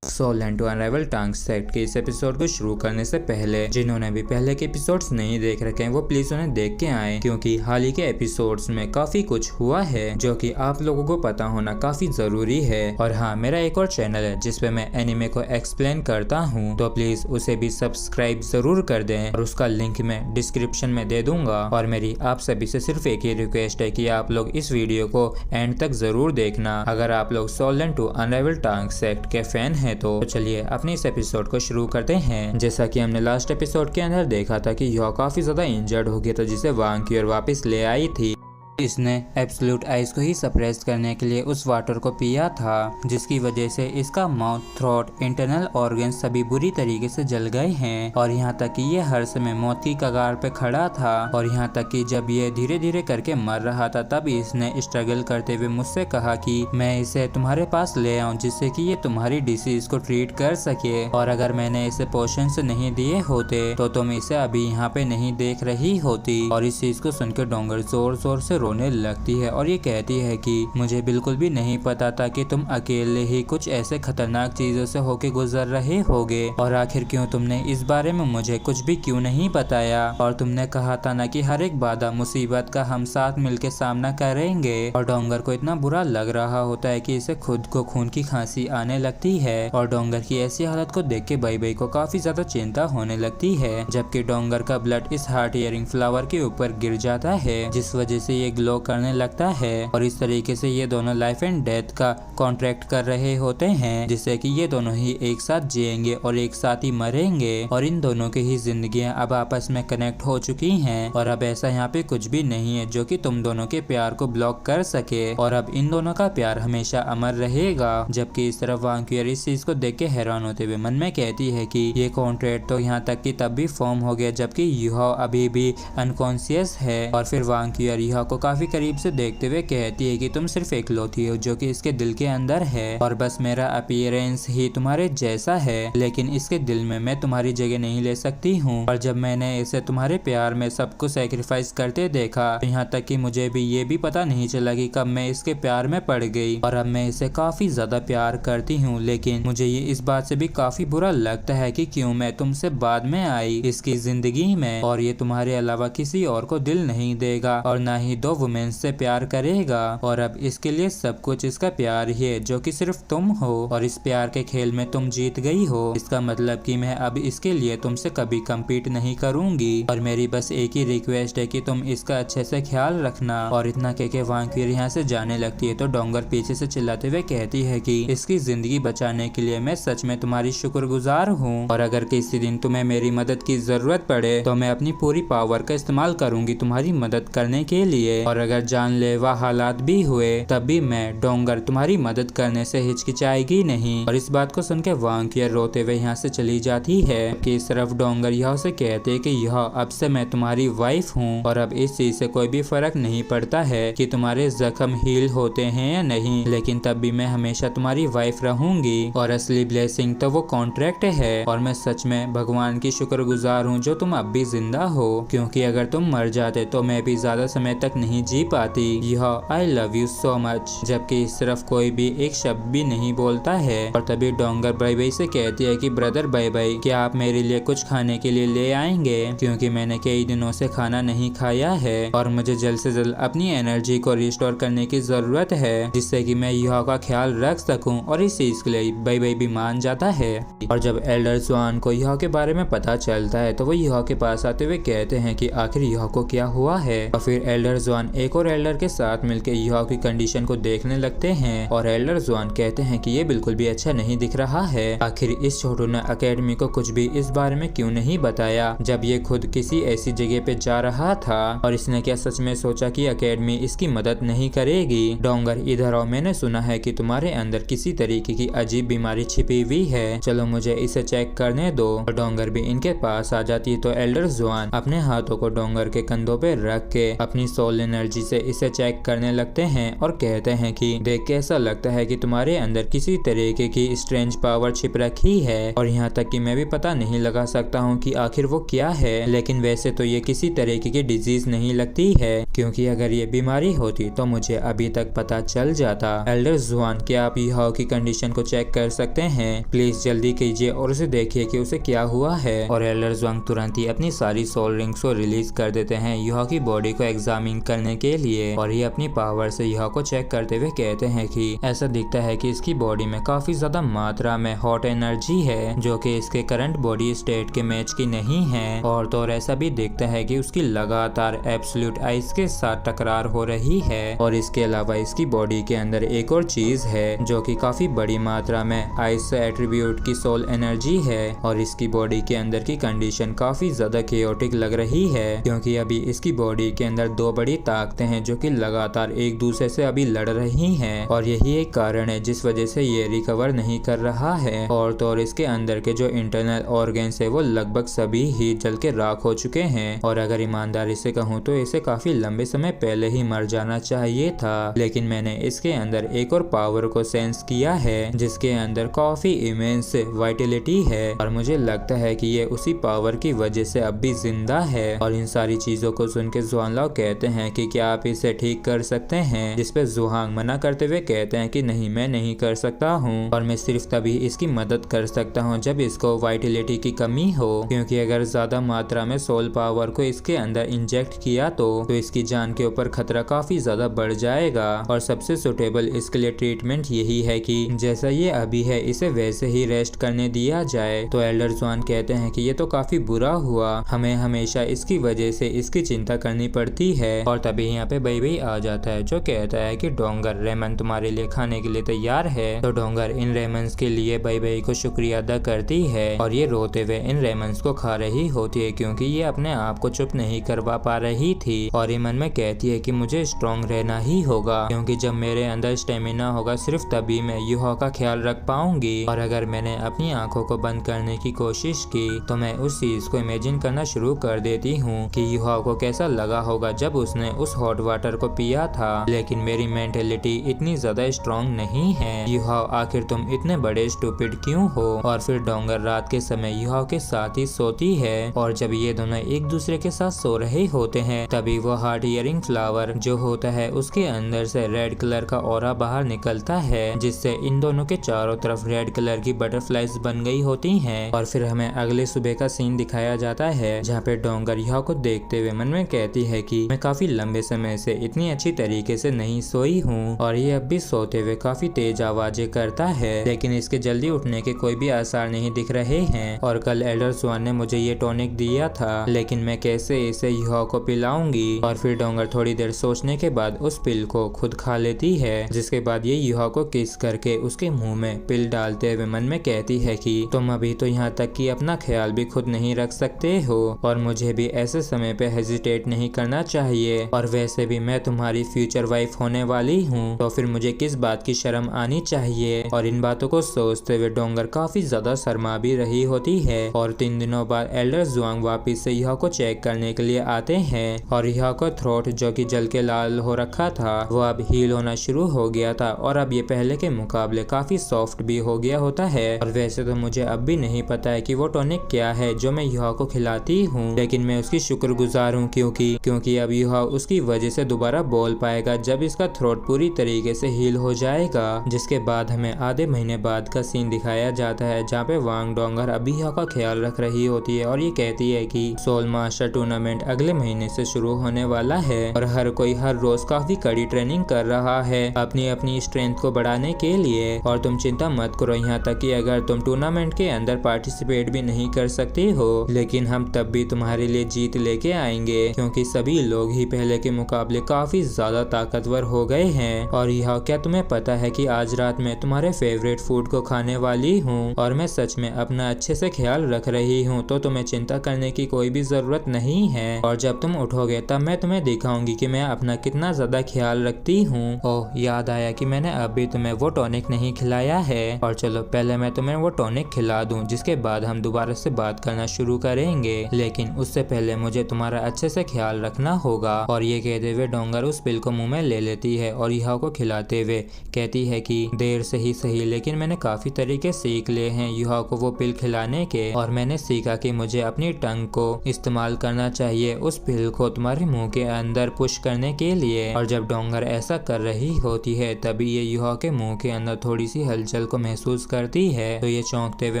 Soul Land two Unrivaled Tang Sect के इस एपिसोड को शुरू करने से पहले जिन्होंने भी पहले के एपिसोड्स नहीं देख रखे हैं वो प्लीज उन्हें देख के आए, क्योंकि हाल ही के एपिसोड्स में काफी कुछ हुआ है जो कि आप लोगों को पता होना काफी जरूरी है। और हाँ, मेरा एक और चैनल है जिसपे मैं एनिमे को एक्सप्लेन करता हूँ, तो प्लीज उसे भी सब्सक्राइब जरूर कर दें, और उसका लिंक मैं डिस्क्रिप्शन में दे दूंगा। और मेरी आप सभी से सिर्फ एक ही रिक्वेस्ट है कि आप लोग इस वीडियो को एंड तक जरूर देखना अगर आप लोग soul Land two Unrivaled Tang Sect के फैन है। तो चलिए अपने इस एपिसोड को शुरू करते हैं। जैसा कि हमने लास्ट एपिसोड के अंदर देखा था कि युहाओ काफी ज्यादा इंजर्ड हो गया था, जिसे वांग क्यूर वापस ले आई थी। इसने एब्सोल्यूट आइज को ही सप्रेस करने के लिए उस वाटर को पिया था, जिसकी वजह से इसका माउथ, थ्रोट, इंटरनल ऑर्गन सभी बुरी तरीके से जल गए हैं। और यहाँ तक कि ये हर समय मौत की कगार पे खड़ा था। और यहाँ तक कि जब ये धीरे धीरे करके मर रहा था तब इसने स्ट्रगल करते हुए मुझसे कहा कि मैं इसे तुम्हारे पास ले आऊं जिससे कि ये तुम्हारी डिसीज को ट्रीट कर सके, और अगर मैंने इसे पोशंस नहीं दिए होते तो तुम इसे अभी यहाँ पे नहीं देख रही होती। और इस चीज को सुनकर डोंगर जोर जोर से रोने लगती है और ये कहती है कि मुझे बिल्कुल भी नहीं पता था कि तुम अकेले ही कुछ ऐसे खतरनाक चीजों से होके गुजर रहे होगे, और आखिर क्यों तुमने इस बारे में मुझे कुछ भी क्यों नहीं बताया। और तुमने कहा था ना कि हर एक बाधा मुसीबत का हम साथ मिलके सामना करेंगे। और डोंगर को इतना बुरा लग रहा होता है कि इसे खुद को खून की खांसी आने लगती है। और डोंगर की ऐसी हालत को देख के बाई को काफी ज्यादा चिंता होने लगती है, जबकि डोंगर का ब्लड इस हार्ट ईयरिंग फ्लावर के ऊपर गिर जाता है, जिस वजह से ये ग्लो करने लगता है। और इस तरीके से ये दोनों लाइफ एंड डेथ का कॉन्ट्रैक्ट कर रहे होते हैं, जिससे कि ये दोनों ही एक साथ जिएंगे और एक साथ ही मरेंगे। और इन दोनों की ही जिंदगियां अब आपस में कनेक्ट हो चुकी हैं, और अब ऐसा यहाँ पे कुछ भी नहीं है जो कि तुम दोनों के प्यार को ब्लॉक कर सके, और अब इन दोनों का प्यार हमेशा अमर रहेगा। जबकि इस तरफ वांग क्यूर इस चीज को देख के हैरान होते हुए मन में कहती है कि ये कॉन्ट्रैक्ट तो यहाँ तक कि तब भी फॉर्म हो गया जबकि युहाओ अभी भी अनकॉन्शियस है। और फिर वांग क्यूर युहाओ को काफी करीब से देखते हुए कहती है कि तुम सिर्फ इकलौती हो जो कि इसके दिल के अंदर है और बस मेरा अपीयरेंस ही तुम्हारे जैसा है, लेकिन इसके दिल में मैं तुम्हारी जगह नहीं ले सकती हूँ। और जब मैंने इसे तुम्हारे प्यार में सब कुछ सेक्रीफाइस करते देखा, यहाँ तक कि मुझे भी ये भी पता नहीं चला कि कब मैं इसके प्यार में पड़ गई और अब मैं इसे काफी ज्यादा प्यार करती हूँ। लेकिन मुझे ये इस बात से भी काफी बुरा लगता है कि क्यों मैं तुमसे बाद में आई इसकी जिंदगी में, और ये तुम्हारे अलावा किसी और को दिल नहीं देगा और ना ही दो वुमेन से प्यार करेगा। और अब इसके लिए सब कुछ इसका प्यार ही है जो कि सिर्फ तुम हो, और इस प्यार के खेल में तुम जीत गई हो। इसका मतलब कि मैं अब इसके लिए तुमसे कभी कम्पीट नहीं करूंगी और मेरी बस एक ही रिक्वेस्ट है कि तुम इसका अच्छे से ख्याल रखना। और इतना कह के वांगक्विर यहाँ से जाने लगती है तो डोंगर पीछे से चिल्लाते हुए कहती है कि इसकी जिंदगी बचाने के लिए मैं सच में तुम्हारी शुक्रगुजार हूँ, और अगर किसी दिन तुम्हें मेरी मदद की जरूरत पड़े तो मैं अपनी पूरी पावर का इस्तेमाल करूंगी तुम्हारी मदद करने के लिए, और अगर जानलेवा हालात भी हुए तब भी मैं डोंगर तुम्हारी मदद करने से हिचकिचाएगी नहीं। और इस बात को सुनकर वांगक्विर रोते हुए यहाँ से चली जाती है कि इस तरफ डोंगर यह से कहते हैं कि यह अब से मैं तुम्हारी वाइफ हूँ और अब इस चीज से कोई भी फर्क नहीं पड़ता है कि तुम्हारे जख्म हील होते हैं या नहीं, लेकिन तब भी मैं हमेशा तुम्हारी वाइफ रहूंगी। और असली ब्लेसिंग तो वो कॉन्ट्रैक्ट है, और मैं सच में भगवान की शुक्रगुजार हूँ जो तुम अब भी जिंदा हो, क्योंकि अगर तुम मर जाते तो मैं भी ज्यादा समय तक नहीं जी पाती। यह I love you so much. जबकि इस तरफ कोई भी एक शब्द भी नहीं बोलता है। और तभी डोंगर बाई से कहती है कि ब्रदर बाई क्या आप मेरे लिए कुछ खाने के लिए ले आएंगे, क्योंकि मैंने कई दिनों से खाना नहीं खाया है और मुझे जल्द से जल्द अपनी एनर्जी को रिस्टोर करने की जरूरत है, जिससे कि मैं यह का ख्याल रख सकूं। और इस चीज के लिए बाई भी मान जाता है। और जब एल्डर जुआन को यह के बारे में पता चलता है तो वो यह के पास आते हुए कहते हैं कि आखिर यह को क्या हुआ है। और फिर एल्डर जुआन एक और एल्डर के साथ मिलकर यह की कंडीशन को देखने लगते हैं और एल्डर जुआन कहते हैं कि ये बिल्कुल भी अच्छा नहीं दिख रहा है। आखिर इस छोटू ने अकेडमी को कुछ भी इस बारे में क्यों नहीं बताया जब ये खुद किसी ऐसी जगह पे जा रहा था, और इसने क्या सच में सोचा कि अकेडमी इसकी मदद नहीं करेगी। डोंगर इधर आओ, मैंने सुना है कि तुम्हारे अंदर किसी तरीके की अजीब बीमारी छिपी हुई है, चलो मुझे इसे चेक करने दो। और डोंगर भी इनके पास आ जाती है तो एल्डर जुआन अपने हाथों को डोंगर के कंधों पे रख के अपनी सोल एनर्जी से इसे चेक करने लगते हैं और कहते हैं कि देख के ऐसा लगता है कि तुम्हारे अंदर किसी तरीके की स्ट्रेंज पावर छिप रखी है, और यहाँ तक कि मैं भी पता नहीं लगा सकता हूँ कि आखिर वो क्या है, लेकिन वैसे तो ये किसी तरीके की डिजीज नहीं लगती है, क्योंकि अगर ये बीमारी होती तो मुझे अभी तक पता चल जाता। एल्डर जुआन, क्या आप यह की कंडीशन को चेक कर सकते हैं? प्लीज जल्दी कीजिए और उसे देखिए कि उसे क्या हुआ है। और एल्डर जुआन तुरंत ही अपनी सारी सोल रिंग्स को रिलीज कर देते हैं यह की बॉडी को एग्जामिन करने के लिए, और ये अपनी पावर से यह को चेक करते हुए कहते हैं कि ऐसा दिखता है कि इसकी बॉडी में काफी ज्यादा मात्रा में हॉट एनर्जी है जो कि इसके करंट बॉडी स्टेट के मैच की नहीं है, और तो ऐसा भी दिखता है कि उसकी लगातार एब्सोल्यूट आइस के साथ टकरार हो रही है। और इसके अलावा इसकी बॉडी के अंदर एक और चीज है जो कि काफी बड़ी मात्रा में आइस एट्रीब्यूट की सोल एनर्जी है, और इसकी बॉडी के अंदर की कंडीशन काफी ज्यादा केओटिक लग रही है, क्योंकि अभी इसकी बॉडी के अंदर दो बड़ी ताकतें हैं जो कि लगातार एक दूसरे से अभी लड़ रही हैं, और यही एक कारण है जिस वजह से ये रिकवर नहीं कर रहा है। और तो और इसके अंदर के जो इंटरनल ऑर्गन्स है वो लगभग सभी ही जल के राख हो चुके हैं, और अगर ईमानदारी से कहूँ तो इसे काफी लंबे समय पहले ही मर जाना चाहिए था, लेकिन मैंने इसके अंदर एक और पावर को सेंस किया है जिसके अंदर काफी इमेंस वाइटलिटी है, और मुझे लगता है कि ये उसी पावर की वजह से अब भी जिंदा है। और इन सारी चीजों को सुन के जुआनलाओ कहते हैं कि क्या आप इसे ठीक कर सकते हैं, जिसपे जुहांग मना करते हुए कहते हैं कि नहीं, मैं नहीं कर सकता हूँ, और मैं सिर्फ तभी इसकी मदद कर सकता हूँ जब इसको वाइटलिटी की कमी हो, क्योंकि अगर ज्यादा मात्रा में सोल पावर को इसके अंदर इंजेक्ट किया तो इसकी जान के ऊपर खतरा काफी ज्यादा बढ़ जाएगा। और सबसे सुटेबल इसके लिए ट्रीटमेंट यही है कि जैसा ये अभी है इसे वैसे ही रेस्ट करने दिया जाए। तो एल्डर जुआन कहते हैं कि ये तो काफी बुरा हुआ, हमें हमेशा इसकी वजह से इसकी चिंता करनी पड़ती है। और तभी यहाँ पे बाई आ जाता है जो कहता है कि डोंगर, रेमन तुम्हारे लिए खाने के लिए तैयार है। तो डोंगर इन रेमन्स के लिए बाई को शुक्रिया अदा करती है, और ये रोते हुए इन रेमन्स को खा रही होती है क्योंकि ये अपने आप को चुप नहीं करवा पा रही थी, और ये मन में कहती है कि मुझे स्ट्रॉन्ग रहना ही होगा, क्योंकि जब मेरे अंदर स्टेमिना होगा सिर्फ तभी मैं युहा का ख्याल रख पाऊंगी। और अगर मैंने अपनी आंखों को बंद करने की कोशिश की तो मैं उस चीज को इमेजिन करना शुरू कर देती हूँ कि युहा को कैसा लगा होगा जब उसने उस हॉट वाटर को पिया था, लेकिन मेरी मेंटेलिटी इतनी ज्यादा स्ट्रॉन्ग नहीं है। युहाओ आखिर तुम इतने बड़े स्टूपिड क्यों हो? और फिर डोंगर रात के समय युहाओ के साथ ही सोती है और जब ये दोनों एक दूसरे के साथ सो रहे होते हैं तभी वो हार्ट इयरिंग फ्लावर जो होता है उसके अंदर से रेड कलर का ऑरा बाहर निकलता है, जिससे इन दोनों के चारों तरफ रेड कलर की बटरफ्लाईज बन गई होती हैं। और फिर हमें अगले सुबह का सीन दिखाया जाता है जहाँ पे डोंगर युहाओ को देखते हुए मन में कहती है कि मैं काफी लंबे समय से इतनी अच्छी तरीके से नहीं सोई हूँ और ये अब भी सोते हुए काफी तेज आवाजें करता है, लेकिन इसके जल्दी उठने के कोई भी आसार नहीं दिख रहे हैं। और कल एल्डर स्वान ने मुझे ये टॉनिक दिया था, लेकिन मैं कैसे इसे युहाओ को पिलाऊंगी? और फिर डोंगर थोड़ी देर सोचने के बाद उस पिल को खुद खा लेती है, जिसके बाद ये युहाओ को किस करके उसके मुंह में पिल डालते हुए मन में कहती है कि तुम अभी तो यहाँ तक कि अपना ख्याल भी खुद नहीं रख सकते हो और मुझे भी ऐसे समय पे हेजिटेट नहीं करना चाहिए, और वैसे भी मैं तुम्हारी फ्यूचर वाइफ होने वाली हूँ, तो फिर मुझे किस बात की शर्म आनी चाहिए। और इन बातों को सोचते हुए डोंगर काफी ज्यादा शर्मा भी रही होती है। और 3 दिनों बाद एल्डर जुआंग वापिस से युहाओ को चेक करने के लिए आते हैं और युहाओ का थ्रोट जो कि जल के लाल हो रखा था वो अब हील होना शुरू हो गया था और अब ये पहले के मुकाबले काफी सॉफ्ट भी हो गया होता है। और वैसे तो मुझे अब भी नहीं पता है कि वो टॉनिक क्या है जो मैं युहाओ को खिलाती हूँ, लेकिन मैं उसकी शुक्रगुजार हूँ क्योंकि अब युहाओ उसकी वजह से दोबारा बोल पाएगा जब इसका थ्रोट पूरी तरीके से हील हो जाएगा। जिसके बाद हमें आधे महीने बाद का सीन दिखाया जाता है जहाँ पे वांग डोंगर अभी युहाओ का ख्याल रख रही होती है और ये कहती है कि सोल मास्टर टूर्नामेंट अगले महीने से शुरू होने वाला है और हर कोई हर रोज काफी कड़ी ट्रेनिंग कर रहा है अपनी अपनी स्ट्रेंथ को बढ़ाने के लिए। और तुम चिंता मत करो, यहाँ तक कि अगर तुम टूर्नामेंट के अंदर पार्टिसिपेट भी नहीं कर सकते हो लेकिन हम तब भी तुम्हारे लिए जीत लेके आएंगे, क्योंकि सभी लोग ही पहले के मुकाबले काफी ज्यादा ताकतवर हो गए हैं। और यह क्या तुम्हें पता है कि आज रात में तुम्हारे फेवरेट फूड को खाने वाली हूँ और मैं सच में अपना अच्छे से ख्याल रख रही हूँ, तो तुम्हें चिंता करने की कोई भी जरूरत नहीं है। और जब तुम उठोगे तब मैं तुम्हें दिखाऊंगी कि मैं अपना कितना ज्यादा ख्याल रखती हूँ। ओह, याद आया कि मैंने अभी तुम्हें वो टॉनिक नहीं खिलाया है, और चलो पहले मैं तुम्हें वो टॉनिक खिला दूं, जिसके बाद हम दोबारा से बात करना शुरू करेंगे, लेकिन उससे पहले मुझे तुम्हारा अच्छे से ख्याल रखना होगा। और ये कहते हुए डोंगर उस पिल को मुंह में ले लेती है और युहाओ को खिलाते हुए कहती है कि देर से ही सही लेकिन मैंने काफी तरीके सीख लिए हैं युहाओ को वो पिल खिलाने के, और मैंने सीखा कि मुझे अपनी टंग को इस्तेमाल करना चाहिए उस पिल को तुम्हारे मुंह के अंदर पुश करने के लिए। और जब डोंगर ऐसा कर रही होती है तभी ये युहाओ के मुंह के अंदर थोड़ी सी हलचल को महसूस करती है, तो ये चौंकते हुए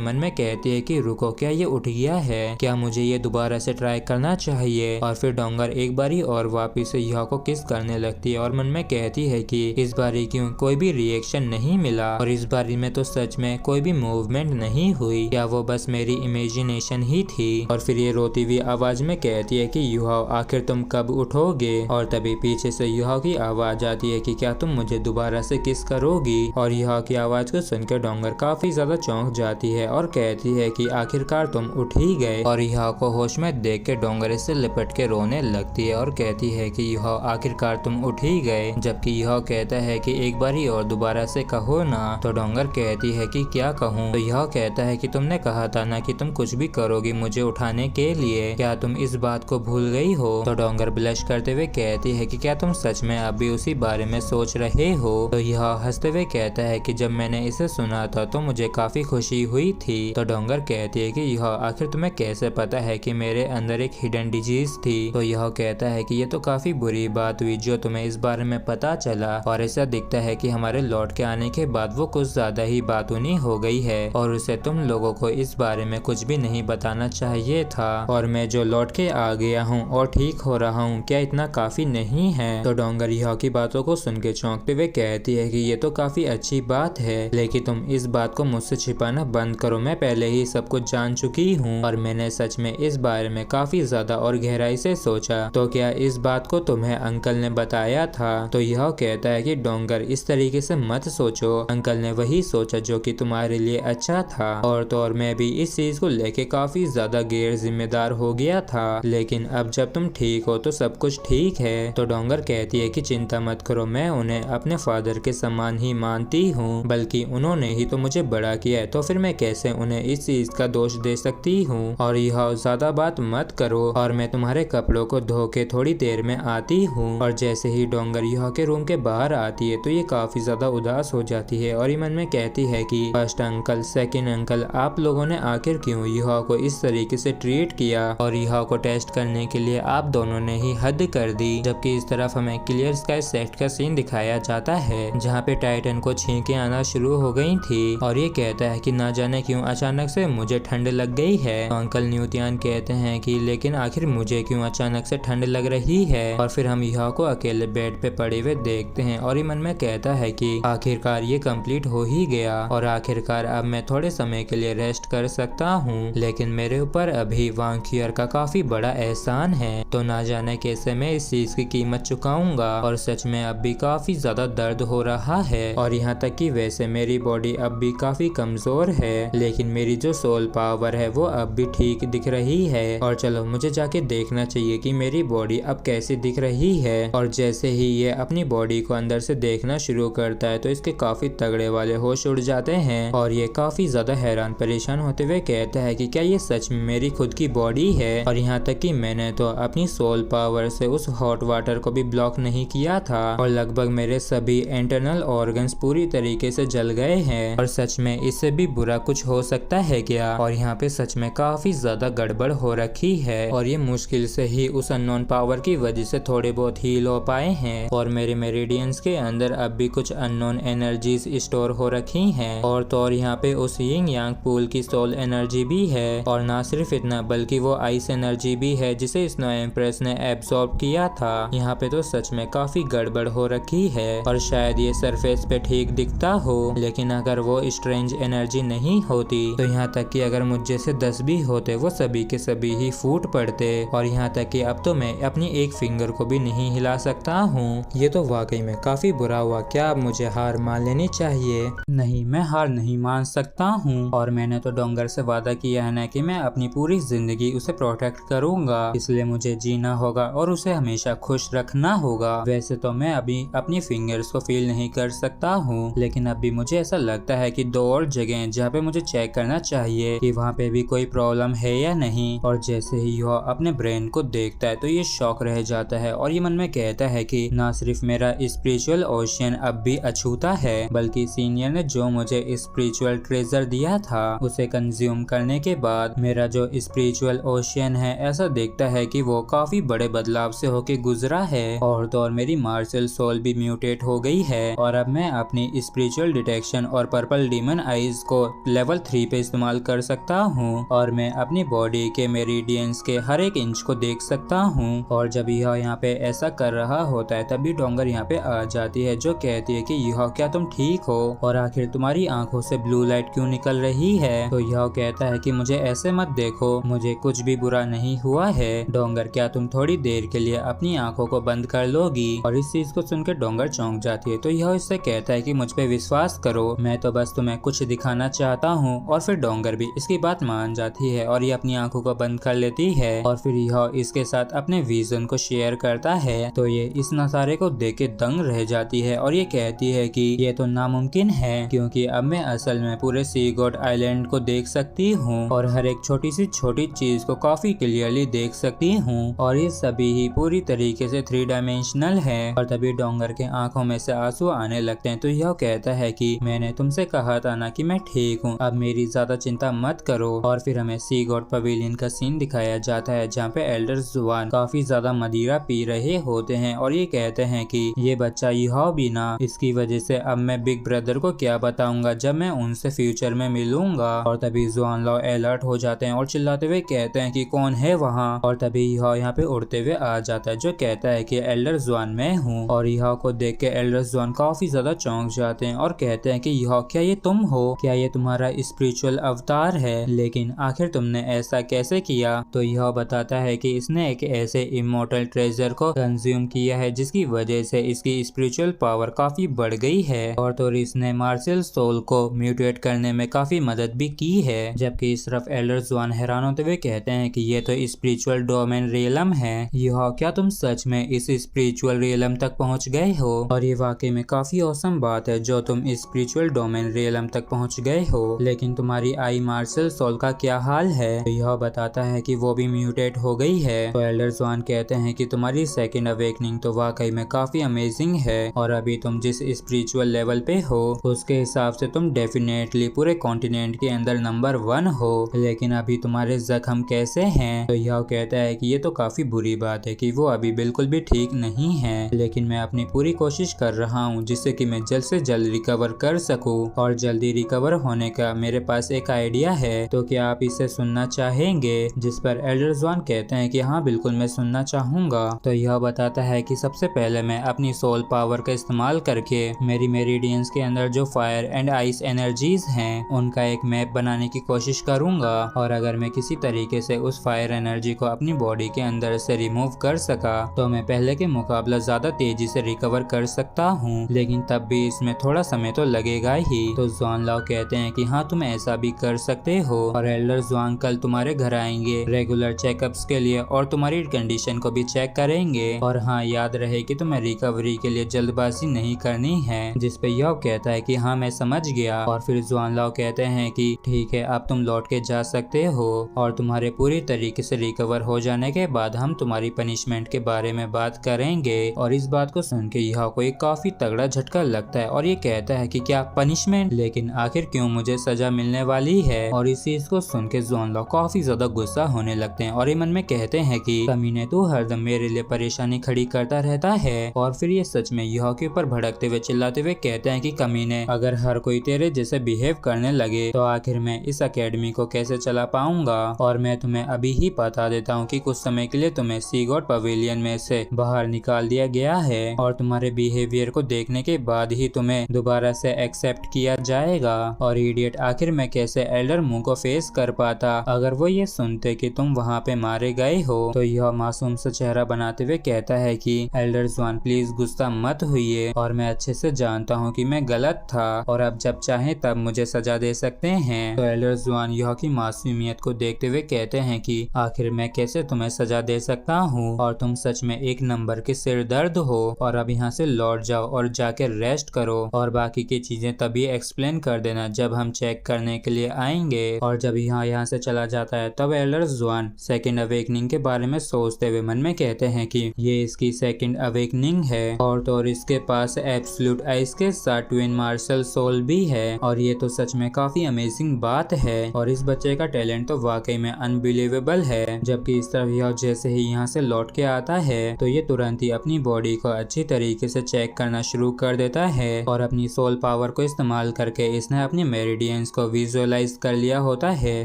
मन में कहती है कि रुको, क्या ये उठ गया है? क्या मुझे ये दोबारा से ट्राई करना चाहिए? और फिर डोंगर एक बारी और वापिस से युहाओ को किस करने लगती है और मन में कहती है कि इस बारी क्यों कोई भी रिएक्शन नहीं मिला, और इस बारी में तो सच में कोई भी मूवमेंट नहीं हुई, क्या वो बस मेरी इमेजिनेशन ही थी? और फिर ये रोती हुई आवाज में कहती है कि युहाओ आखिर तुम कब उठोगे? और तभी पीछे से युहाओ की आवाज आती है कि क्या तुम मुझे दोबारा से किस करोगी? और युहाओ की आवाज को सुनकर डोंगर काफी ज्यादा चौंक जाती है और कहती है कि आखिरकार तुम उठ ही गए। और युहाओ को होश में देख के डोंगर इससे लिपट के रोने लगती है और कहती है कि युहाओ आखिरकार तुम उठ ही गए, जबकि युहाओ कहता है कि एक बारी और दोबारा से कहो ना। तो डोंगर कहती है कि क्या कहूँ? तो युहाओ कहता है कि तुमने कहा था ना कि तुम कुछ भी करोगी मुझे उठाने के लिए, क्या तुम इस बात को भूल गई हो? तो डोंगर ब्लश करते हुए कहती है कि क्या तुम सच में अभी उसी बारे में सोच रहे हो? तो युहाओ हंसते हुए कहता है कि जब मैंने इसे सुना था तो मुझे काफी खुशी हुई थी। तो डोंगर कहती है कि युहाओ आखिर तुम्हें कैसे पता है कि मेरे अंदर एक हिडन डिजीज थी? तो युहाओ कहता है कि ये तो काफी बुरी बात हुई जो तुम्हें इस बारे में पता चला, और ऐसा दिखता है कि हमारे लौट के आने के बाद वो कुछ ज्यादा ही बातूनी हो गई है और उसे तुम लोगों को इस बारे में कुछ भी नहीं बताना चाहिए था, और मैं जो लौट के आ गया हूँ और ठीक हो रहा हूँ, क्या इतना काफी नहीं है? तो डोंगर युहाओ की बातों को सुन के चौंकते हुए कहती है कि ये तो काफी अच्छी बात है, लेकिन तुम इस बात को मुझसे छिपाना बंद करो, मैं पहले ही सब कुछ जान चुकी हूँ और मैंने सच में इस बारे में काफी ज्यादा और गहराई से सोचा। तो क्या इस बात को तुम्हें अंकल ने बताया था? तो युहाओ कहता है कि डोंगर इस तरीके से मत सोचो, अंकल ने वही सोचा जो कि तुम्हारे लिए अच्छा था, और तो और मैं भी इस चीज को लेके काफी ज्यादा गैर जिम्मेदार हो गया था, लेकिन अब जब तुम ठीक हो तो सब कुछ ठीक है। तो डोंगर कहती है कि चिंता मत करो, मैं उन्हें अपने फादर के समान ही मानती हूँ, बल्कि उन्होंने ही तो मुझे बड़ा किया है, तो फिर मैं कैसे उन्हें इस चीज का दोष दे सकती हूँ? और युहाओ ज्यादा बात मत करो और मैं तुम्हारे कपड़ों को धो के थोड़ी देर देर में आती हूँ। और जैसे ही डोंगर युहा के रूम के बाहर आती है तो ये काफी ज्यादा उदास हो जाती है और ये मन में कहती है कि फर्स्ट अंकल, सेकंड अंकल, आप लोगों ने आखिर क्यों युहा को इस तरीके से ट्रीट किया और युहा को टेस्ट करने के लिए आप दोनों ने ही हद कर दी। जबकि इस तरफ हमें क्लियर स्काई सेट का सीन दिखाया जाता है जहाँ पे टाइटन को छींकें आना शुरू हो गई थी और ये कहता है कि ना जाने क्यों अचानक से मुझे ठंड लग गई है। तो अंकल न्यूटियन कहते हैं कि लेकिन आखिर मुझे क्यों अचानक से ठंड लग रही है। और फिर हम युहा को अकेले बेड पे पड़े हुए देखते हैं और ये मन में कहता है कि आखिरकार ये कंप्लीट हो ही गया और आखिरकार अब मैं थोड़े समय के लिए रेस्ट कर सकता हूँ, लेकिन मेरे ऊपर अभी वांक्यूअर का काफी बड़ा एहसान है। तो ना जाने कैसे मैं इस चीज की कीमत चुकाऊंगा और सच में अब भी काफी ज्यादा दर्द हो रहा है और यहाँ तक कि वैसे मेरी बॉडी अब भी काफी कमजोर है, लेकिन मेरी जो सोल पावर है वो अब भी ठीक दिख रही है। और चलो मुझे जाके देखना चाहिए कि मेरी बॉडी अब कैसी दिख रही है। और जैसे ही ये अपनी बॉडी को अंदर से देखना शुरू करता है तो इसके काफी तगड़े वाले होश उड़ जाते हैं और ये काफी ज्यादा हैरान परेशान होते हुए कहता है कि क्या ये सच में मेरी खुद की बॉडी है। और यहाँ तक कि मैंने तो अपनी सोल पावर से उस हॉट वाटर को भी ब्लॉक नहीं किया था और लगभग मेरे सभी इंटरनल ऑर्गन्स पूरी तरीके से जल गए हैं और सच में इससे भी बुरा कुछ हो सकता है क्या। और यहाँ पे सच में काफी ज्यादा गड़बड़ हो रखी है और ये मुश्किल से ही उस अननोन पावर की वजह से थोड़े बहुत हील हो पाए हैं और मेरे मेरिडियंस के अंदर अब भी कुछ अननोन एनर्जीज स्टोर हो रखी हैं। और तो और यहाँ पे उस यिंग यांग पूल की सोल एनर्जी भी है और ना सिर्फ इतना बल्कि वो आइस एनर्जी भी है जिसे स्नो एम्प्रेस ने एब्सॉर्ब किया था। यहाँ पे तो सच में काफी गड़बड़ हो रखी है और शायद ये सरफेस पे ठीक दिखता हो, लेकिन अगर वो स्ट्रेंज एनर्जी नहीं होती तो यहाँ तक कि अगर मुझ जैसे 10 भी होते वो सभी के सभी ही फूट पड़ते। और यहाँ तक कि अब तो मैं अपनी एक फिंगर को भी नहीं हिला सकता हूँ। ये तो वाकई में काफी बुरा हुआ। क्या अब मुझे हार मान लेनी चाहिए? नहीं, मैं हार नहीं मान सकता हूँ और मैंने तो डोंगर से वादा किया है ना कि मैं अपनी पूरी जिंदगी उसे प्रोटेक्ट करूंगा, इसलिए मुझे जीना होगा और उसे हमेशा खुश रखना होगा। वैसे तो मैं अभी अपनी फिंगर्स को फील नहीं कर सकता हूँ, लेकिन अब भी मुझे ऐसा लगता है कि 2 और जगह जहाँ पे मुझे चेक करना चाहिए कि वहाँ पे भी कोई प्रॉब्लम है या नहीं। और जैसे ही यह अपने ब्रेन को देखता है तो ये शॉक रह जाता है और ये मन में कहता है कि ना सिर्फ मेरा स्पिरिचुअल ओशियन अब भी अछूता है, बल्कि सीनियर ने जो मुझे स्पिरिचुअल ट्रेजर दिया था उसे कंज्यूम करने के बाद मेरा जो स्पिरिचुअल ओशियन है ऐसा दिखता है कि वो काफी बड़े बदलाव से होके गुजरा है। और तो और मेरी मार्शल सोल भी म्यूटेट हो गई है और अब मैं अपनी स्पिरिचुअल डिटेक्शन और पर्पल डीमन आईज को लेवल 3 पे इस्तेमाल कर सकता हूँ और मैं अपनी बॉडी के मेरिडियंस के हर एक इंच को देख सकता हूँ। और जब यह यहाँ पे ऐसा कर रहा होता है तभी डोंगर यहाँ पे आ जाती है जो कहती है कि यह क्या तुम ठीक हो और आखिर तुम्हारी आंखों से ब्लू लाइट क्यों निकल रही है। तो यह कहता है कि मुझे ऐसे मत देखो, मुझे कुछ भी बुरा नहीं हुआ है। डोंगर, क्या तुम थोड़ी देर के लिए अपनी आंखों को बंद कर लोगी? और इस चीज को सुनकर डोंगर चौंक जाती है। तो यह इससे कहता है कि मुझ पे विश्वास करो, मैं तो बस तुम्हें कुछ दिखाना चाहता हूँ। और फिर डोंगर भी इसकी बात मान जाती है और ये अपनी आंखों को बंद कर लेती है और फिर यह इसके साथ अपने विजन को शेयर करता है। तो ये इस नजारे को देख के दंग रह जाती है और ये कहती है कि ये तो नामुमकिन है क्योंकि अब मैं असल में पूरे सी गॉड आइलैंड को देख सकती हूँ और हर एक छोटी सी छोटी चीज को काफी क्लियरली देख सकती हूँ और ये सभी ही पूरी तरीके से 3 डायमेंशनल है। और तभी डोंगर के आंखों में से आंसू आने लगते हैं। तो यह कहता है कि मैंने तुमसे कहा था ना कि मैं ठीक हूँ, अब मेरी ज्यादा चिंता मत करो। और फिर हमें सी गॉड पवेलियन का सीन दिखाया जाता है जहाँ पे एल्डर जुबान काफी ज्यादा मदिरा पी रहे होते हैं और ये कहते हैं कि ये बच्चा यह भी ना, इसकी वजह से अब मैं बिग ब्रदर को क्या बताऊंगा जब मैं उनसे फ्यूचर में मिलूंगा। और तभी जुआन लॉ अलर्ट हो जाते हैं और चिल्लाते हुए कहते हैं कि कौन है वहाँ। और तभी यह यहाँ पे उड़ते हुए आ जाता है जो कहता है कि एल्डर जुआन मैं हूँ। और यह को देख के एल्डर जुआन काफी ज्यादा चौंक जाते हैं और कहते हैं कि यह क्या ये तुम हो, क्या ये तुम्हारा स्पिरिचुअल अवतार है, लेकिन आखिर तुमने ऐसा कैसे किया। तो यह बताता है कि इसने एक ऐसे इमोर्टल ट्रेजर को कंज्यूम किया है जिसकी वजह से इसकी स्पिरिचुअल पावर काफी बढ़ गई है और तो इसने मार्शल सोल को म्यूटेट करने में काफी मदद भी की है। जबकि इस तरफ एल्डर जुआन हैरान होते हुए कहते हैं कि ये तो स्पिरिचुअल डोमेन रियलम है, यह क्या तुम सच में इस स्पिरिचुअल रियलम तक पहुंच गए हो। और ये वाकई में काफी औसम बात है जो तुम स्पिरिचुअल डोमेन रियलम तक पहुंच गए हो, लेकिन तुम्हारी आई मार्शल सोल का क्या हाल है। तो यह बताता है कि वो भी म्यूटेट हो गई है। तो एल्डर जुआन कहते हैं कि तुम्हारी सेकंड अवेकनिंग तो वाकई में काफी अमेजिंग है और अभी तुम जिस स्पिरिचुअल लेवल पे हो उसके हिसाब से तुम डेफिनेटली पूरे कॉन्टिनेंट के अंदर नंबर 1 हो, लेकिन अभी तुम्हारे जख्म कैसे हैं? तो यह कहता है कि ये तो काफी बुरी बात है कि वो अभी बिल्कुल भी ठीक नहीं है, लेकिन मैं अपनी पूरी कोशिश कर रहा हूँ जिससे कि मैं जल्द से जल्द रिकवर कर सकूँ और जल्दी रिकवर होने का मेरे पास एक आइडिया है, तो क्या आप इसे सुनना चाहेंगे? जिस पर एल्डर ज़्वान कहते हैं कि हाँ बिल्कुल मैं सुनना चाहूंगा। तो यह बताता है कि सबसे पहले मैं अपनी सोल पावर का इस्तेमाल करके मेरी मेरिडियंस के अंदर जो फायर एंड आइस एनर्जीज हैं उनका एक मैप बनाने की कोशिश करूंगा, और अगर मैं किसी तरीके से उस फायर एनर्जी को अपनी बॉडी के अंदर से रिमूव कर सका तो मैं पहले के मुकाबला ज्यादा तेजी से रिकवर कर सकता हूँ, लेकिन तब भी इसमें थोड़ा समय तो लगेगा ही। तो ज़्वान लाओ कहते हैं कि हाँ तुम ऐसा भी कर सकते हो और एल्डर ज़्वान कल तुम्हारे घर आएंगे रेगुलर चेकअप्स के लिए और तुम्हारी कंडीशन को भी चेक करेंगे, और हाँ याद रहे कि तुम्हें रिकवरी के लिए जल्दबाजी नहीं करनी है। जिस पे यह कहता है कि हाँ मैं समझ गया, और फिर ज़्वान लाओ कहते हैं कि ठीक है अब तुम लौट के जा सकते हो और तुम्हारे पूरी तरीके से रिकवर हो जाने के बाद हम तुम्हारी पनिशमेंट के बारे में बात करेंगे। और इस बात को सुन के यह को एक काफी तगड़ा झटका लगता है और ये कहता है कि क्या पनिशमेंट, लेकिन आखिर क्यों मुझे सजा मिलने वाली है? और इस चीज को सुन के ज़्वान लाओ काफी ज्यादा गुस्सा होने लगते हैं और ये मन में कहते हैं कि कमीने तू हरदम मेरे लिए परेशानी खड़ी करता रहता है। और फिर ये सच में यह के ऊपर भड़कते हुए चिल्लाते हुए कहते हैं कि कमीने अगर हर कोई तेरे जैसे बिहेव करने लगे तो आखिर मैं इस अकेडमी को कैसे चला पाऊंगा? और मैं तुम्हें अभी ही बता देता हूँ कि कुछ समय के लिए तुम्हें सी गॉड पवेलियन में से बाहर निकाल दिया गया है और तुम्हारे बिहेवियर को देखने के बाद ही तुम्हें दोबारा से एक्सेप्ट किया जाएगा। और इडियट आखिर मैं कैसे एल्डर मुंह को फेस कर पाता अगर वो ये सुनते कि तुम वहाँ पे मारे गए हो? तो यह मासूम सा चेहरा बनाते हुए कहता है कि एल्डर ज़्वान प्लीज गुस्सा मत होइए और मैं अच्छे से जानता हूँ कि मैं गलत था और अब जब चाहे तब मुझे सजा दे सकते हैं। तो एल्डर ज़्वान यह की मासूमियत को देखते हुए कहते हैं कि आखिर मैं कैसे तुम्हें सजा दे सकता हूँ और तुम सच में एक नंबर के सिर दर्द हो, और अब यहाँ से लौट जाओ और जाके रेस्ट करो और बाकी की चीजें तभी एक्सप्लेन कर देना जब हम चेक करने के लिए आएंगे। और जब यहाँ से चला जाता है तब एल्डर ज़्वान सेकंड अवेकनिंग के बारे में सोचते हुए मन में कहते हैं कि ये इसकी सेकंड अवेकनिंग है और तो और इसके पास एब्सोल्यूट आइस के साथ ट्विन मार्शल सोल भी है, और ये तो सच में काफी अमेजिंग बात है और इस बच्चे का टैलेंट तो वाकई में अनबिलीवेबल है। जबकि इस तरफ यह जैसे ही यहाँ से लौट के आता है तो ये तुरंत ही अपनी बॉडी को अच्छी तरीके से चेक करना शुरू कर देता है और अपनी सोल पावर को इस्तेमाल करके इसने अपनी मेरिडियंस को विजुअलाइज कर लिया होता है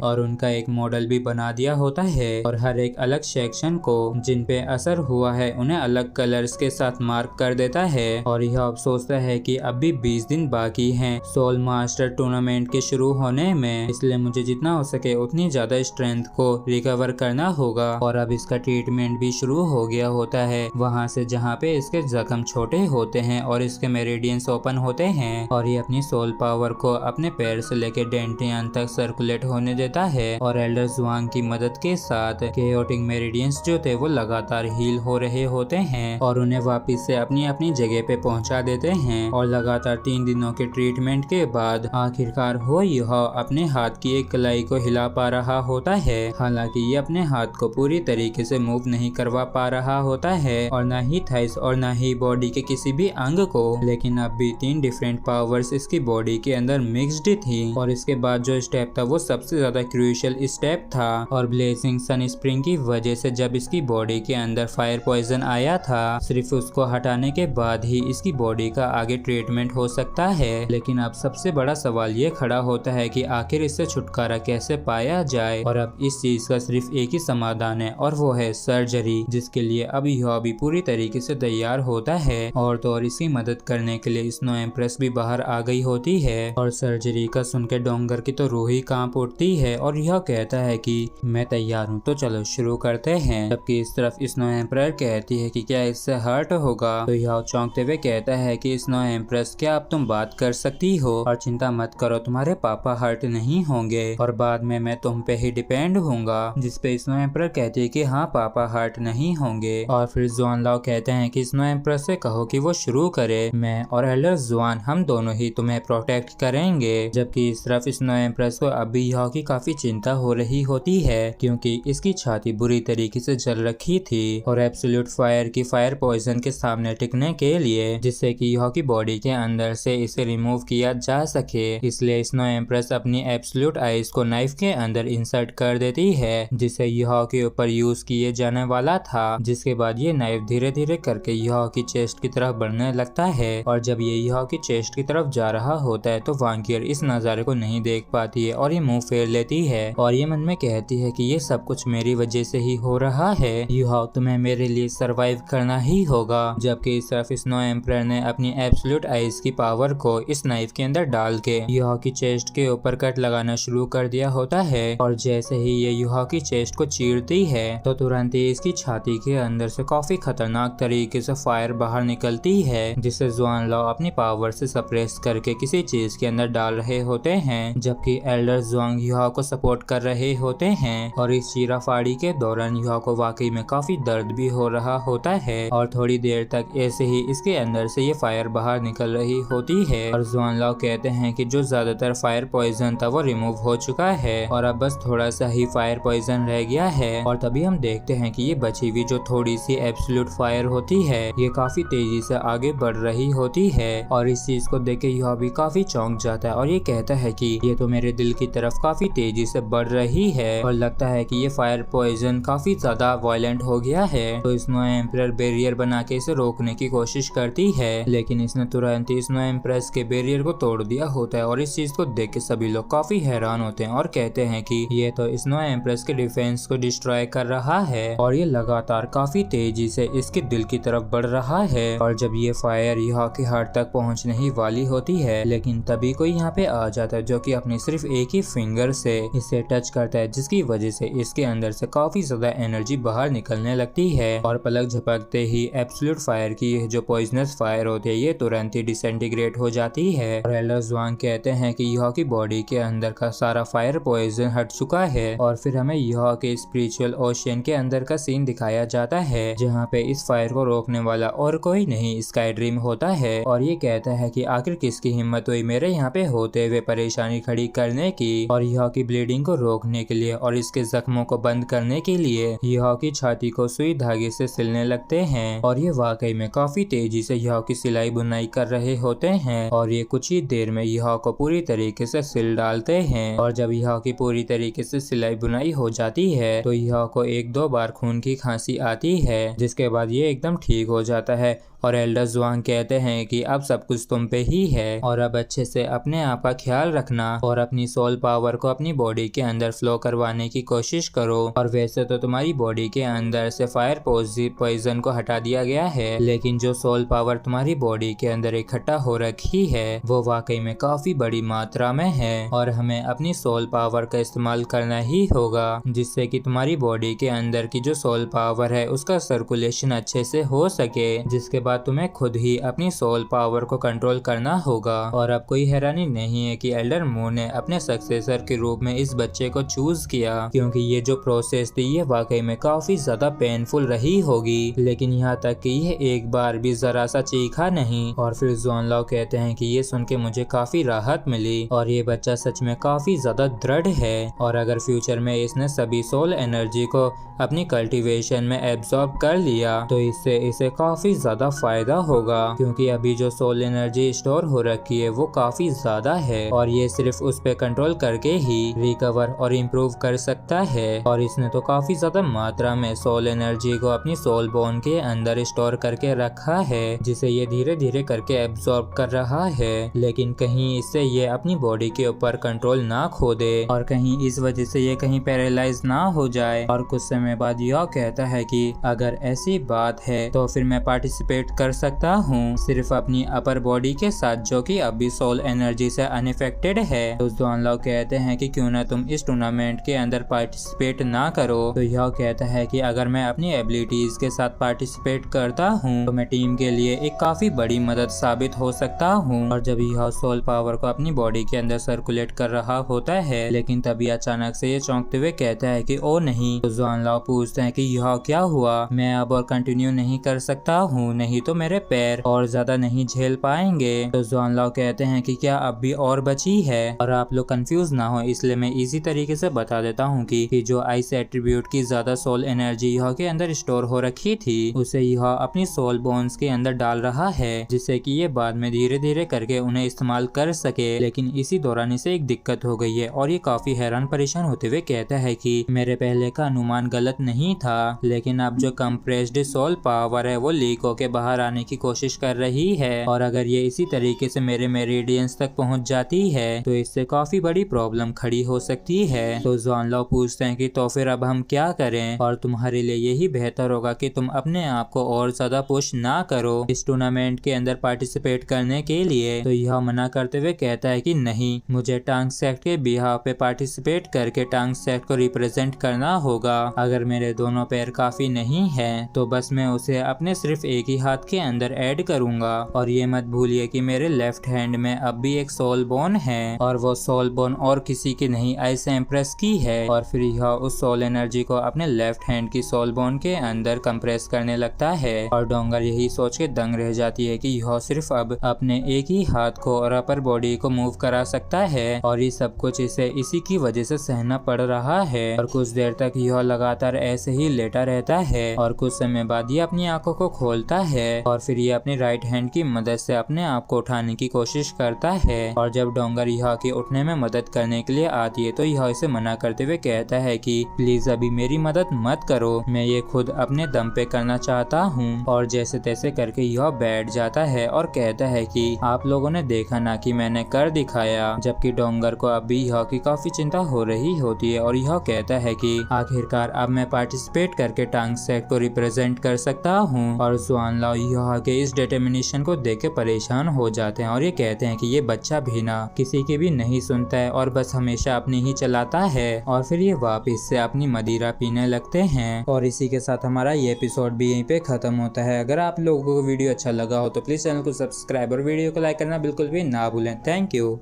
और उनका एक मॉडल भी बना दिया होता है, और हर एक अलग सेक्शन को जिन पे असर हुआ है उन्हें अलग कलर्स के साथ मार्क कर देता है। और यह अब सोचता है कि अभी 20 दिन बाकी हैं सोल मास्टर टूर्नामेंट के शुरू होने में, इसलिए मुझे जितना हो सके उतनी ज्यादा स्ट्रेंथ को रिकवर करना होगा। और अब इसका ट्रीटमेंट भी शुरू हो गया होता है वहाँ से जहाँ पे इसके जख्म छोटे होते हैं और इसके मेरिडियंस ओपन होते हैं, और ये अपनी सोल पावर को अपने पैर से लेके डेंटियन तक सर्कुलेट होने देता है और एल्डर ज़्वान की मदद के साथ केओटिक मेरिडियंस जो थे वो लगातार हील हो रहे होते हैं और उन्हें वापस से अपनी अपनी जगह पे पहुंचा देते हैं। और लगातार 3 दिनों के ट्रीटमेंट के बाद आखिरकार हो यह अपने हाथ की एक कलाई को हिला पा रहा होता है। हालांकि ये अपने हाथ को पूरी तरीके से मूव नहीं करवा पा रहा होता है और न ही थाइस और न ही बॉडी के किसी भी अंग को, लेकिन अब भी 3 डिफरेंट पावर्स इसकी बॉडी के अंदर मिक्स्ड थी। और इसके बाद जो स्टेप था वो सबसे ज्यादा क्रूशियल स्टेप था, और ब्लेजिंग सन स्प्रिंग की वजह से जब इसकी बॉडी के अंदर फायर पॉइजन आया था सिर्फ उसको हटाने के बाद ही इसकी बॉडी का आगे ट्रीटमेंट हो सकता है। लेकिन अब सबसे बड़ा सवाल ये खड़ा होता है कि आखिर इससे छुटकारा कैसे पाया जाए, और अब इस चीज का सिर्फ एक ही समाधान है और वो है सर्जरी, जिसके लिए अब यह भी पूरी तरीके से तैयार होता है। और तो और इसकी मदद करने के लिए स्नो एम्प्रेस भी बाहर आ गई होती है और सर्जरी का सुनकर डोंगर की तो रूह ही कांप उठती है और यह कहता है कि मैं तैयार हूँ तो चलो शुरू करते हैं। जबकि इस तरफ स्नो एम्प्रेस कहती है कि क्या इससे हर्ट होगा, तो यह चौंकते हुए कहता है कि स्नो एम्प्रेस क्या अब तुम बात कर सकती हो, और चिंता मत करो तुम्हारे पापा हर्ट नहीं होंगे और बाद में मैं तुम पे ही डिपेंड होऊंगा। जिसपे स्नो एम्प्रेस कहती है कि हाँ पापा हर्ट नहीं होंगे। और फिर ज़्वान लाओ कहते हैं कि स्नो एम्प्रेस से कहो कि वो शुरू करे, मैं और एल्डर ज़्वान हम दोनों ही तुम्हें प्रोटेक्ट करेंगे। जबकि इस तरफ स्नो एम्प्रेस को अभी यह की काफी चिंता हो रही होती है क्योंकि इसकी छाती बुरी तरीके से जल रखी थी और एब्सोल्यूट फायर की फायर पॉइजन के सामने टिकने के लिए, जिससे कि यह की बॉडी के अंदर से इसे रिमूव किया जा सके। इसलिए स्नो एम्प्रेस अपनी एब्सोल्यूट आइस को नाइफ के अंदर इंसर्ट कर देती है, जिसे यह के ऊपर यूज किए जाने वाला था। जिसके बाद ये नाइफ धीरे धीरे करके यह की चेस्ट की तरफ बढ़ने लगता है और जब ये यह की चेस्ट की तरफ जा रहा होता है तो वांकियर इस नजारे को नहीं देख पाती है और ये मुंह फेर लेती है और ये मन में कहती है कि ये सब कुछ मेरी वजह से ही हो रहा है, यह तुम्हें मेरे लिए सरवाइव करना ही होगा। जबकि इस तरफ स्नो एम्परर ने अपनी एब्सोल्यूट आइस की पावर को इस नाइफ के अंदर डाल के यह की चेस्ट के ऊपर कट लगाना शुरू कर दिया होता है और जैसे ही ये युहा की चेस्ट को चीरती है तो तुरंत ही इसकी छाती के अंदर से काफी खतरनाक तरीके से फायर बाहर निकलती है, जिसे जुआन लाओ अपनी पावर से सप्रेस करके किसी चीज के अंदर डाल रहे होते हैं, जबकि एल्डर जुआंग युहा को सपोर्ट कर रहे होते हैं। और इस चीराफाड़ी के दौरान युहा को वाकई में काफी दर्द भी हो रहा होता है और थोड़ी देर तक ऐसे ही इसके अंदर से ये फायर बाहर निकल रही होती है और जुआन लाओ कहते हैं कि जो ज्यादातर फायर पॉइजन था वो रिमूव हो चुका है और अब बस थोड़ा सा ही फायर पॉइजन रह गया है। और तभी हम देखते हैं कि ये बची हुई जो थोड़ी सी एब्सोल्यूट फायर होती है ये काफी तेजी से आगे बढ़ रही होती है और इस चीज को देख के यह भी काफी चौंक जाता है और ये कहता है कि ये तो मेरे दिल की तरफ काफी तेजी से बढ़ रही है और लगता है कि ये फायर पॉइजन काफी ज्यादा वायलेंट हो गया है। तो स्नो एम्परर बैरियर बना के इसे रोकने की कोशिश करती है, लेकिन इसने तुरंत ही स्नो एम्प्रेस के बैरियर को तोड़ दिया होता है और इस चीज को देख के सभी लोग काफी हैरान होते हैं और कहते हैं कि ये तो स्नो एम्प्रेस के डिफेंस को डिस्ट्रॉय कर रहा है और ये लगातार काफी तेजी से इसके दिल की तरफ बढ़ रहा है। और जब ये फायर यहाँ के हार्ट तक पहुंचने ही वाली होती है, लेकिन तभी कोई यहाँ पे आ जाता है जो कि अपनी सिर्फ एक ही फिंगर से इसे टच करता है, जिसकी वजह से इसके अंदर से काफी ज्यादा एनर्जी बाहर निकलने लगती है और पलक झपकते ही एब्सोल्यूट फायर की जो पॉइजनस फायर होती है ये तुरंत ही डिसइंटीग्रेट हो जाती है। और एल्डर जुआंग कहते हैं कि यह की बॉडी के अंदर का सारा फायर पॉइजन हट चुका है और फिर हमें यह के स्पिरिचुअल ओशियन के अंदर का सीन दिखाया जाता है जहाँ पे इस फायर को रोकने वाला और कोई नहीं स्काई ड्रीम होता है और ये कहता है कि आखिर किसकी हिम्मत हुई मेरे यहाँ पे होते हुए परेशानी खड़ी करने की और यह की ब्लीडिंग को रोकने के लिए और इसके जख्मों को बंद करने के लिए यह की छाती को सुई धागे से सिलने लगते हैं और ये वाकई में काफी तेजी से यह की सिलाई बुनाई कर रहे होते हैं और ये कुछ ही देर में यह को पूरी तरीके से सिल डालते हैं। और जब यह की पूरी तरीके से सिलाई बुनाई हो जाती है तो यह को एक दो बार खून की खांसी आती है, जिसके बाद ये एकदम ठीक हो जाता है और एल्डर जुआंग कहते हैं कि अब सब कुछ तुम पे ही है और अब अच्छे से अपने आप का ख्याल रखना और अपनी सोल पावर को अपनी बॉडी के अंदर फ्लो करवाने की कोशिश करो। और वैसे तो तुम्हारी बॉडी के अंदर से फायर पॉइजन को हटा दिया गया है, लेकिन जो सोल पावर तुम्हारी बॉडी के अंदर इकट्ठा हो रखी है वो वाकई में काफी बड़ी मात्रा में है और हमें अपनी सोल पावर का इस्तेमाल करना ही होगा, जिससे कि तुम्हारी बॉडी के अंदर की जो सोल पावर है उसका सर्कुलेशन अच्छे से हो सके, जिसके बाद तुम्हें खुद ही अपनी सोल पावर को कंट्रोल करना होगा। और अब कोई हैरानी नहीं है कि एल्डर मून ने अपने सक्सेसर के रूप में इस बच्चे को चूज किया, क्योंकि ये जो प्रोसेस थी ये वाकई में काफी ज्यादा पेनफुल रही होगी, लेकिन यहाँ तक कि ये एक बार भी जरा सा चीखा नहीं। और फिर जुआन लाओ कहते हैं कि ये सुन के मुझे काफी राहत मिली और ये बच्चा सच में काफी ज्यादा दृढ़ है और अगर फ्यूचर में इसने सभी सोल एनर्जी को अपनी कल्टीवेशन में एब्जॉर्ब कर लिया तो इससे इसे काफी ज्यादा फायदा होगा, क्योंकि अभी जो सोल एनर्जी स्टोर हो रखी है वो काफी ज्यादा है और ये सिर्फ उस पे कंट्रोल करके ही रिकवर और इम्प्रूव कर सकता है। और इसने तो काफी ज्यादा मात्रा में सोल एनर्जी को अपनी सोल बोन के अंदर स्टोर करके रखा है, जिसे ये धीरे धीरे करके एब्जॉर्ब कर रहा है, लेकिन कहीं इससे ये अपनी बॉडी के ऊपर कंट्रोल ना खो दे और कहीं इस वजह से ये कहीं पैरालाइज ना हो जाए। और कुछ समय बाद यह कहता है कि अगर ऐसी बात है तो फिर मैं पार्टिसिपेट कर सकता हूँ सिर्फ अपनी अपर बॉडी के साथ, जो कि अभी सोल एनर्जी से अनइफेक्टेड है। तो जुआन लाओ कहते हैं कि क्यों ना तुम इस टूर्नामेंट के अंदर पार्टिसिपेट ना करो। तो यह कहता है कि अगर मैं अपनी एबिलिटीज के साथ पार्टिसिपेट करता हूँ तो मैं टीम के लिए एक काफी बड़ी मदद साबित हो सकता हूँ। और जब यह सोल पावर को अपनी बॉडी के अंदर सर्कुलेट कर रहा होता है, लेकिन तभी अचानक से ये चौंकते हुए कहता है कि ओ नहीं। तो जुआन लाओ पूछते हैं कि यह क्या हुआ, मैं अब और कंटिन्यू नहीं कर सकता हूँ, नहीं तो मेरे पैर और ज्यादा नहीं झेल पाएंगे। तो जुआन लाओ कहते हैं कि क्या अब भी और बची है। और आप लोग कंफ्यूज ना हो इसलिए मैं इजी तरीके से बता देता हूँ कि जो आइस एट्रीब्यूट की ज्यादा सोल एनर्जी यह के अंदर स्टोर हो रखी थी उसे यह अपनी सोल बोन्स के अंदर डाल रहा है, जिससे कि ये बाद में धीरे धीरे करके उन्हें इस्तेमाल कर सके। लेकिन इसी दौरान इसे एक दिक्कत हो गई है और ये काफी हैरान परेशान होते हुए कहता है कि मेरे पहले का अनुमान गलत नहीं था, लेकिन अब जो कंप्रेस्ड सोल पावर है वो लीक होके बाहर आने की कोशिश कर रही है, और अगर ये इसी तरीके से मेरे मेरिडियंस तक पहुंच जाती है तो इससे काफी बड़ी प्रॉब्लम खड़ी हो सकती है। तो ज़ॉनलाओ पूछते हैं कि तो फिर अब हम क्या करें, और तुम्हारे लिए यही बेहतर होगा कि तुम अपने आप को और ज्यादा पुश ना करो इस टूर्नामेंट के अंदर पार्टिसिपेट करने के लिए। तो यह मना करते हुए कहता है कि नहीं, मुझे टांग सेक्ट के बिहाफ पे पार्टिसिपेट करके टांग सेक्ट को रिप्रेजेंट करना होगा। अगर मेरे दोनों पैर काफी नहीं है तो बस मैं उसे अपने सिर्फ एक ही हाथ के अंदर ऐड करूंगा। और ये मत भूलिए कि मेरे लेफ्ट हैंड में अब भी एक सोल बोन है, और वो सोल बोन और किसी की नहीं आइस एम्प्रेस की है। और फिर यह उस सोल एनर्जी को अपने लेफ्ट हैंड की सोल बोन के अंदर कंप्रेस करने लगता है, और डोंगर यही सोच के दंग रह जाती है कि यह सिर्फ अब अपने एक ही हाथ को और अपर बॉडी को मूव करा सकता है, और ये सब कुछ इसे इसी की वजह से सहना पड़ रहा है। और कुछ देर तक यह लगातार ऐसे ही लेटा रहता है, और कुछ समय बाद ये अपनी आंखों को खोलता है, और फिर ये अपनी राइट हैंड की मदद से अपने आप को उठाने की कोशिश करता है। और जब डोंगर यह की उठने में मदद करने के लिए आती है तो यह इसे मना करते हुए कहता है कि प्लीज अभी मेरी मदद मत करो, मैं ये खुद अपने दम पे करना चाहता हूँ। और जैसे तैसे करके यह बैठ जाता है और कहता है कि आप लोगों ने देखा ना कि मैंने कर दिखाया। जबकि डोंगर को अभी यह की काफी चिंता हो रही होती है, और यह कहता है कि आखिरकार अब मैं पार्टिसिपेट करके टांग सेक्ट को रिप्रेजेंट कर सकता हूँ। और ज़ॉनलाओ यह के इस डिटर्मिनेशन को देख के परेशान हो जाते हैं, और ये कहते हैं कि ये बच्चा भी ना किसी की भी नहीं सुनता है और बस हमेशा अपनी ही चलाता है। और फिर ये वापस से अपनी मदिरा पीने लगते हैं। और इसी के साथ हमारा ये एपिसोड भी यहीं पे खत्म होता है। अगर आप लोगों को वीडियो अच्छा लगा हो तो प्लीज चैनल को सब्सक्राइब और वीडियो को लाइक करना बिल्कुल भी ना भूलें। Thank you.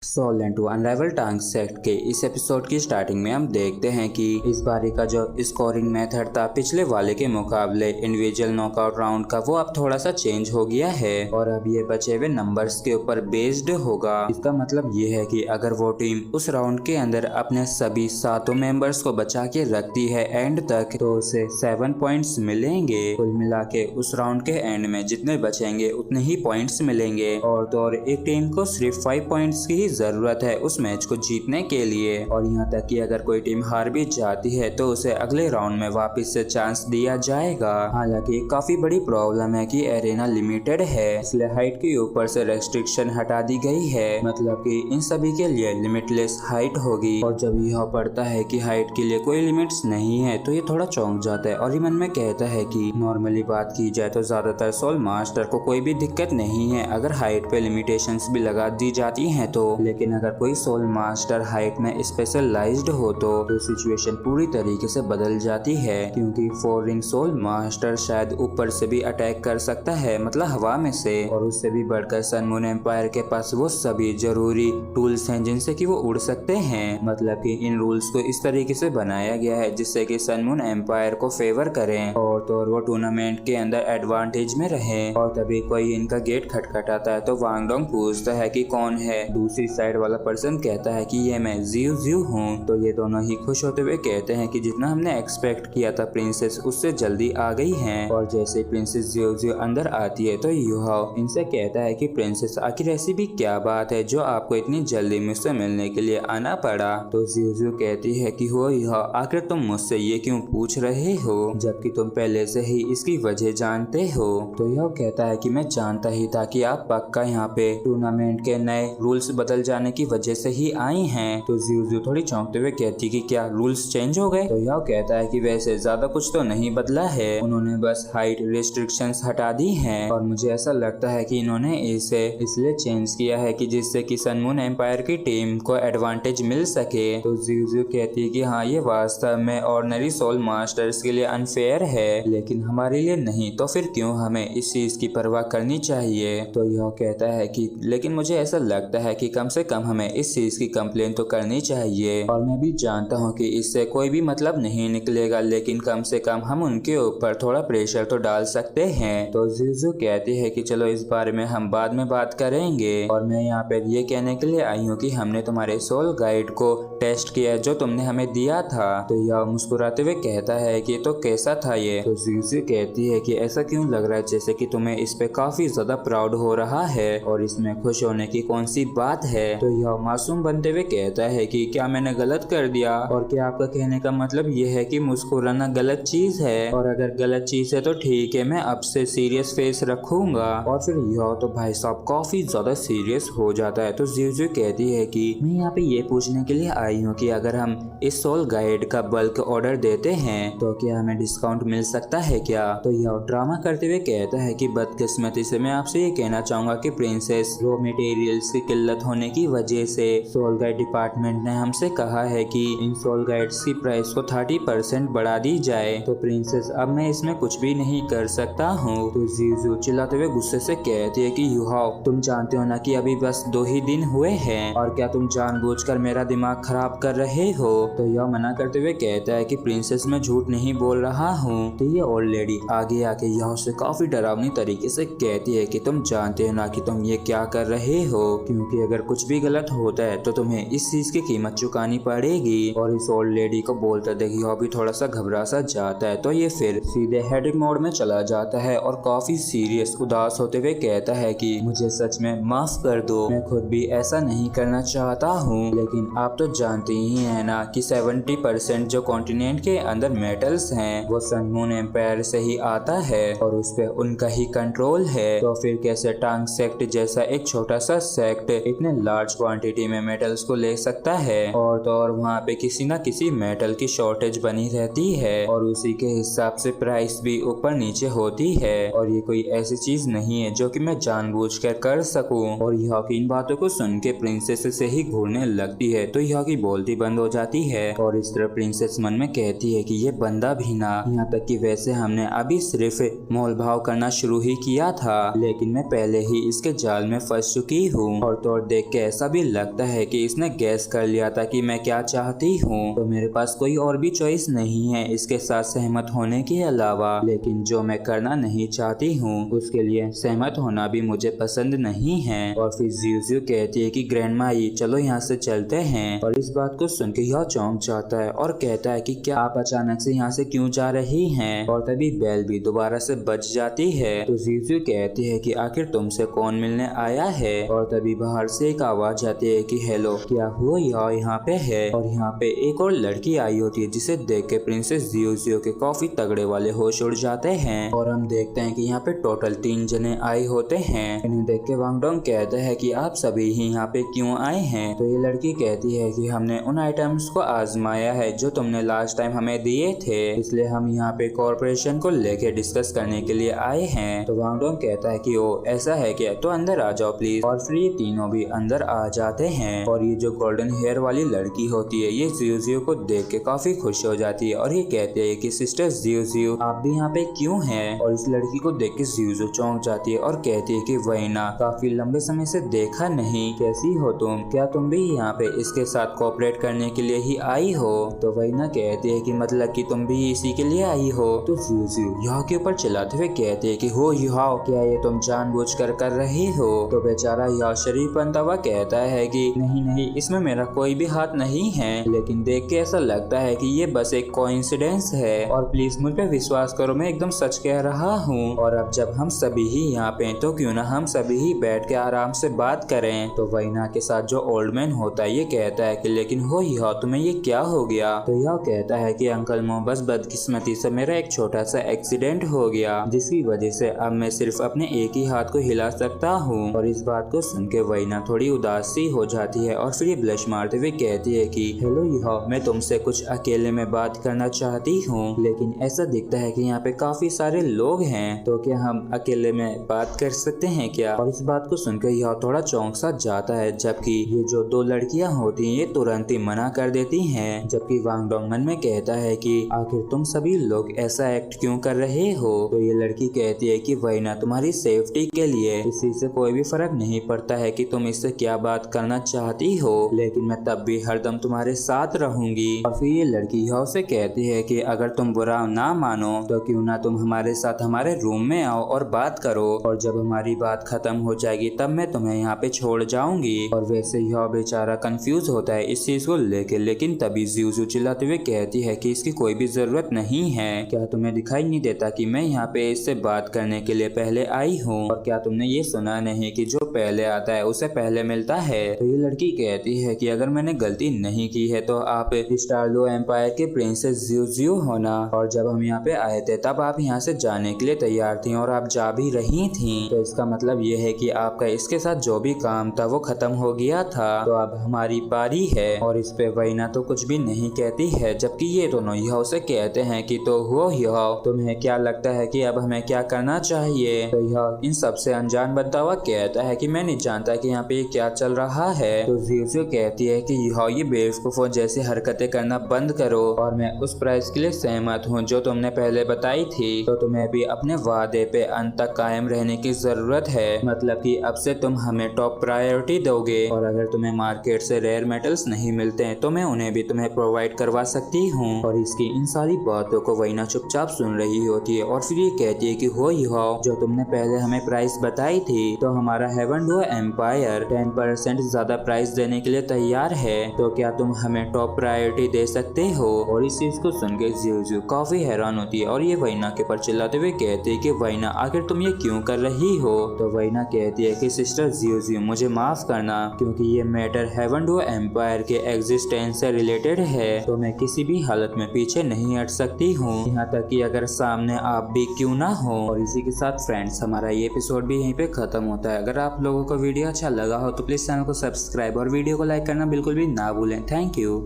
Soul Land two Unrivaled Tang sect के इस एपिसोड की स्टार्टिंग में हम देखते हैं कि इस बारी का जो स्कोरिंग मेथड था पिछले वाले के मुकाबले इंडिविजुअल नॉकआउट राउंड का वो अब थोड़ा सा चेंज हो गया है, और अब ये बचे हुए नंबर्स के ऊपर बेस्ड होगा। इसका मतलब ये है कि अगर वो टीम उस राउंड के अंदर अपने सभी 7 मेंबर्स को बचा के रखती है एंड तक तो उसे 7 पॉइंट्स मिलेंगे। कुल मिला के उस राउंड के एंड में जितने बचेंगे उतने ही पॉइंट्स मिलेंगे, और तो और एक टीम को सिर्फ 5 पॉइंट्स की जरूरत है उस मैच को जीतने के लिए। और यहाँ तक कि अगर कोई टीम हार भी जाती है तो उसे अगले राउंड में वापस से चांस दिया जाएगा। हालांकि काफी बड़ी प्रॉब्लम है कि एरेना लिमिटेड है, इसलिए हाइट के ऊपर से रेस्ट्रिक्शन हटा दी गई है, मतलब कि इन सभी के लिए लिमिटलेस हाइट होगी। और जब यह पड़ता है कि हाइट के लिए कोई लिमिट्स नहीं है तो ये थोड़ा चौंक जाता है, और ये मन में कहता है कि नॉर्मली बात की जाए तो ज्यादातर सोल मास्टर को कोई भी दिक्कत नहीं है अगर हाइट पे लिमिटेशंस भी लगा दी जाती हैं तो। लेकिन अगर कोई सोल मास्टर हाइट में स्पेशलाइज्ड हो तो सिचुएशन पूरी तरीके से बदल जाती है, क्योंकि 4 रिंग सोल मास्टर शायद ऊपर से भी अटैक कर सकता है, मतलब हवा में से। और उससे भी बढ़कर सन मून एम्पायर के पास वो सभी जरूरी टूल्स हैं जिनसे कि वो उड़ सकते हैं। मतलब कि इन रूल्स को इस तरीके से बनाया गया है जिससे कि सन मून एम्पायर को फेवर करें, और तो और वो टूर्नामेंट के अंदर एडवांटेज में रहे। और तभी कोई इनका गेट खटखटाता है तो वांग डोंग पूछता है कि कौन है। दूसरी साइड वाला पर्सन कहता है कि ये मैं जियो जियो हूँ। तो ये दोनों ही खुश होते हुए कहते हैं कि जितना हमने एक्सपेक्ट किया था प्रिंसेस उससे जल्दी आ गई हैं। और जैसे प्रिंसेस जियो जियो अंदर आती है तो यूहाओ इनसे कहता है कि प्रिंसेस आखिर ऐसी भी क्या बात है जो आपको इतनी जल्दी मुझसे मिलने के लिए आना पड़ा। तो जियो जियो कहती है कि हो यूहाओ आखिर तुम मुझसे ये क्यों पूछ रहे हो जबकि तुम पहले से ही इसकी वजह जानते हो। तो यह कहता है कि मैं जानता ही था कि आप पक्का यहाँ पे टूर्नामेंट के नए रूल्स बदल जाने की वजह से ही आई हैं। तो जियो थोड़ी चौंकते हुए कहती कि क्या रूल्स चेंज हो गए। तो यह कहता है कि वैसे ज्यादा कुछ तो नहीं बदला है, उन्होंने बस हाइट रिस्ट्रिक्शंस हटा दी हैं, और मुझे ऐसा लगता है कि इन्होंने इसे इसलिए चेंज किया है कि जिससे कि सन मून एम्पायर की टीम को एडवांटेज मिल सके। तो जियो कहती है कि हाँ ये वास्तव में ऑर्डिनरी सोल मास्टर्स के लिए अनफेयर है, लेकिन हमारे लिए नहीं, तो फिर क्यों हमें इस चीज की परवाह करनी चाहिए। तो यह कहता है कि लेकिन मुझे ऐसा लगता है कि कम से कम हमें इस चीज की कंप्लेन तो करनी चाहिए। और मैं भी जानता हूँ कि इससे कोई भी मतलब नहीं निकलेगा, लेकिन कम से कम हम उनके ऊपर थोड़ा प्रेशर तो डाल सकते हैं। तो जीजू कहती है कि चलो इस बारे में हम बाद में बात करेंगे, और मैं यहाँ पे ये कहने के लिए आई हूँ कि हमने तुम्हारे सोल गाइड को टेस्ट किया जो तुमने हमें दिया था। तो यह मुस्कुराते हुए कहता है कि तो कैसा था ये। तो जीजू कहती है कि ऐसा क्यों लग रहा है जैसे कि तुम्हें इस पे काफी ज्यादा प्राउड हो रहा है, और इसमें खुश होने की कौन सी बात है। तो यह मासूम बनते हुए कहता है कि क्या मैंने गलत कर दिया, और क्या आपका कहने का मतलब ये है कि मुस्कुराना गलत चीज है, और अगर गलत चीज है तो ठीक है, मैं अब से सीरियस फेस रखूंगा। और फिर यह तो भाई साहब काफी ज्यादा सीरियस हो जाता है। तो जीजू कहती है कि मैं यहाँ पे ये पूछने के लिए आई हूँ कि अगर हम इस सोल गाइड का बल्क ऑर्डर देते हैं तो क्या हमें डिस्काउंट मिल सकता है क्या। तो यह ड्रामा करते हुए कहता है कि बदकिस्मती से मैं आपसे ये कहना चाहूंगा कि प्रिंसेस, रॉ मटेरियल्स की किल्लत होने की वजह से सोल गाइड डिपार्टमेंट ने हमसे कहा है कि इन सोल गाइड्स की प्राइस को 30% बढ़ा दी जाए। तो प्रिंसेस अब मैं इसमें कुछ भी नहीं कर सकता हूँ। तो जीजू चिल्लाते हुए गुस्से से कहती है कि युहाओ, तुम जानते हो ना कि अभी बस 2 ही दिन हुए हैं, और क्या तुम जानबूझकर मेरा दिमाग खराब कर रहे हो। तो यह मना करते हुए कहता है कि प्रिंसेस मैं झूठ नहीं बोल रहा हूँ। तो ये ओल्ड लेडी आगे आके यह से काफी डरावनी तरीके से कहती है कि तुम जानते हो ना कि तुम ये क्या कर रहे हो, क्योंकि अगर कुछ भी गलत होता है तो तुम्हें इस चीज की कीमत चुकानी पड़ेगी। और इस ओल्ड लेडी को बोलता देख यह भी थोड़ा सा घबरा सा जाता है। तो ये फिर सीधे हेड मोड में चला जाता है और काफी सीरियस उदास होते हुए कहता है कि मुझे सच में माफ कर दो, मैं खुद भी ऐसा नहीं करना चाहता हूँ, लेकिन आप तो जानते ही हैं ना कि 70% जो कॉन्टिनेंट के अंदर मेटल्स हैं वो सन मून एम्पायर से ही आता है, और उस पे उनका ही कंट्रोल है। तो फिर कैसे टांग सेक्ट जैसा एक छोटा सा सेक्ट इतने लार्ज क्वांटिटी में मेटल्स को ले सकता है। और तो और वहाँ पे किसी न किसी मेटल की शॉर्टेज बनी रहती है, और उसी के हिसाब से प्राइस भी ऊपर नीचे होती है। और ये कोई ऐसी चीज नहीं है जो कि मैं जानबूझकर कर सकूं। और यह की इन बातों को सुन के प्रिंसेस से ही घूरने लगती है। तो यह की बोलती बंद हो जाती है, और इस तरह प्रिंसेस मन में कहती है कि ये बंदा भी ना, यहाँ तक कि वैसे हमने अभी सिर्फ मोल भाव करना शुरू ही किया था, लेकिन मैं पहले ही इसके जाल में फंस चुकी हूँ। और तो और देख के ऐसा भी लगता है कि इसने गैस कर लिया था कि मैं क्या चाहती हूँ। तो मेरे पास कोई और भी चॉइस नहीं है इसके साथ सहमत होने के अलावा, लेकिन जो मैं करना नहीं चाहती हूँ उसके लिए सहमत होना भी मुझे पसंद नहीं है। और फिर जीजू कहती है कि ग्रैंडमा चलो यहाँ से चलते हैं। और इस बात को सुन के यह चौंक जाता है और कहता है कि क्या आप अचानक से यहाँ से क्यों जा रही हैं। और तभी बेल भी दोबारा से बज जाती है। तो जीजू कहती है कि आखिर तुमसे कौन मिलने आया है। और तभी बाहर से एक आवाज आती है कि हेलो, क्या हुआ यह यहाँ पे है। और यहाँ पे एक और लड़की आई होती है जिसे देख के प्रिंसेस जीजू के काफी तगड़े वाले होश उड़ जाते हैं। और हम देखते हैं कि यहाँ पे टोटल 3 जने आए होते हैं। इन्हें देख के वांग डोंग कहता है कि आप सभी ही यहाँ पे क्यों आए हैं। तो ये लड़की कहती है कि हमने उन आइटम्स को आजमाया है जो तुमने लास्ट टाइम हमें दिए थे, इसलिए हम यहाँ पे कॉर्पोरेशन को लेके डिस्कस करने के लिए आए हैं। तो वांग डोंग कहता है कि ओ ऐसा है क्या, तो अंदर आ जाओ प्लीज। और फिर ये तीनों भी अंदर आ जाते हैं। और ये जो गोल्डन हेयर वाली लड़की होती है ये जीजू को देख के काफी खुश हो जाती है, और ये कहते हैं कि सिस्टर जीजू आप भी यहाँ पे क्यों हैं। और इस लड़की को देख के जीजू चौंक जाती है और कहती है कि वही ना, काफी लंबे समय से देखा नहीं, कैसी हो तुम, क्या तुम भी यहाँ पे इसके साथ कोऑपरेट करने के लिए ही आई हो। तो वही ना कहती है कि मतलब कि तुम भी इसी के लिए आई हो। तो जीजू यहाँ के ऊपर चिल्लाते हुए कहते हैं कि हो युहाओ, क्या ये तुम जानबूझकर कर रही हो। तो बेचारा यह शरीफ बनता हुआ कहता है कि नहीं नहीं, इसमें मेरा कोई भी हाथ नहीं है, लेकिन देख के ऐसा लगता है कि ये बस एक कोइंसिडेंस है, और प्लीज मुझ पे विश्वास करो, मैं एकदम सच कह रहा हूँ। और अब जब हम सभी ही यहाँ पे तो क्यों ना हम सभी ही बैठ के आराम से बात करें। तो वहीना के साथ जो ओल्ड मैन होता है ये कहता है कि लेकिन हो यह तुम्हें ये क्या हो गया। तो यह कहता है कि अंकल मो, बस बदकिस्मती से मेरा एक छोटा सा एक्सीडेंट हो गया, जिसकी वजह से अब मैं सिर्फ अपने एक ही हाथ को हिला सकता हूँ। और इस बात को सुन के वहीना थोड़ी उदास सी हो जाती है, और फिर ये ब्लश मारते हुए कहती है कि हेलो यह, मैं तुमसे कुछ अकेले में बात करना चाहती हूँ, लेकिन ऐसा दिखता है कि यहाँ पे काफी सारे लोग हैं, तो क्या हम अकेले में बात कर सकते हैं क्या। और इस बात को सुनकर यह थोड़ा चौंक सा जाता है, जबकि ये जो 2 लड़कियां होती हैं ये तुरंत ही मना कर देती हैं। जबकि वांग डोंग मन में कहता है कि आखिर तुम सभी लोग ऐसा एक्ट क्यों कर रहे हो। तो ये लड़की कहती है कि वही ना, तुम्हारी सेफ्टी के लिए इसी से कोई भी फर्क नहीं पड़ता है कि तुम इससे मुझसे क्या बात करना चाहती हो, लेकिन मैं तब भी हरदम तुम्हारे साथ रहूंगी। और फिर ये लड़की याओ से कहती है कि अगर तुम बुरा ना मानो तो क्यों ना तुम हमारे साथ हमारे रूम में आओ और बात करो, और जब हमारी बात खत्म हो जाएगी तब मैं तुम्हें यहाँ पे छोड़ जाऊंगी। और वैसे याओ बेचारा कंफ्यूज होता है इस चीज को लेके, लेकिन तभी ज़्यू चिल्लाते हुए कहती है कि इसकी कोई भी जरूरत नहीं है। क्या तुम्हें दिखाई नहीं देता कि मैं यहाँ पे इससे बात करने के लिए पहले आई हूँ, और क्या तुमने ये सुना नहीं कि जो पहले आता है उसे पहले मिलता है। तो ये लड़की कहती है कि अगर मैंने गलती नहीं की है तो आप स्टारलो एम्पायर के प्रिंसेस ज़्यू होना, और जब हम यहाँ पे आए थे तब आप यहाँ से जाने के लिए तैयार थी और आप जा भी रही थी। तो इसका मतलब ये है कि आपका इसके साथ जो भी काम था वो खत्म हो गया था, तो अब हमारी बारी है। और इस पे वैना तो कुछ भी नहीं कहती है, जबकि ये दोनों याओ से कहते हैं कि तो हो याओ, तुम्हें क्या लगता है कि अब हमें क्या करना चाहिए। तो याओ इन सबसे अनजान बनता हुआ कहता है कि मैं नहीं जानता कि यहाँ पे क्या चल रहा है। तो ज़्यू कहती है कि याओ ये बेवकूफों जैसी हरकतें करना बंद करो, और मैं उस प्राइस के लिए सहमत हूँ जो तुमने पहले बताई थी। तो तुम्हें भी अपने वादे पे अंत तक कायम रहने की जरूरत है, मतलब कि अब से तुम हमें टॉप प्रायोरिटी दोगे, और अगर तुम्हें मार्केट से रेयर मेटल्स नहीं मिलते हैं तो मैं उन्हें भी तुम्हें प्रोवाइड करवा सकती हूँ। और इसकी इन सारी बातों को वैना चुपचाप सुन रही होती है, और फिर ये कहती है कि हो याओ जो तुमने पहले हमें प्राइस बताई थी, तो हमारा हेवन डुओ एम्पायर 10% ज्यादा प्राइस देने के लिए तैयार है, तो क्या तुम हमें टॉप प्रायोरिटी दे सकते हो। और इस चीज को सुन के ज़्यू काफी हैरान होती है, और ये वैना के पर चिल्लाते हुए कहती है कि वैना आखिर तुम ये क्यों कर रही हो। तो वैना कहती है कि सिस्टर ज़्यू मुझे माफ करना, क्योंकि ये मैटर हेवन डुओ एम्पायर के एग्जिस्टेंस से रिलेटेड है, तो मैं किसी भी हालत में पीछे नहीं हट सकती हूँ, यहाँ तक कि अगर सामने आप भी क्यों ना हो। और इसी के साथ फ्रेंड्स हमारा ये एपिसोड भी यहीं पे खत्म होता है। अगर आप लोगों को वीडियो अच्छा लगा हो तो प्लीज चैनल को सब्सक्राइब और वीडियो को लाइक करना बिल्कुल भी ना भूलें। Thank you.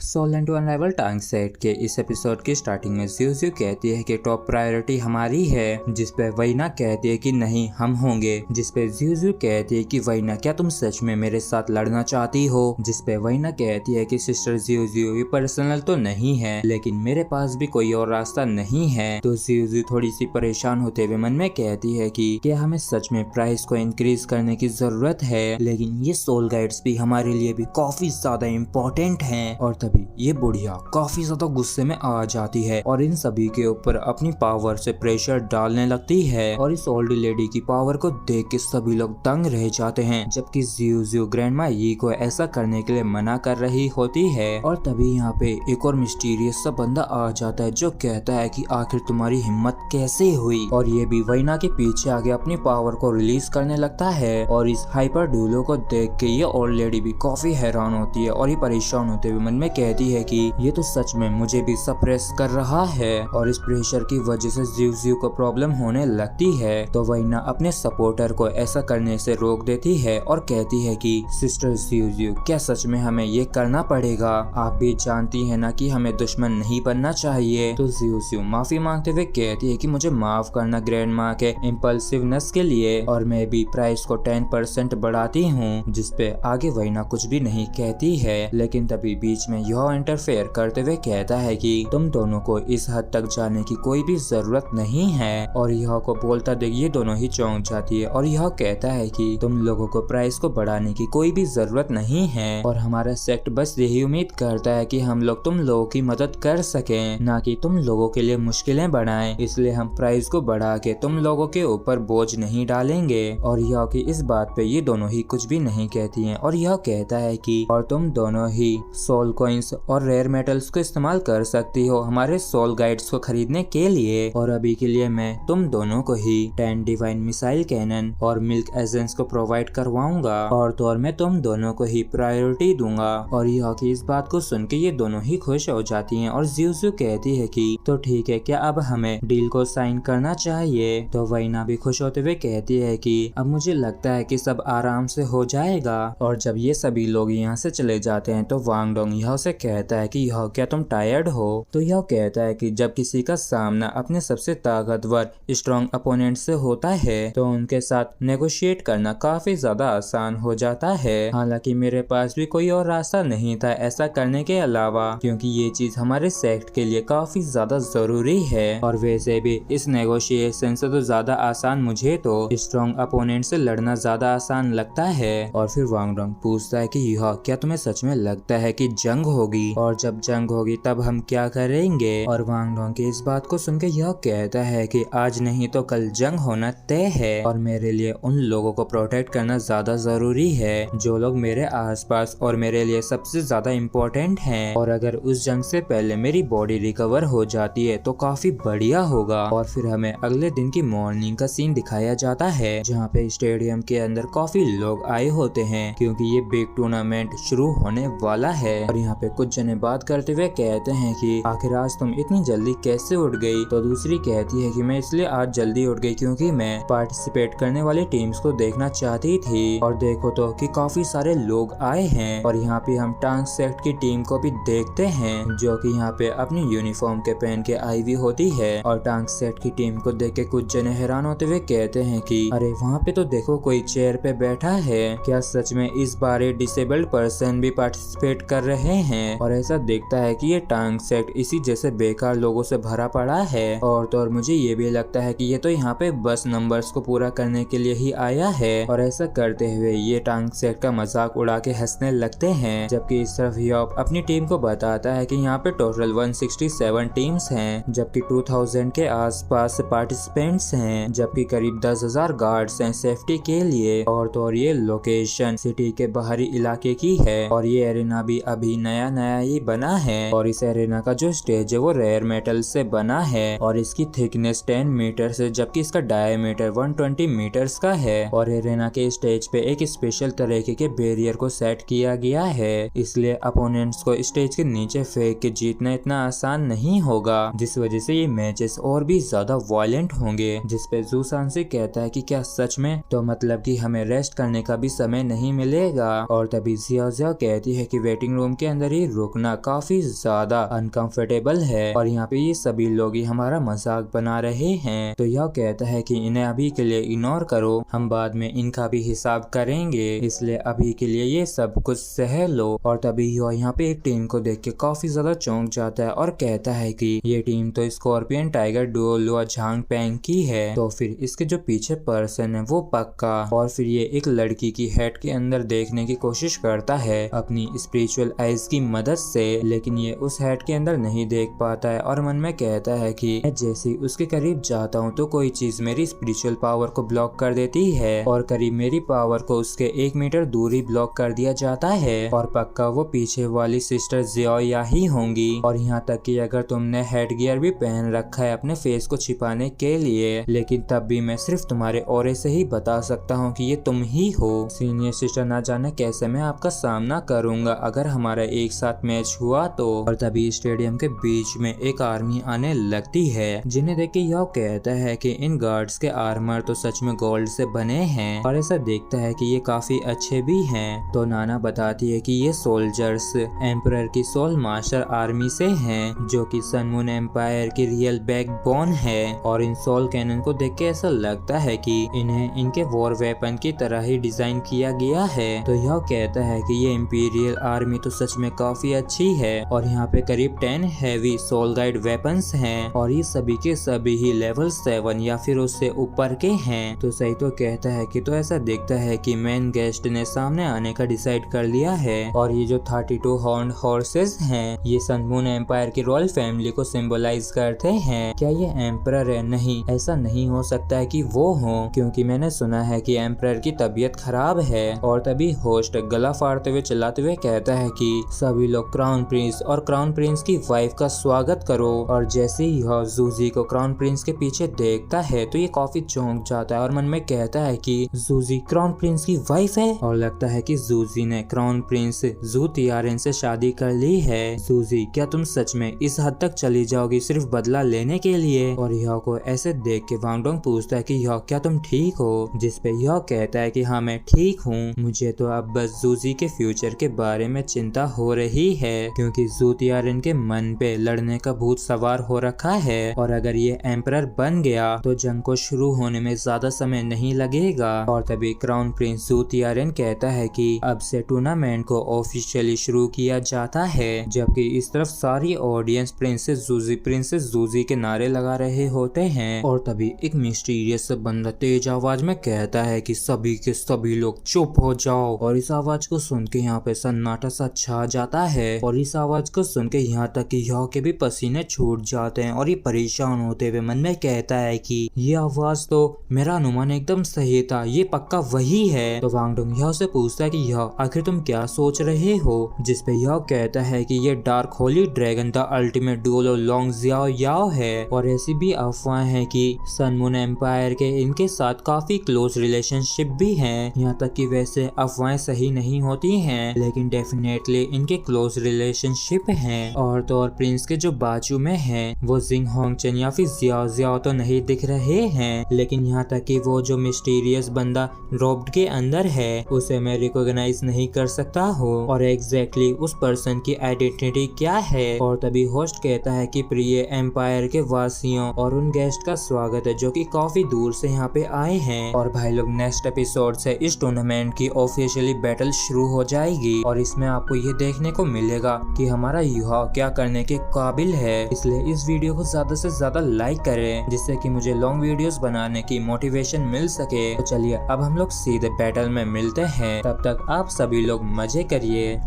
Soul and अनराइवल Tang Sect के इस एपिसोड की स्टार्टिंग में ज़्यू कहती है कि टॉप प्रायोरिटी हमारी है, जिस पे वैना कहती है कि नहीं हम होंगे, जिस पे ज़्यू कहती है कि वैना क्या तुम सच में मेरे साथ लड़ना चाहती हो, जिस पे वैना कहती है कि सिस्टर ज़्यू ये पर्सनल तो नहीं है लेकिन मेरे पास भी कोई और रास्ता नहीं है। तो ज़्यू थोड़ी सी परेशान होते हुए मन में कहती है कि क्या हमें सच में प्राइस को इंक्रीज करने की जरूरत है, लेकिन ये सोल गाइड्स भी हमारे लिए भी काफी ज्यादा इम्पोर्टेंट है। और तभी ये बुढ़िया काफी ज्यादा गुस्से में आ जाती है और इन सभी के ऊपर अपनी पावर से प्रेशर डालने लगती है, और इस ओल्ड लेडी की पावर को देख के सभी लोग दंग रह जाते हैं, जबकि ज़्यू ग्रैंडमा यी को ऐसा करने के लिए मना कर रही होती है। और तभी यहाँ पे एक और मिस्टीरियस सा बंदा आ जाता है जो कहता है कि आखिर तुम्हारी हिम्मत कैसे हुई, और ये भी वैना के पीछे आगे अपनी पावर को रिलीज करने लगता है। और इस हाइपर ड्यूलो को देख के ये ओल्ड लेडी भी काफी हैरान होती है, और ये परेशान होते हुए मन में कहती है कि ये तो सच में मुझे भी सप्रेस कर रहा है, और इस प्रेशर की वजह से ज़्यू को प्रॉब्लम होने लगती है। तो वैना अपने सपोर्टर को ऐसा करने से रोक देती है और कहती है कि सिस्टर ज़्यू क्या सच में हमें ये करना पड़ेगा, आप भी जानती है ना कि हमें दुश्मन नहीं बनना चाहिए। तो ज़्यू माफी मांगते हुए कहती है कि मुझे माफ करना ग्रैंडमा के इम्पल्सिवनेस के लिए, और मैं भी प्राइस को 10% बढ़ाती हूँ, जिसपे आगे वैना कुछ भी नहीं कहती है। लेकिन तभी बीच में यह इंटरफेयर करते हुए कहता है कि तुम दोनों को इस हद तक जाने की कोई भी जरूरत नहीं है। और यह को बोलता देख ये दोनों ही चौंक जाती है, और यह कहता है कि तुम लोगों को प्राइस को बढ़ाने की कोई भी जरूरत नहीं है, और हमारा सेक्ट बस यही उम्मीद करता है कि हम लोग तुम लोगों की मदद कर सकें, ना कि तुम लोगों के लिए मुश्किलें बढ़ाएं, इसलिए हम प्राइस को बढ़ा के तुम लोगों के ऊपर बोझ नहीं डालेंगे। और यह की इस बात पे ये दोनों ही कुछ भी नहीं कहती हैं, और यह कहता है कि और तुम दोनों ही सोल कॉइंस और रेयर मेटल्स को इस्तेमाल कर सकती हो हमारे सोल गाइड्स को खरीदने के लिए, और अभी के लिए मैं तुम दोनों को ही 10 डिवाइन मिसाइल कैनन और मिल्क एजेंट्स को प्रोवाइड करवाऊंगा, और तो और मैं तुम दोनों को ही प्रायोरिटी दूंगा। और यह की इस बात को सुन के ये दोनों ही खुश हो जाती हैं, और ज़्यू कहती है कि तो ठीक है, क्या अब हमें डील को साइन करना चाहिए। तो वैना भी खुश होते हुए कहती है कि अब मुझे लगता है कि सब आराम से हो जाएगा। और जब ये सभी लोग यहाँ से चले जाते हैं तो वांग डोंग यहाँ से से कहता है कि यह क्या तुम टायर्ड हो? तो यह कहता है कि जब किसी का सामना अपने सबसे ताकतवर स्ट्रॉन्ग अपोनेंट से होता है तो उनके साथ नेगोशिएट करना काफी ज्यादा आसान हो जाता है। हालांकि मेरे पास भी कोई और रास्ता नहीं था ऐसा करने के अलावा, क्योंकि ये चीज हमारे सेक्ट के लिए काफी ज्यादा जरूरी है। और वैसे भी इस नेगोशिएशन से तो ज्यादा आसान मुझे तो स्ट्रॉन्ग अपोनेंट से लड़ना ज्यादा आसान लगता है। और फिर वांग डोंग पूछता है कि यह क्या तुम्हें सच में लगता है कि जंग होगी, और जब जंग होगी तब हम क्या करेंगे? और वांग डोंग की इस बात को सुनकर यह कहता है कि आज नहीं तो कल जंग होना तय है, और मेरे लिए उन लोगों को प्रोटेक्ट करना ज्यादा जरूरी है जो लोग मेरे आसपास और मेरे लिए सबसे ज्यादा इम्पोर्टेंट हैं। और अगर उस जंग से पहले मेरी बॉडी रिकवर हो जाती है तो काफी बढ़िया होगा। और फिर हमें अगले दिन की मॉर्निंग का सीन दिखाया जाता है जहाँ पे स्टेडियम के अंदर काफी लोग आए होते हैं क्योंकि ये बिग टूर्नामेंट शुरू होने वाला है। और यहाँ पे कुछ जने बात करते हुए कहते हैं कि आखिर आज तुम इतनी जल्दी कैसे उठ गई? तो दूसरी कहती है कि मैं इसलिए आज जल्दी उठ गई क्योंकि मैं पार्टिसिपेट करने वाली टीम्स को देखना चाहती थी। और देखो तो कि काफी सारे लोग आए हैं। और यहाँ पे हम टांग सेक्ट की टीम को भी देखते हैं जो कि यहाँ पे अपनी यूनिफॉर्म के पहन के आई हुई होती है। और टांग सेक्ट की टीम को देख के कुछ जने हैरान होते हुए कहते हैं कि अरे वहाँ पे तो देखो कोई चेयर पे बैठा है, क्या सच में इस बार डिसेबल्ड पर्सन भी पार्टिसिपेट कर रहे हैं? और ऐसा दिखता है कि ये टांग सेक्ट इसी जैसे बेकार लोगों से भरा पड़ा है। और तो और मुझे ये भी लगता है कि ये तो यहाँ पे बस नंबर्स को पूरा करने के लिए ही आया है। और ऐसा करते हुए ये टांग सेक्ट का मजाक उड़ा के हंसने लगते हैं, जबकि इस तरफ यॉप अपनी टीम को बताता है कि यहाँ पे टोटल 167 टीम्स हैं, जबकि 2000 के आसपास पार्टिसिपेंट्स हैं, जबकि करीब 10,000 गार्ड्स हैं सेफ्टी के लिए। और तो और ये लोकेशन सिटी के बाहरी इलाके की है। और ये एरिना भी अभी नया ही बना है। और इस एरिना का जो स्टेज है वो रेयर मेटल से बना है और इसकी थिकनेस 10 मीटर है, जबकि इसका डायमीटर 120 मीटर्स का है। और एरिना के स्टेज पे एक स्पेशल तरीके के बैरियर को सेट किया गया है, इसलिए अपोनेंट्स को स्टेज के नीचे फेंक के जीतना इतना आसान नहीं होगा, जिस वजह से ये मैचेस और भी ज्यादा वायलेंट होंगे। जिसपे जूसान से कहता है कि क्या सच में? तो मतलब कि हमें रेस्ट करने का भी समय नहीं मिलेगा। और तभी जिया कहती है कि वेटिंग रूम के अंदर ही रुकना काफी ज्यादा अनकंफर्टेबल है और यहाँ पे ये सभी लोग ही हमारा मजाक बना रहे हैं। तो यह कहता है कि इन्हें अभी के लिए इग्नोर करो, हम बाद में इनका भी हिसाब करेंगे, इसलिए अभी के लिए ये सब कुछ सह लो। और तभी यह यहाँ पे एक टीम को देख के काफी ज्यादा चौंक जाता है और कहता है कि ये टीम तो स्कॉर्पियन टाइगर डुओ लुआ झांग पेंग की है, तो फिर इसके जो पीछे पर्सन है वो पक्का। और फिर ये एक लड़की की हेड के अंदर देखने की कोशिश करता है अपनी स्पिरिचुअल आइज की मदद से, लेकिन ये उस हेड के अंदर नहीं देख पाता है और मन में कहता है कि मैं जैसे उसके करीब जाता हूँ तो कोई चीज मेरी स्पिरिचुअल पावर को ब्लॉक कर देती है और करीब मेरी पावर को उसके 1 मीटर दूरी ब्लॉक कर दिया जाता है। और पक्का वो पीछे वाली सिस्टर जिया ही होंगी। और यहाँ तक कि अगर तुमने हेड गियर भी पहन रखा है अपने फेस को छिपाने के लिए, लेकिन तब भी मैं सिर्फ तुम्हारे ऑरे से ही बता सकता हूँ कि ये तुम ही हो। सीनियर सिस्टर ना जाने कैसे मैं आपका सामना करूंगा अगर हमारा एक साथ मैच हुआ तो। और तभी स्टेडियम के बीच में एक आर्मी आने लगती है, जिन्हें देख के यह कहता है कि इन गार्ड्स के आर्मर तो सच में गोल्ड से बने हैं और ऐसा देखता है कि ये काफी अच्छे भी हैं। तो नाना बताती है कि ये सोल्जर्स एम्परर की सोल मास्टर आर्मी से हैं, जो कि सन मून एम्पायर की रियल बैकबोन है। और इन सोल कैनन को देख के ऐसा लगता है कि इन्हें इनके वॉर वेपन की तरह ही डिजाइन किया गया है। तो यह कहता है कि ये इंपीरियल आर्मी तो सच में काफी अच्छी है और यहाँ पे करीब 10 हैवी सोल गाइड वेपन्स हैं और ये सभी के सभी ही लेवल 7 या फिर उससे ऊपर के हैं। तो सही तो कहता है कि तो ऐसा दिखता है कि मेन गेस्ट ने सामने आने का डिसाइड कर लिया है। और ये जो 32 हॉर्न हॉर्सेस हैं ये सन मून एम्पायर की रॉयल फैमिली को सिंबलाइज करते हैं। क्या ये एम्परर है? नहीं, ऐसा नहीं हो सकता है कि वो हो, क्योंकि मैंने सुना है कि एम्परर की तबीयत खराब है। और तभी होस्ट गला फाड़ते हुए चिल्लाते हुए कहता है कि सभी लोग क्राउन प्रिंस और क्राउन प्रिंस की वाइफ का स्वागत करो। और जैसे ही यह जूजी को क्राउन प्रिंस के पीछे देखता है तो ये काफी चौंक जाता है और मन में कहता है कि जूजी क्राउन प्रिंस की वाइफ है। और लगता है कि जूजी ने क्राउन प्रिंस जू तियारेन से शादी कर ली है। जूजी, क्या तुम सच में इस हद तक चली जाओगी सिर्फ बदला लेने के लिए? और यह को ऐसे देख के वांग डोंग पूछता है कि यह क्या तुम ठीक हो? जिसपे यह कहता है कि हाँ मैं ठीक हूँ, मुझे तो अब बस जूजी के फ्यूचर के बारे में चिंता हो हो रही है क्योंकि ज़ूथियारेन के मन पे लड़ने का भूत सवार हो रखा है और अगर ये एम्परर बन गया तो जंग को शुरू होने में ज्यादा समय नहीं लगेगा। और तभी क्राउन प्रिंस ज़ूथियारेन कहता है कि अब से टूर्नामेंट को ऑफिशियली शुरू किया जाता है, जबकि इस तरफ सारी ऑडियंस प्रिंसेस जूजी के नारे लगा रहे होते हैं। और तभी एक मिस्टीरियस बंदा तेज आवाज में कहता है कि सभी के सभी लोग चुप हो जाओ। और इस आवाज को सुन के यहाँ पे सन्नाटा सा छा जाता है और इस आवाज को सुन के यहाँ तक कि याओ के भी पसीने छूट जाते हैं और ये परेशान होते हुए मन में कहता है कि ये आवाज तो मेरा अनुमान एकदम सही था, ये पक्का वही है। तो वांग डोंग याओ से पूछता है कि याओ आखिर तुम क्या सोच रहे हो, जिसपे याओ कहता है कि ये Dark Holy Dragon the Ultimate Douluo Long Xiaoyao है। और ऐसी भी अफवाह है कि सन मून एम्पायर के इनके साथ काफी क्लोज रिलेशनशिप भी है। यहाँ तक कि वैसे अफवाहें सही नहीं होती हैं, लेकिन डेफिनेटली इनके क्लोज रिलेशनशिप हैं। और तो और प्रिंस के जो बाजू में है वो जिंग होंगचन या फिर जियाओ जियाओ तो नहीं दिख रहे हैं, लेकिन यहाँ तक कि वो जो मिस्टीरियस बंदा रोब्ड के अंदर है उसे मैं रिकॉग्नाइज नहीं कर सकता हूँ और एग्जैक्टली उस पर्सन की आइडेंटिटी क्या है। और तभी होस्ट कहता है कि प्रिय एम्पायर के वासियों और उन गेस्ट का स्वागत है जो कि काफी दूर से यहाँ पे आए हैं। और भाई लोग नेक्स्ट एपिसोड से इस टूर्नामेंट की ऑफिशियली बैटल शुरू हो जाएगी और इसमें आपको ये देखने को मिलेगा कि हमारा युवा क्या करने के काबिल है। इसलिए इस वीडियो को ज्यादा से ज्यादा लाइक करें जिससे कि मुझे लॉन्ग वीडियोस बनाने की मोटिवेशन मिल सके। तो चलिए अब हम लोग सीधे बैटल में मिलते हैं, तब तक आप सभी लोग मजे करिए।